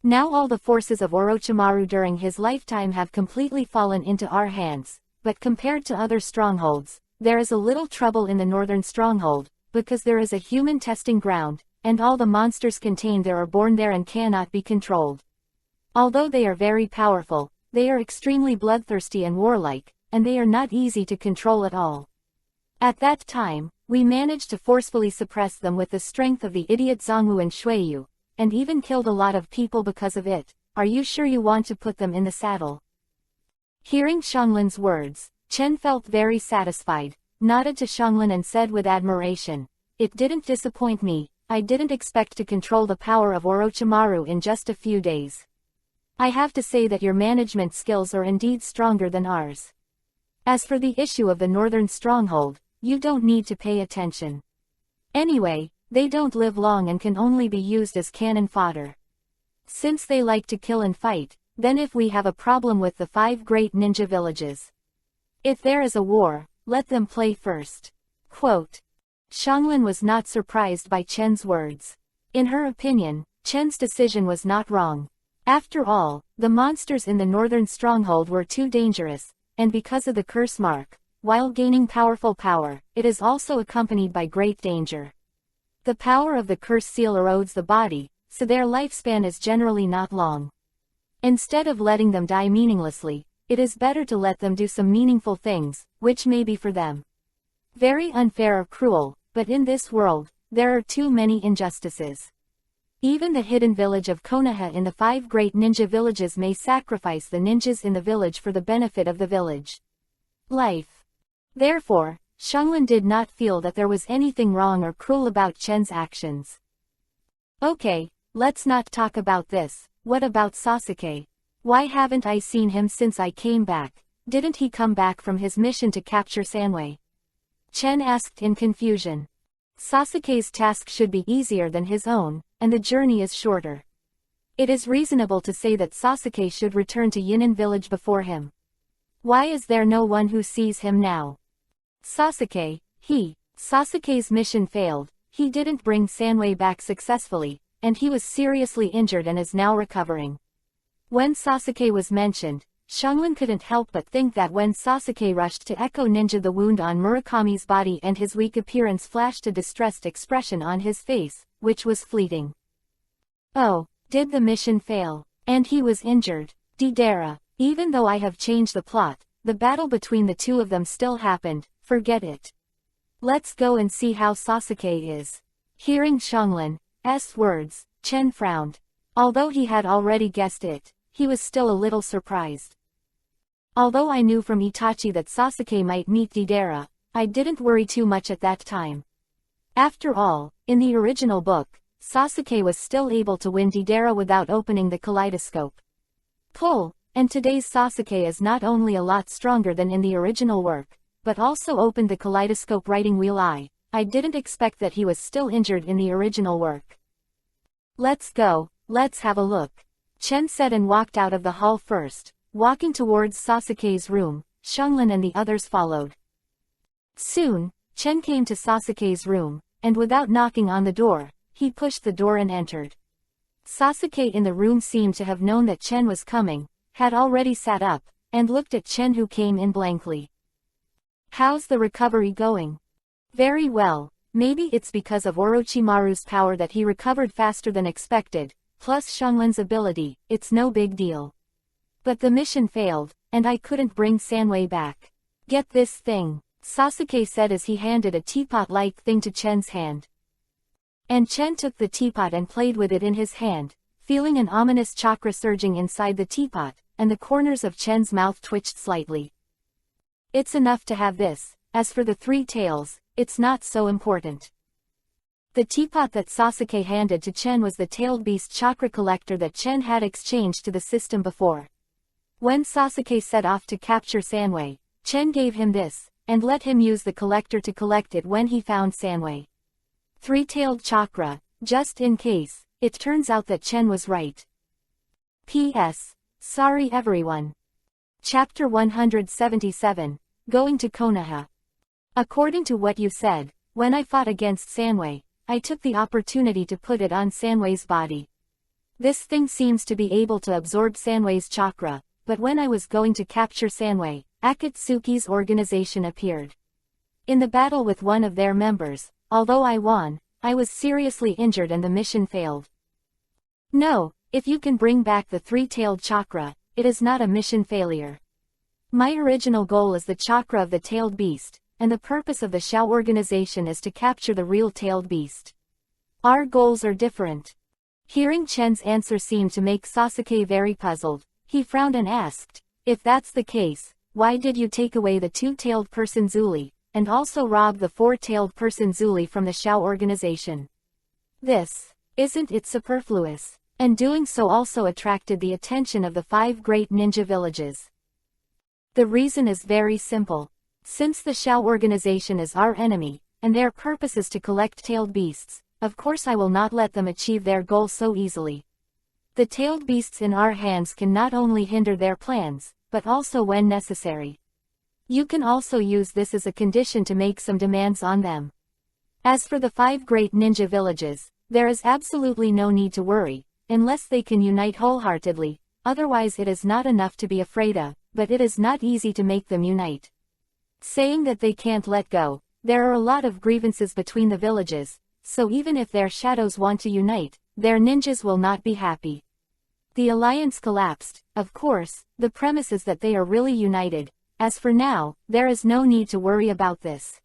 Speaker 1: Now all the forces of Orochimaru during his lifetime have completely fallen into our hands, but compared to other strongholds, there is a little trouble in the northern stronghold, because there is a human testing ground, and all the monsters contained there are born there and cannot be controlled. Although they are very powerful, they are extremely bloodthirsty and warlike, and they are not easy to control at all. At that time, we managed to forcefully suppress them with the strength of the idiot Zongwu and Shuiyu, and even killed a lot of people because of it. Are you sure you want to put them in the saddle?" Hearing Xianglin's words, Chen felt very satisfied, nodded to Xianglin and said with admiration, "It didn't disappoint me. I didn't expect to control the power of Orochimaru in just a few days. I have to say that your management skills are indeed stronger than ours. As for the issue of the northern stronghold, you don't need to pay attention. Anyway, they don't live long and can only be used as cannon fodder. Since they like to kill and fight, then if we have a problem with the 5 great ninja villages, if there is a war, let them play first." Quote. Xianglin was not surprised by Chen's words. In her opinion, Chen's decision was not wrong. After all, the monsters in the northern stronghold were too dangerous, and because of the curse mark, while gaining powerful power, it is also accompanied by great danger. The power of the curse seal erodes the body, so their lifespan is generally not long. Instead of letting them die meaninglessly, it is better to let them do some meaningful things, which may be for them very unfair or cruel, but in this world, there are too many injustices. Even the hidden village of Konoha in the 5 great ninja villages may sacrifice the ninjas in the village for the benefit of the village life. Therefore, Xianglin did not feel that there was anything wrong or cruel about Chen's actions. "Okay, let's not talk about this. What about Sasuke? Why haven't I seen him since I came back? Didn't he come back from his mission to capture Sanwei?" Chen asked in confusion. Sasuke's task should be easier than his own, and the journey is shorter. It is reasonable to say that Sasuke should return to Yinan village before him. Why is there no one who sees him now? Sasuke's mission failed. He didn't bring Sanwei back successfully, and he was seriously injured and is now recovering. When Sasuke was mentioned, Xianglin couldn't help but think that when Sasuke rushed to Echo Ninja the wound on Murakami's body and his weak appearance flashed a distressed expression on his face, which was fleeting. Oh, did the mission fail? And he was injured? Deidara, even though I have changed the plot, the battle between the two of them still happened, forget it. Let's go and see how Sasuke is. Hearing Xianglin's words, Chen frowned. Although he had already guessed it, he was still a little surprised. Although I knew from Itachi that Sasuke might meet Deidara, I didn't worry too much at that time. After all, in the original book, Sasuke was still able to win Deidara without opening the kaleidoscope. And today's Sasuke is not only a lot stronger than in the original work, but also opened the kaleidoscope writing wheel. I didn't expect that he was still injured in the original work. Let's go, let's have a look. Chen said and walked out of the hall first, walking towards Sasuke's room. Xianglin and the others followed. Soon, Chen came to Sasuke's room, and without knocking on the door, he pushed the door and entered. Sasuke in the room seemed to have known that Chen was coming, had already sat up, and looked at Chen who came in blankly. How's the recovery going? Very well, maybe it's because of Orochimaru's power that he recovered faster than expected, plus Xianglin's ability, it's no big deal. But the mission failed, and I couldn't bring Sanwei back. Get this thing, Sasuke said as he handed a teapot-like thing to Chen's hand. And Chen took the teapot and played with it in his hand, feeling an ominous chakra surging inside the teapot, and the corners of Chen's mouth twitched slightly. It's enough to have this. As for the 3 tails, it's not so important. The teapot that Sasuke handed to Chen was the tailed beast chakra collector that Chen had exchanged to the system before. When Sasuke set off to capture Sanwei, Chen gave him this, and let him use the collector to collect it when he found Sanwei. Three-tailed chakra, just in case. It turns out that Chen was right. P.S. Sorry everyone. Chapter 177, Going to Konoha. According to what you said, when I fought against Sanwei, I took the opportunity to put it on Sanwei's body. This thing seems to be able to absorb Sanwei's chakra, but when I was going to capture Sanwei, Akatsuki's organization appeared. In the battle with one of their members, although I won, I was seriously injured and the mission failed. No, if you can bring back the three-tailed chakra, it is not a mission failure. My original goal is the chakra of the tailed beast, and the purpose of the Shao organization is to capture the real tailed beast. Our goals are different. Hearing Chen's answer seemed to make Sasuke very puzzled. He frowned and asked, if that's the case, why did you take away the two-tailed person Zuli, and also rob the four-tailed person Zuli from the Shao organization? Isn't it superfluous? And doing so also attracted the attention of the 5 great ninja villages. The reason is very simple. Since the Shao organization is our enemy, and their purpose is to collect tailed beasts, of course I will not let them achieve their goal so easily. The tailed beasts in our hands can not only hinder their plans, but also when necessary. You can also use this as a condition to make some demands on them. As for the 5 great ninja villages, there is absolutely no need to worry, unless they can unite wholeheartedly, otherwise it is not enough to be afraid of, but it is not easy to make them unite. Saying that they can't let go, there are a lot of grievances between the villages, so even if their shadows want to unite, their ninjas will not be happy. The alliance collapsed, of course, the premise is that they are really united. As for now, there is no need to worry about this.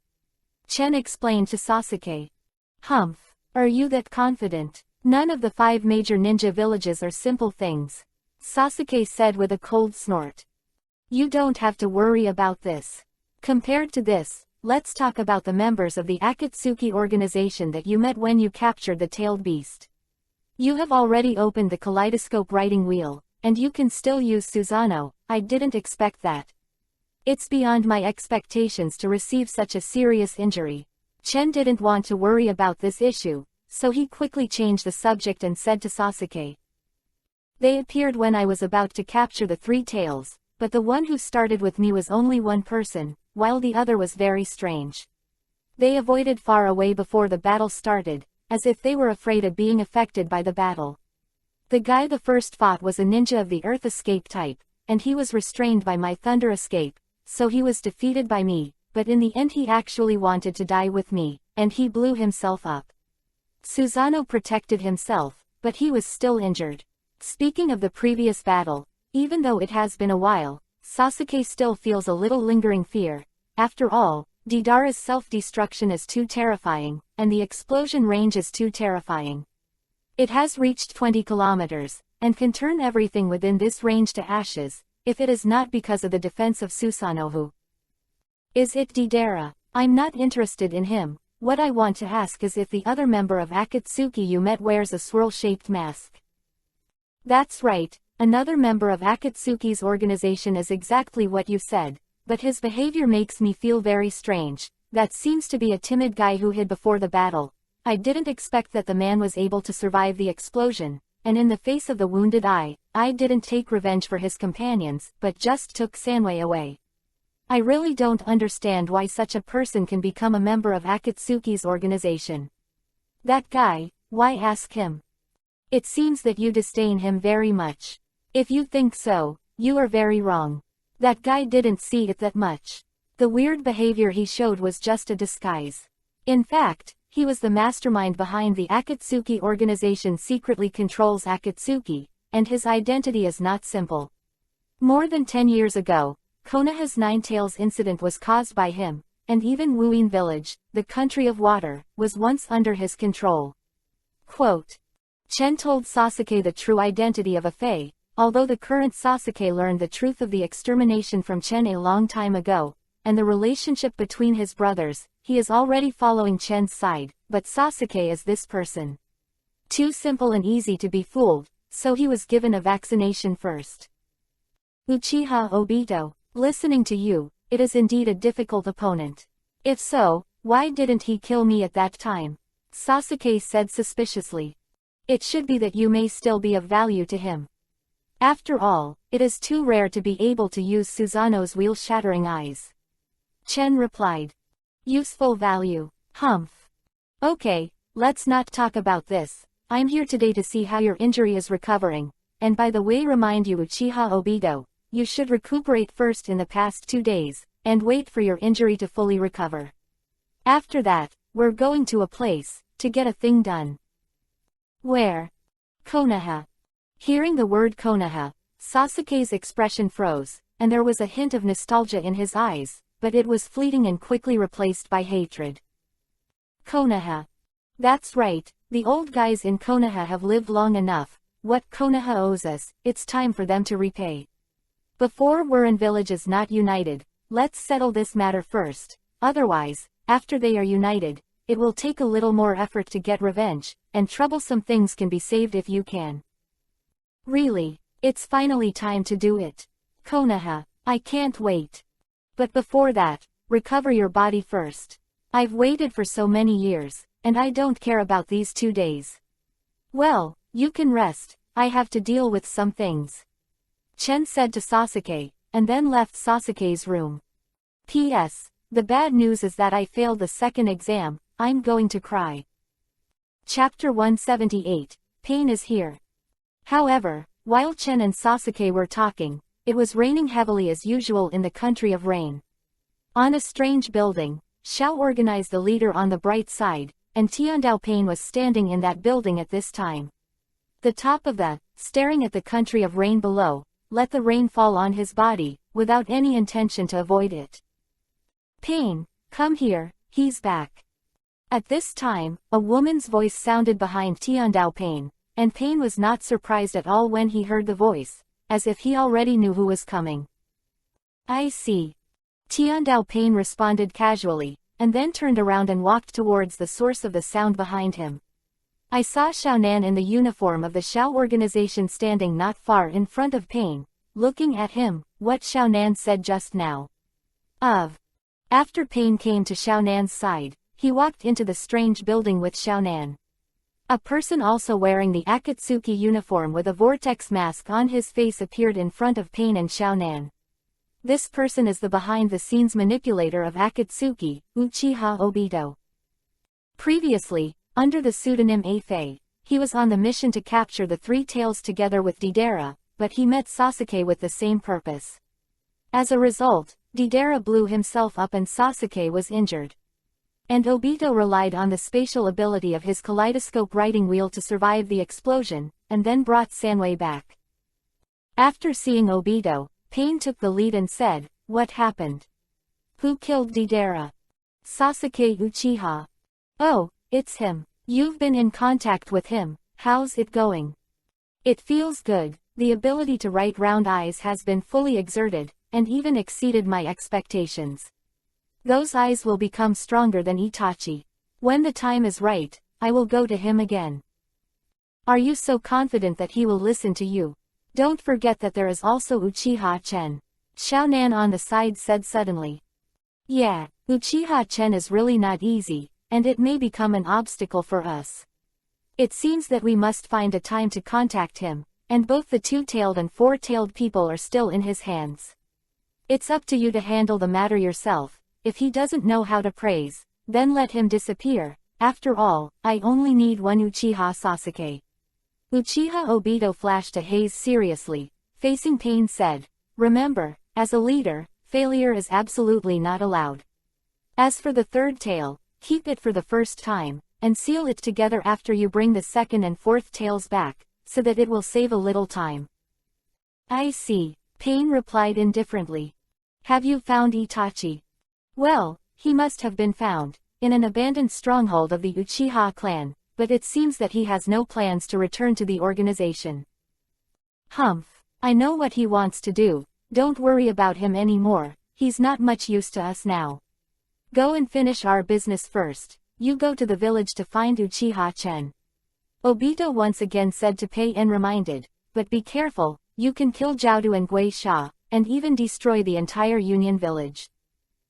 Speaker 1: Chen explained to Sasuke. Humph, are you that confident? None of the 5 major ninja villages are simple things. Sasuke said with a cold snort. You don't have to worry about this. Compared to this, let's talk about the members of the Akatsuki organization that you met when you captured the tailed beast. You have already opened the kaleidoscope writing wheel, and you can still use Susanoo. I didn't expect that. It's beyond my expectations to receive such a serious injury. Chen didn't want to worry about this issue, so he quickly changed the subject and said to Sasuke. They appeared when I was about to capture the 3 tails, but the one who started with me was only one person, while the other was very strange. They avoided far away before the battle started, as if they were afraid of being affected by the battle. The guy the first fought was a ninja of the Earth Escape type, and he was restrained by my Thunder Escape, so he was defeated by me, but in the end he actually wanted to die with me, and he blew himself up. Susanoo protected himself, but he was still injured. Speaking of the previous battle, even though it has been a while, Sasuke still feels a little lingering fear. After all, Deidara's self-destruction is too terrifying, and the explosion range is too terrifying. It has reached 20 kilometers, and can turn everything within this range to ashes, if it is not because of the defense of Susanoo. Is it Deidara? I'm not interested in him. What I want to ask is if the other member of Akatsuki you met wears a swirl-shaped mask. That's right, another member of Akatsuki's organization is exactly what you said, but his behavior makes me feel very strange. That seems to be a timid guy who hid before the battle. I didn't expect that the man was able to survive the explosion, and in the face of the wounded eye, I didn't take revenge for his companions, but just took Sanwei away. I really don't understand why such a person can become a member of Akatsuki's organization. That guy, why ask him? It seems that you disdain him very much. If you think so, you are very wrong. That guy didn't see it that much. The weird behavior he showed was just a disguise. In fact, he was the mastermind behind the Akatsuki organization secretly controls Akatsuki, and his identity is not simple. More than 10 years ago, Konoha's Nine-Tails incident was caused by him, and even Wuin Village, the country of water, was once under his control. Quote. Chen told Sasuke the true identity of a Fae, although the current Sasuke learned the truth of the extermination from Chen a long time ago, and the relationship between his brothers, he is already following Chen's side, but Sasuke is this person. Too simple and easy to be fooled, so he was given a vaccination first. Uchiha Obito, listening to you, it is indeed a difficult opponent. If so, why didn't he kill me at that time? Sasuke said suspiciously. It should be that you may still be of value to him. After all, it is too rare to be able to use Susanoo's wheel-shattering eyes. Chen replied. Useful value. Humph. Okay, let's not talk about this. I'm here today to see how your injury is recovering, and by the way remind you Uchiha Obito, you should recuperate first in the past 2 days, and wait for your injury to fully recover. After that, we're going to a place, to get a thing done. Where? Konoha. Hearing the word Konoha, Sasuke's expression froze, and there was a hint of nostalgia in his eyes, but it was fleeting and quickly replaced by hatred. Konoha. That's right, the old guys in Konoha have lived long enough. What Konoha owes us, it's time for them to repay. Before we're in villages not united, let's settle this matter first, otherwise, after they are united, it will take a little more effort to get revenge, and troublesome things can be saved if you can. Really, it's finally time to do it. Konoha, I can't wait. But before that, recover your body first. I've waited for so many years, and I don't care about these 2 days. Well, you can rest, I have to deal with some things. Chen said to Sasuke, and then left Sasuke's room. P.S. The bad news is that I failed the second exam, I'm going to cry. Chapter 178, Pain is Here. However, while Chen and Sasuke were talking, it was raining heavily as usual in the country of rain. On a strange building, Xiao organized the leader on the bright side, and Tiandao Pain was standing in that building at this time. The top of the, staring at the country of rain below, let the rain fall on his body, without any intention to avoid it. Pain, come here, he's back. At this time, a woman's voice sounded behind Tiandao Pain, and Pain was not surprised at all when he heard the voice, as if he already knew who was coming. I see. Tiandao Pain responded casually, and then turned around and walked towards the source of the sound behind him. I saw Xiaonan in the uniform of the Xiao organization standing not far in front of Pain, looking at him, what Xiaonan said just now. After Pain came to Xiaonan's side, he walked into the strange building with Xiaonan. A person also wearing the Akatsuki uniform with a vortex mask on his face appeared in front of Pain and Xiaonan. This person is the behind-the-scenes manipulator of Akatsuki, Uchiha Obito. Previously, under the pseudonym Afei, he was on the mission to capture the Three Tails together with Deidara, but he met Sasuke with the same purpose. As a result, Deidara blew himself up and Sasuke was injured. And Obito relied on the spatial ability of his kaleidoscope writing wheel to survive the explosion, and then brought Sanwei back. After seeing Obito, Pain took the lead and said, "What happened? Who killed Deidara?" Sasuke Uchiha. "Oh, it's him. You've been in contact with him, how's it going?" "It feels good, the ability to write round eyes has been fully exerted, and even exceeded my expectations. Those eyes will become stronger than Itachi. When the time is right, I will go to him again." "Are you so confident that he will listen to you? Don't forget that there is also Uchiha Chen," Xiaonan on the side said suddenly. "Yeah, Uchiha Chen is really not easy, and it may become an obstacle for us. It seems that we must find a time to contact him, and both the two-tailed and four-tailed people are still in his hands. It's up to you to handle the matter yourself. If he doesn't know how to praise, then let him disappear. After all, I only need one Uchiha Sasuke." Uchiha Obito flashed a haze seriously, facing Pain said, "Remember, as a leader, failure is absolutely not allowed. As for the third tail, keep it for the first time, and seal it together after you bring the second and fourth tails back, so that it will save a little time." "I see," Pain replied indifferently. "Have you found Itachi?" "Well, he must have been found, in an abandoned stronghold of the Uchiha clan, but it seems that he has no plans to return to the organization." "Humph, I know what he wants to do, don't worry about him anymore, he's not much use to us now. Go and finish our business first. You go to the village to find Uchiha Chen. Obito once again said to Pei and reminded, but be careful, you can kill Jiaodu and Gui Sha, and even destroy the entire Union village.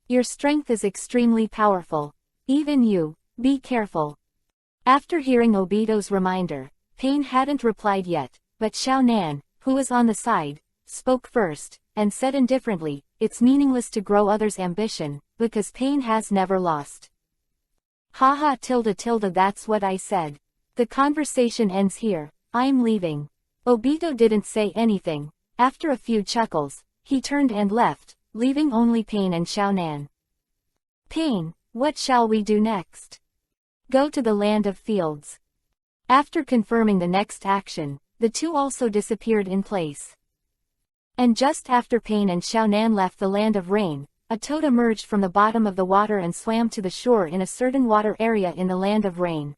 Speaker 1: Your strength is extremely powerful. Even you, be careful. After hearing Obito's reminder, Pain hadn't replied yet, but Xiao Nan, who was on the side, spoke first, and said indifferently, it's meaningless to grow others' ambition, because Pain has never lost. Haha tilde that's what I said. The conversation ends here, I'm leaving. Obito didn't say anything. After a few chuckles, he turned and left, leaving only Pain and Xiao Nan. Pain, what shall we do next? Go to the land of fields. After confirming the next action, the two also disappeared in place. And just after Pain and Xiao Nan left the land of rain, a toad emerged from the bottom of the water and swam to the shore in a certain water area in the land of rain.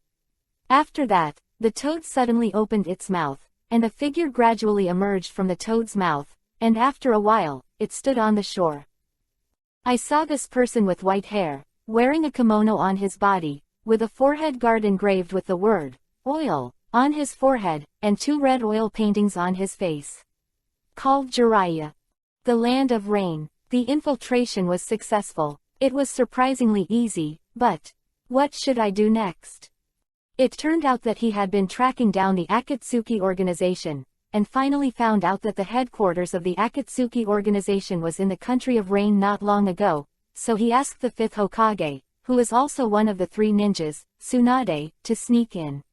Speaker 1: After that, the toad suddenly opened its mouth, and a figure gradually emerged from the toad's mouth, and after a while, it stood on the shore. I saw this person with white hair, wearing a kimono on his body, with a forehead guard engraved with the word, oil, on his forehead, and 2 red oil paintings on his face. Called Jiraiya. The land of rain. The infiltration was successful. It was surprisingly easy, but what should I do next? It turned out that he had been tracking down the Akatsuki organization, and finally found out that the headquarters of the Akatsuki organization was in the country of rain not long ago, so he asked the 5th Hokage, who is also one of the 3 ninjas, Tsunade, to sneak in.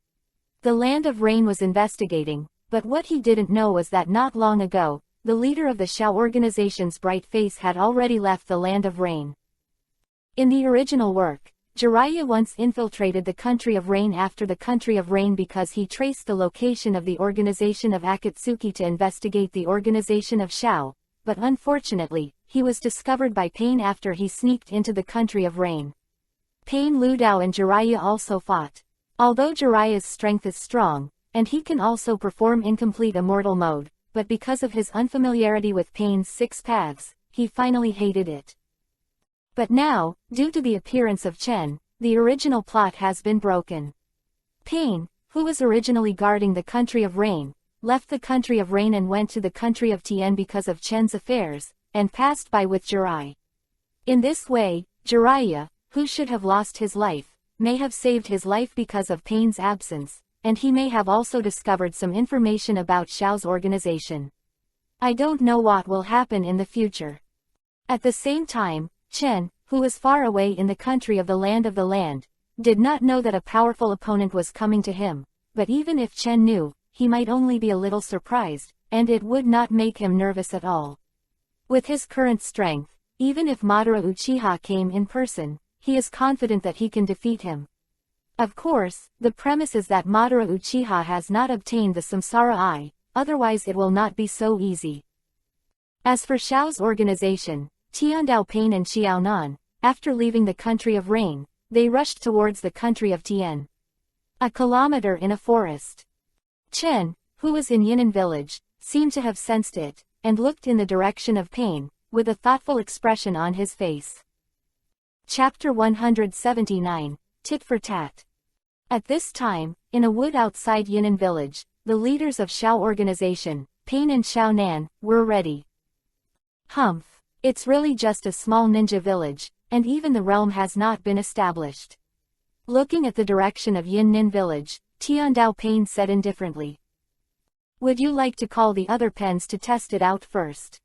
Speaker 1: The land of rain was investigating, but what he didn't know was that not long ago, the leader of the Shao organization's bright face had already left the land of rain. In the original work, Jiraiya once infiltrated the country of rain after the country of rain because he traced the location of the organization of Akatsuki to investigate the organization of Shao, but unfortunately, he was discovered by Pain after he sneaked into the country of rain. Pain, Lu Dao and Jiraiya also fought. Although Jiraiya's strength is strong, and he can also perform incomplete immortal mode, but because of his unfamiliarity with Pain's 6 paths, he finally hated it. But now, due to the appearance of Chen, the original plot has been broken. Pain, who was originally guarding the country of rain, left the country of rain and went to the country of Tien because of Chen's affairs, and passed by with Jiraiya. In this way, Jiraiya, who should have lost his life, may have saved his life because of Pain's absence, and he may have also discovered some information about Shao's organization. I don't know what will happen in the future. At the same time, Chen, who was far away in the country of the land, did not know that a powerful opponent was coming to him, but even if Chen knew, he might only be a little surprised, and it would not make him nervous at all. With his current strength, even if Madara Uchiha came in person, he is confident that he can defeat him. Of course, the premise is that Madara Uchiha has not obtained the Samsara Eye, otherwise it will not be so easy. As for Shao's organization, Tiandao Pain and Xiao Nan, after leaving the country of rain, they rushed towards the country of Tien. A kilometer in a forest. Chen, who was in Yinan village, seemed to have sensed it, and looked in the direction of Pain, with a thoughtful expression on his face. Chapter 179, Tit for Tat. At this time, in a wood outside Yinan village, the leaders of Shao organization, Pain and Xiao Nan, were ready. Humph. It's really just a small ninja village, and even the realm has not been established. Looking at the direction of Yin village, Tiandao Pain said indifferently. Would you like to call the other pens to test it out first?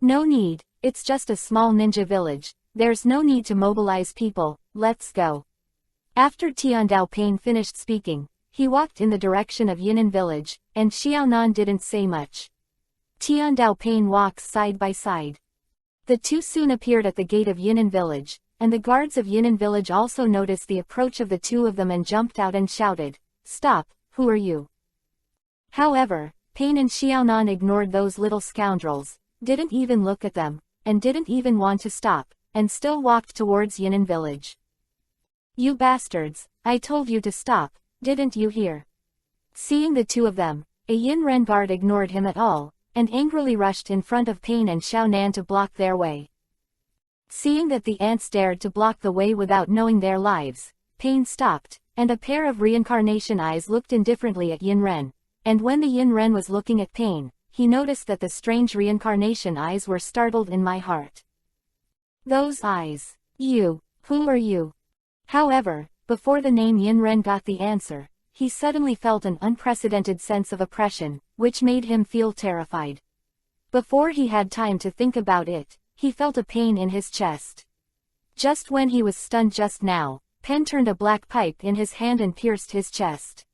Speaker 1: No need, it's just a small ninja village, there's no need to mobilize people, let's go. After Tiandao Pain finished speaking, he walked in the direction of Yinan village, and Xiaonan didn't say much. Tiandao Pain walks side by side. The two soon appeared at the gate of Yinan village, and the guards of Yinan village also noticed the approach of the two of them and jumped out and shouted, "Stop, who are you?" However, Pain and Xiaonan ignored those little scoundrels, didn't even look at them, and didn't even want to stop, and still walked towards Yinan village. You bastards, I told you to stop, didn't you hear? Seeing the two of them, a Yin Ren guard ignored him at all, and angrily rushed in front of Pain and Xiaonan to block their way. Seeing that the ants dared to block the way without knowing their lives, Pain stopped, and a pair of reincarnation eyes looked indifferently at Yin-Ren, and when the Yin-Ren was looking at Pain, he noticed that the strange reincarnation eyes were startled in my heart. Those eyes. You. Who are you? However, before the name Yin-Ren got the answer, he suddenly felt an unprecedented sense of oppression, which made him feel terrified. Before he had time to think about it, he felt a pain in his chest. Just when he was stunned just now, Pen turned a black pipe in his hand and pierced his chest.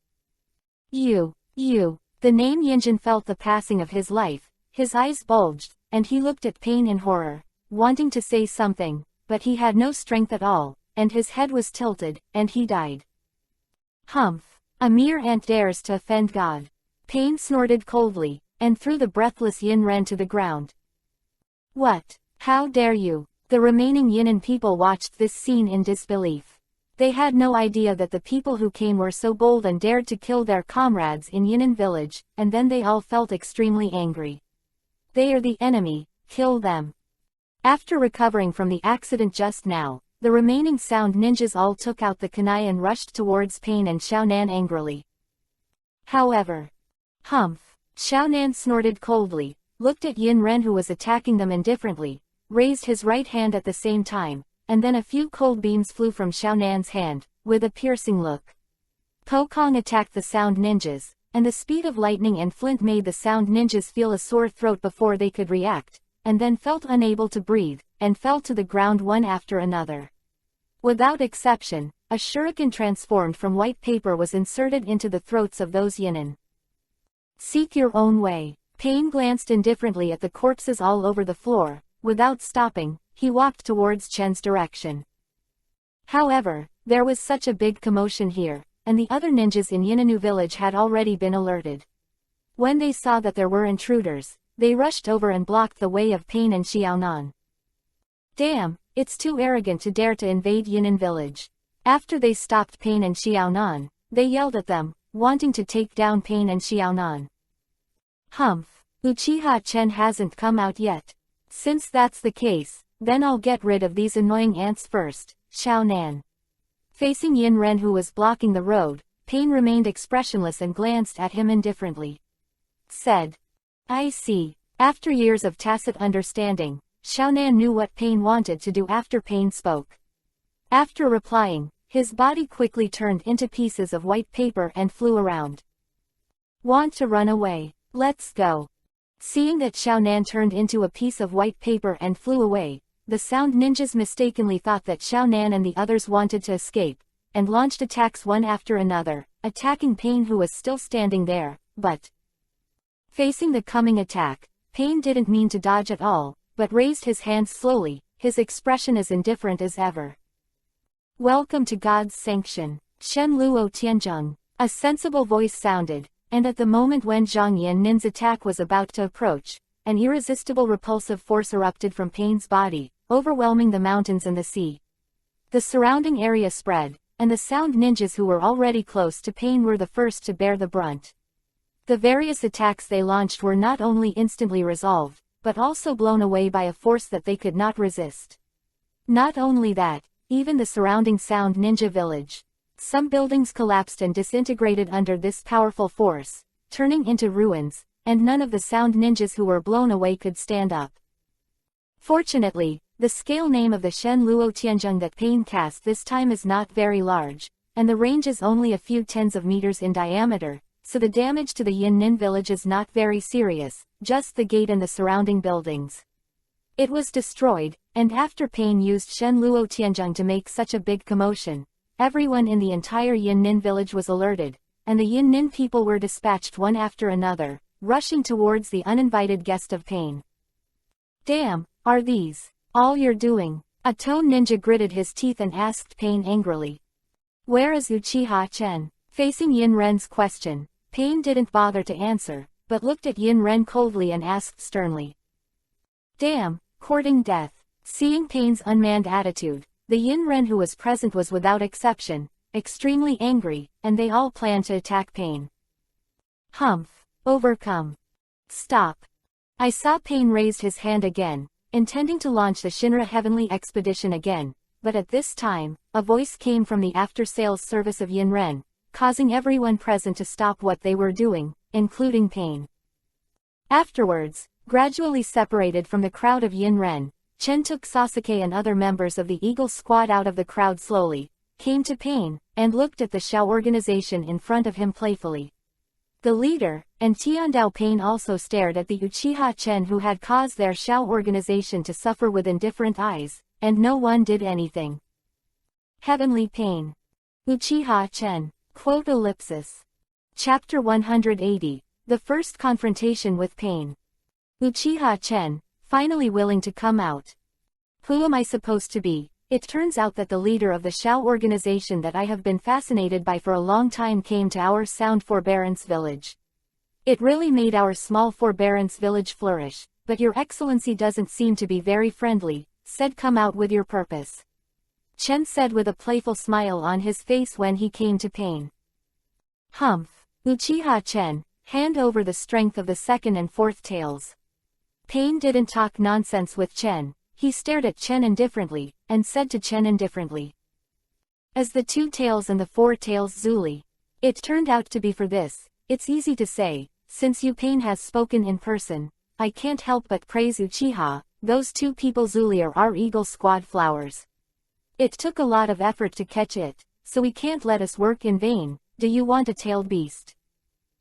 Speaker 1: You. The name Yinjin felt the passing of his life, his eyes bulged, and he looked at Pain in horror, wanting to say something, but he had no strength at all, and his head was tilted, and he died. Humph! A mere ant dares to offend God. Pain snorted coldly, and threw the breathless Yin-Ren to the ground. What? How dare you? The remaining Yin'an people watched this scene in disbelief. They had no idea that the people who came were so bold and dared to kill their comrades in Yin'an village, and then they all felt extremely angry. They are the enemy, kill them. After recovering from the accident just now, the remaining sound ninjas all took out the kunai and rushed towards Pain and Xiaonan angrily. However, Humph! Xiaonan snorted coldly, looked at Yin-Ren who was attacking them indifferently, raised his right hand at the same time, and then a few cold beams flew from Xiaonan's hand, with a piercing look. Po Kong attacked the sound ninjas, and the speed of lightning and flint made the sound ninjas feel a sore throat before they could react, and then felt unable to breathe, and fell to the ground one after another. Without exception, a shuriken transformed from white paper was inserted into the throats of those Yin'an. Seek your own way. Pain glanced indifferently at the corpses all over the floor. Without stopping, he walked towards Chen's direction. However, there was such a big commotion here, and the other ninjas in Yinanu village had already been alerted. When they saw that there were intruders, they rushed over and blocked the way of Pain and Xiaonan. Damn, it's too arrogant to dare to invade Yin'an village. After they stopped Pain and Xiaonan, they yelled at them, wanting to take down Pain and Xiaonan. Humph! Uchiha Chen hasn't come out yet. Since that's the case, then I'll get rid of these annoying ants first, Xiaonan. Facing Yin-Ren who was blocking the road, Pain remained expressionless and glanced at him indifferently. Said. I see. After years of tacit understanding, Xiaonan knew what Pain wanted to do after Pain spoke. After replying, his body quickly turned into pieces of white paper and flew around. Want to run away? Let's go. Seeing that Xiaonan turned into a piece of white paper and flew away, the sound ninjas mistakenly thought that Xiaonan and the others wanted to escape, and launched attacks one after another, attacking Pain who was still standing there, but facing the coming attack, Pain didn't mean to dodge at all, but raised his hands slowly, his expression as indifferent as ever. Welcome to God's sanction, Shen Luo Tianzheng. A sensible voice sounded, and at the moment when Zhang Yannin's attack was about to approach, an irresistible repulsive force erupted from Pain's body, overwhelming the mountains and the sea. The surrounding area spread, and the sound ninjas who were already close to Pain were the first to bear the brunt. The various attacks they launched were not only instantly resolved, but also blown away by a force that they could not resist. Not only that, even the surrounding sound ninja village. Some buildings collapsed and disintegrated under this powerful force, turning into ruins, and none of the sound ninjas who were blown away could stand up. Fortunately, the scale name of the Shen Luo Tianzheng that Pain cast this time is not very large, and the range is only a few tens of meters in diameter, so the damage to the Yin'an village is not very serious, just the gate and the surrounding buildings. It was destroyed, and after Pain used Shen Luo Tianzheng to make such a big commotion, everyone in the entire Yin'an village was alerted, and the Yin'an people were dispatched one after another, rushing towards the uninvited guest of Pain. Damn, are these all you're doing? A Tone ninja gritted his teeth and asked Pain angrily. Where is Uchiha Chen? Facing Yin-Ren's question, Pain didn't bother to answer, but looked at Yin-Ren coldly and asked sternly. Damn, courting death. Seeing Pain's unmanned attitude, the Yin-Ren who was present was without exception, extremely angry, and they all planned to attack Pain. Humph. Overcome. Stop. I saw Pain raised his hand again, intending to launch the Shinra Heavenly Expedition again, but at this time, a voice came from the after-sales service of Yinren, causing everyone present to stop what they were doing, including Pain. Afterwards, gradually separated from the crowd of Yinren, Chen took Sasuke and other members of the Eagle Squad out of the crowd slowly, came to Pain, and looked at the Shao organization in front of him playfully. The leader, and Tiandao Pain also stared at the Uchiha Chen who had caused their Shao organization to suffer with indifferent eyes, and no one did anything. Heavenly Pain. Uchiha Chen. Quote ellipsis. Chapter 180, The First Confrontation with Pain. Uchiha Chen, finally willing to come out. Who am I supposed to be? It turns out that the leader of the Shao organization that I have been fascinated by for a long time came to our Sound Forbearance Village. It really made our small Forbearance Village flourish, but your excellency doesn't seem to be very friendly, said come out with your purpose. Chen said with a playful smile on his face when he came to Pain. Humph. Uchiha Chen, hand over the strength of the second and fourth tails. Pain didn't talk nonsense with Chen. He stared at Chen indifferently, and said to Chen indifferently. As the 2 tails and the 4 tails Zuli. It turned out to be for this, it's easy to say, since you Pain has spoken in person, I can't help but praise Uchiha, those 2 people Zuli are our Eagle Squad flowers. It took a lot of effort to catch it, so we can't let us work in vain, do you want a tailed beast?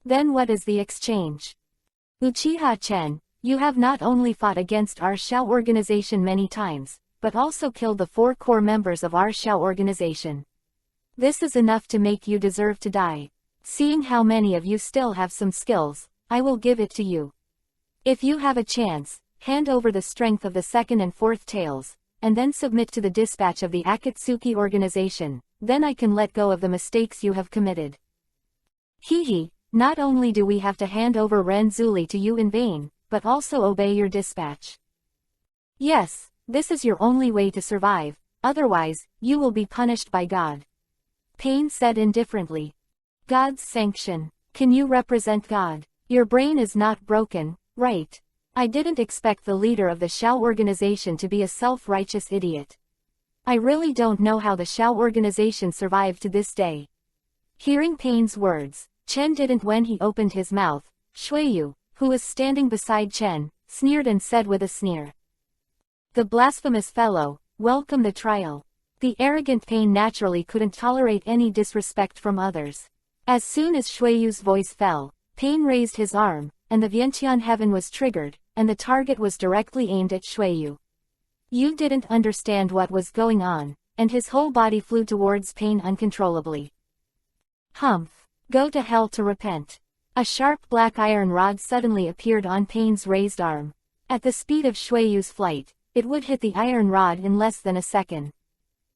Speaker 1: Then what is the exchange? Uchiha Chen, you have not only fought against our Shao organization many times, but also killed the 4 core members of our Shao organization. This is enough to make you deserve to die. Seeing how many of you still have some skills, I will give it to you. If you have a chance, hand over the strength of the second and fourth tails, and then submit to the dispatch of the Akatsuki organization, then I can let go of the mistakes you have committed. Hehe, not only do we have to hand over Ren Zuli to you in vain, but also obey your dispatch. Yes, this is your only way to survive, otherwise, you will be punished by God. Pain said indifferently. God's sanction. Can you represent God? Your brain is not broken, right? I didn't expect the leader of the Shao organization to be a self-righteous idiot. I really don't know how the Shao organization survived to this day. Hearing Pain's words, Chen didn't when he opened his mouth. Shuiyu, who was standing beside Chen, sneered and said with a sneer. The blasphemous fellow, welcome the trial. The arrogant Pain naturally couldn't tolerate any disrespect from others. As soon as Shuiyu's voice fell, Pain raised his arm, and the Vientiane heaven was triggered, and the target was directly aimed at Shuiyu. You didn't understand what was going on, and his whole body flew towards Pain uncontrollably. Humph. Go to hell to repent. A sharp black iron rod suddenly appeared on Pain's raised arm. At the speed of Shuiyu's flight, it would hit the iron rod in less than a second.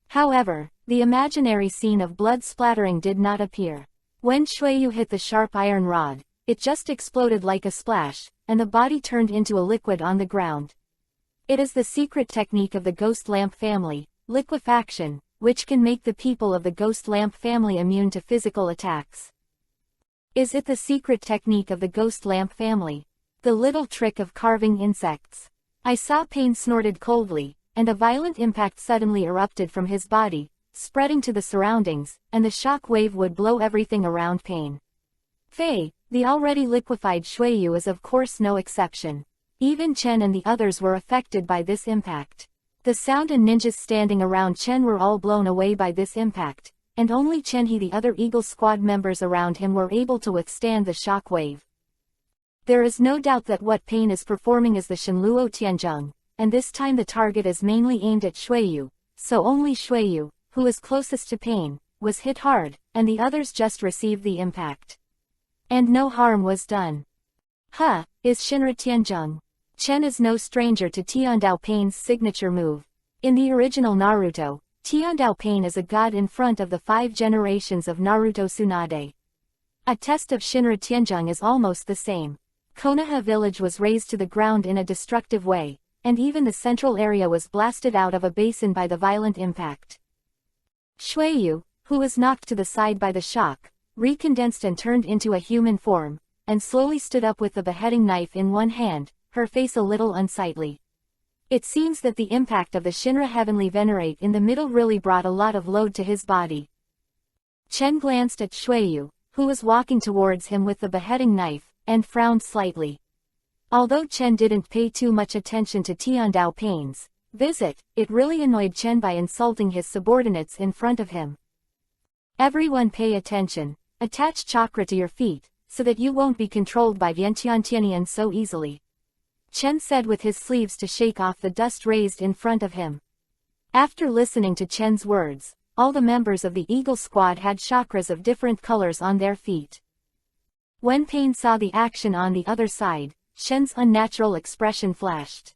Speaker 1: However, the imaginary scene of blood splattering did not appear. When Shuiyu hit the sharp iron rod, it just exploded like a splash, and the body turned into a liquid on the ground. It is the secret technique of the ghost lamp family, liquefaction, which can make the people of the ghost lamp family immune to physical attacks. Is it the secret technique of the ghost lamp family? The little trick of carving insects. I saw Pain snorted coldly, and a violent impact suddenly erupted from his body, spreading to the surroundings, and the shock wave would blow everything around Pain. Fei, the already liquefied Shuiyu is of course no exception. Even Chen and the others were affected by this impact. The sound and ninjas standing around Chen were all blown away by this impact, and only Chen and the other Eagle Squad members around him were able to withstand the shock wave. There is no doubt that what Pain is performing is the Shenluo Tianzheng, and this time the target is mainly aimed at Shuiyu, so only Shuiyu, who is closest to Pain, was hit hard, and the others just received the impact. And no harm was done. Is Shinra Tianzheng. Chen is no stranger to Tiandao Pain's signature move. In the original Naruto, Tiandao Pain is a god in front of the 5 generations of Naruto Tsunade. A test of Shinra Tianzheng is almost the same. Konoha village was razed to the ground in a destructive way, and even the central area was blasted out of a basin by the violent impact. Shuiyu, who was knocked to the side by the shock, recondensed and turned into a human form, and slowly stood up with the beheading knife in one hand, her face a little unsightly. It seems that the impact of the Shinra Heavenly Venerate in the middle really brought a lot of load to his body. Chen glanced at Shuiyu, who was walking towards him with the beheading knife, and frowned slightly. Although Chen didn't pay too much attention to Tiandao Pain's visit, it really annoyed Chen by insulting his subordinates in front of him. Everyone pay attention. Attach chakra to your feet, so that you won't be controlled by Vientiantianian so easily. Chen said with his sleeves to shake off the dust raised in front of him. After listening to Chen's words, all the members of the Eagle Squad had chakras of different colors on their feet. When Pain saw the action on the other side, Chen's unnatural expression flashed.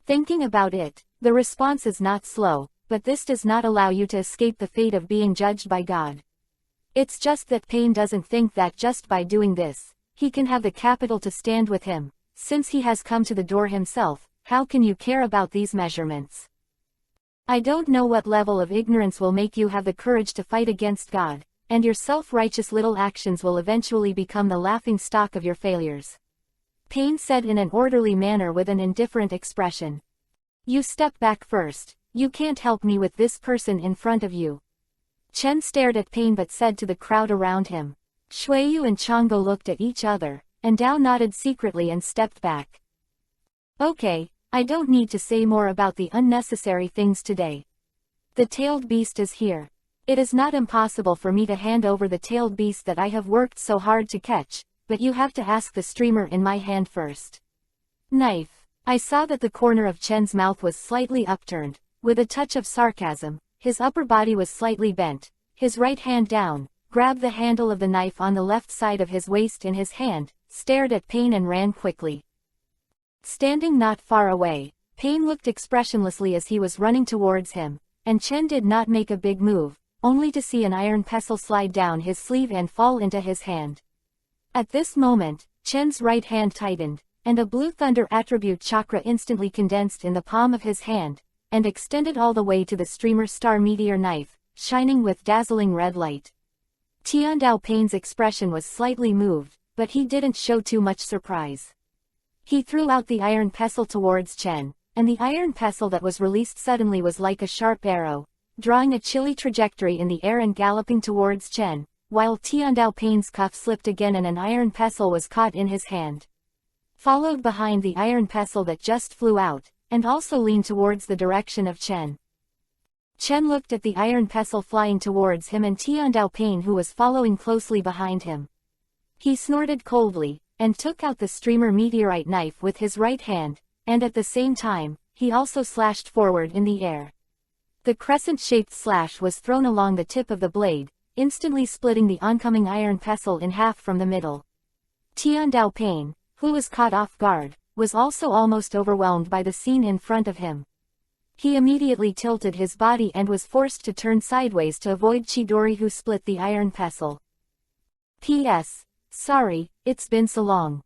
Speaker 1: Thinking about it, the response is not slow, but this does not allow you to escape the fate of being judged by God. It's just that Pain doesn't think that just by doing this, he can have the capital to stand with him. Since he has come to the door himself, how can you care about these measurements? I don't know what level of ignorance will make you have the courage to fight against God, and your self-righteous little actions will eventually become the laughing stock of your failures. Pain said in an orderly manner with an indifferent expression. You step back first, you can't help me with this person in front of you. Chen stared at Pain but said to the crowd around him. Shuiyu and Changbo looked at each other, and Dao nodded secretly and stepped back. Okay, I don't need to say more about the unnecessary things today. The tailed beast is here. It is not impossible for me to hand over the tailed beast that I have worked so hard to catch, but you have to ask the streamer in my hand first. Knife. I saw that the corner of Chen's mouth was slightly upturned, with a touch of sarcasm. His upper body was slightly bent, his right hand down, grabbed the handle of the knife on the left side of his waist in his hand, stared at Pain and ran quickly. Standing not far away, Pain looked expressionlessly as he was running towards him, and Chen did not make a big move, only to see an iron pestle slide down his sleeve and fall into his hand. At this moment, Chen's right hand tightened, and a blue thunder attribute chakra instantly condensed in the palm of his hand, and extended all the way to the streamer star meteor knife, shining with dazzling red light. Tiandao Pain's expression was slightly moved, but he didn't show too much surprise. He threw out the iron pestle towards Chen, and the iron pestle that was released suddenly was like a sharp arrow, drawing a chilly trajectory in the air and galloping towards Chen, while Tiandao Pain's cuff slipped again and an iron pestle was caught in his hand. Followed behind the iron pestle that just flew out, and also leaned towards the direction of Chen. Chen looked at the iron pestle flying towards him and Tiandao Pain who was following closely behind him. He snorted coldly, and took out the streamer meteorite knife with his right hand, and at the same time, he also slashed forward in the air. The crescent-shaped slash was thrown along the tip of the blade, instantly splitting the oncoming iron pestle in half from the middle. Tiandao Pain, who was caught off guard, was also almost overwhelmed by the scene in front of him. He immediately tilted his body and was forced to turn sideways to avoid Chidori who split the iron pestle. P.S. Sorry, it's been so long.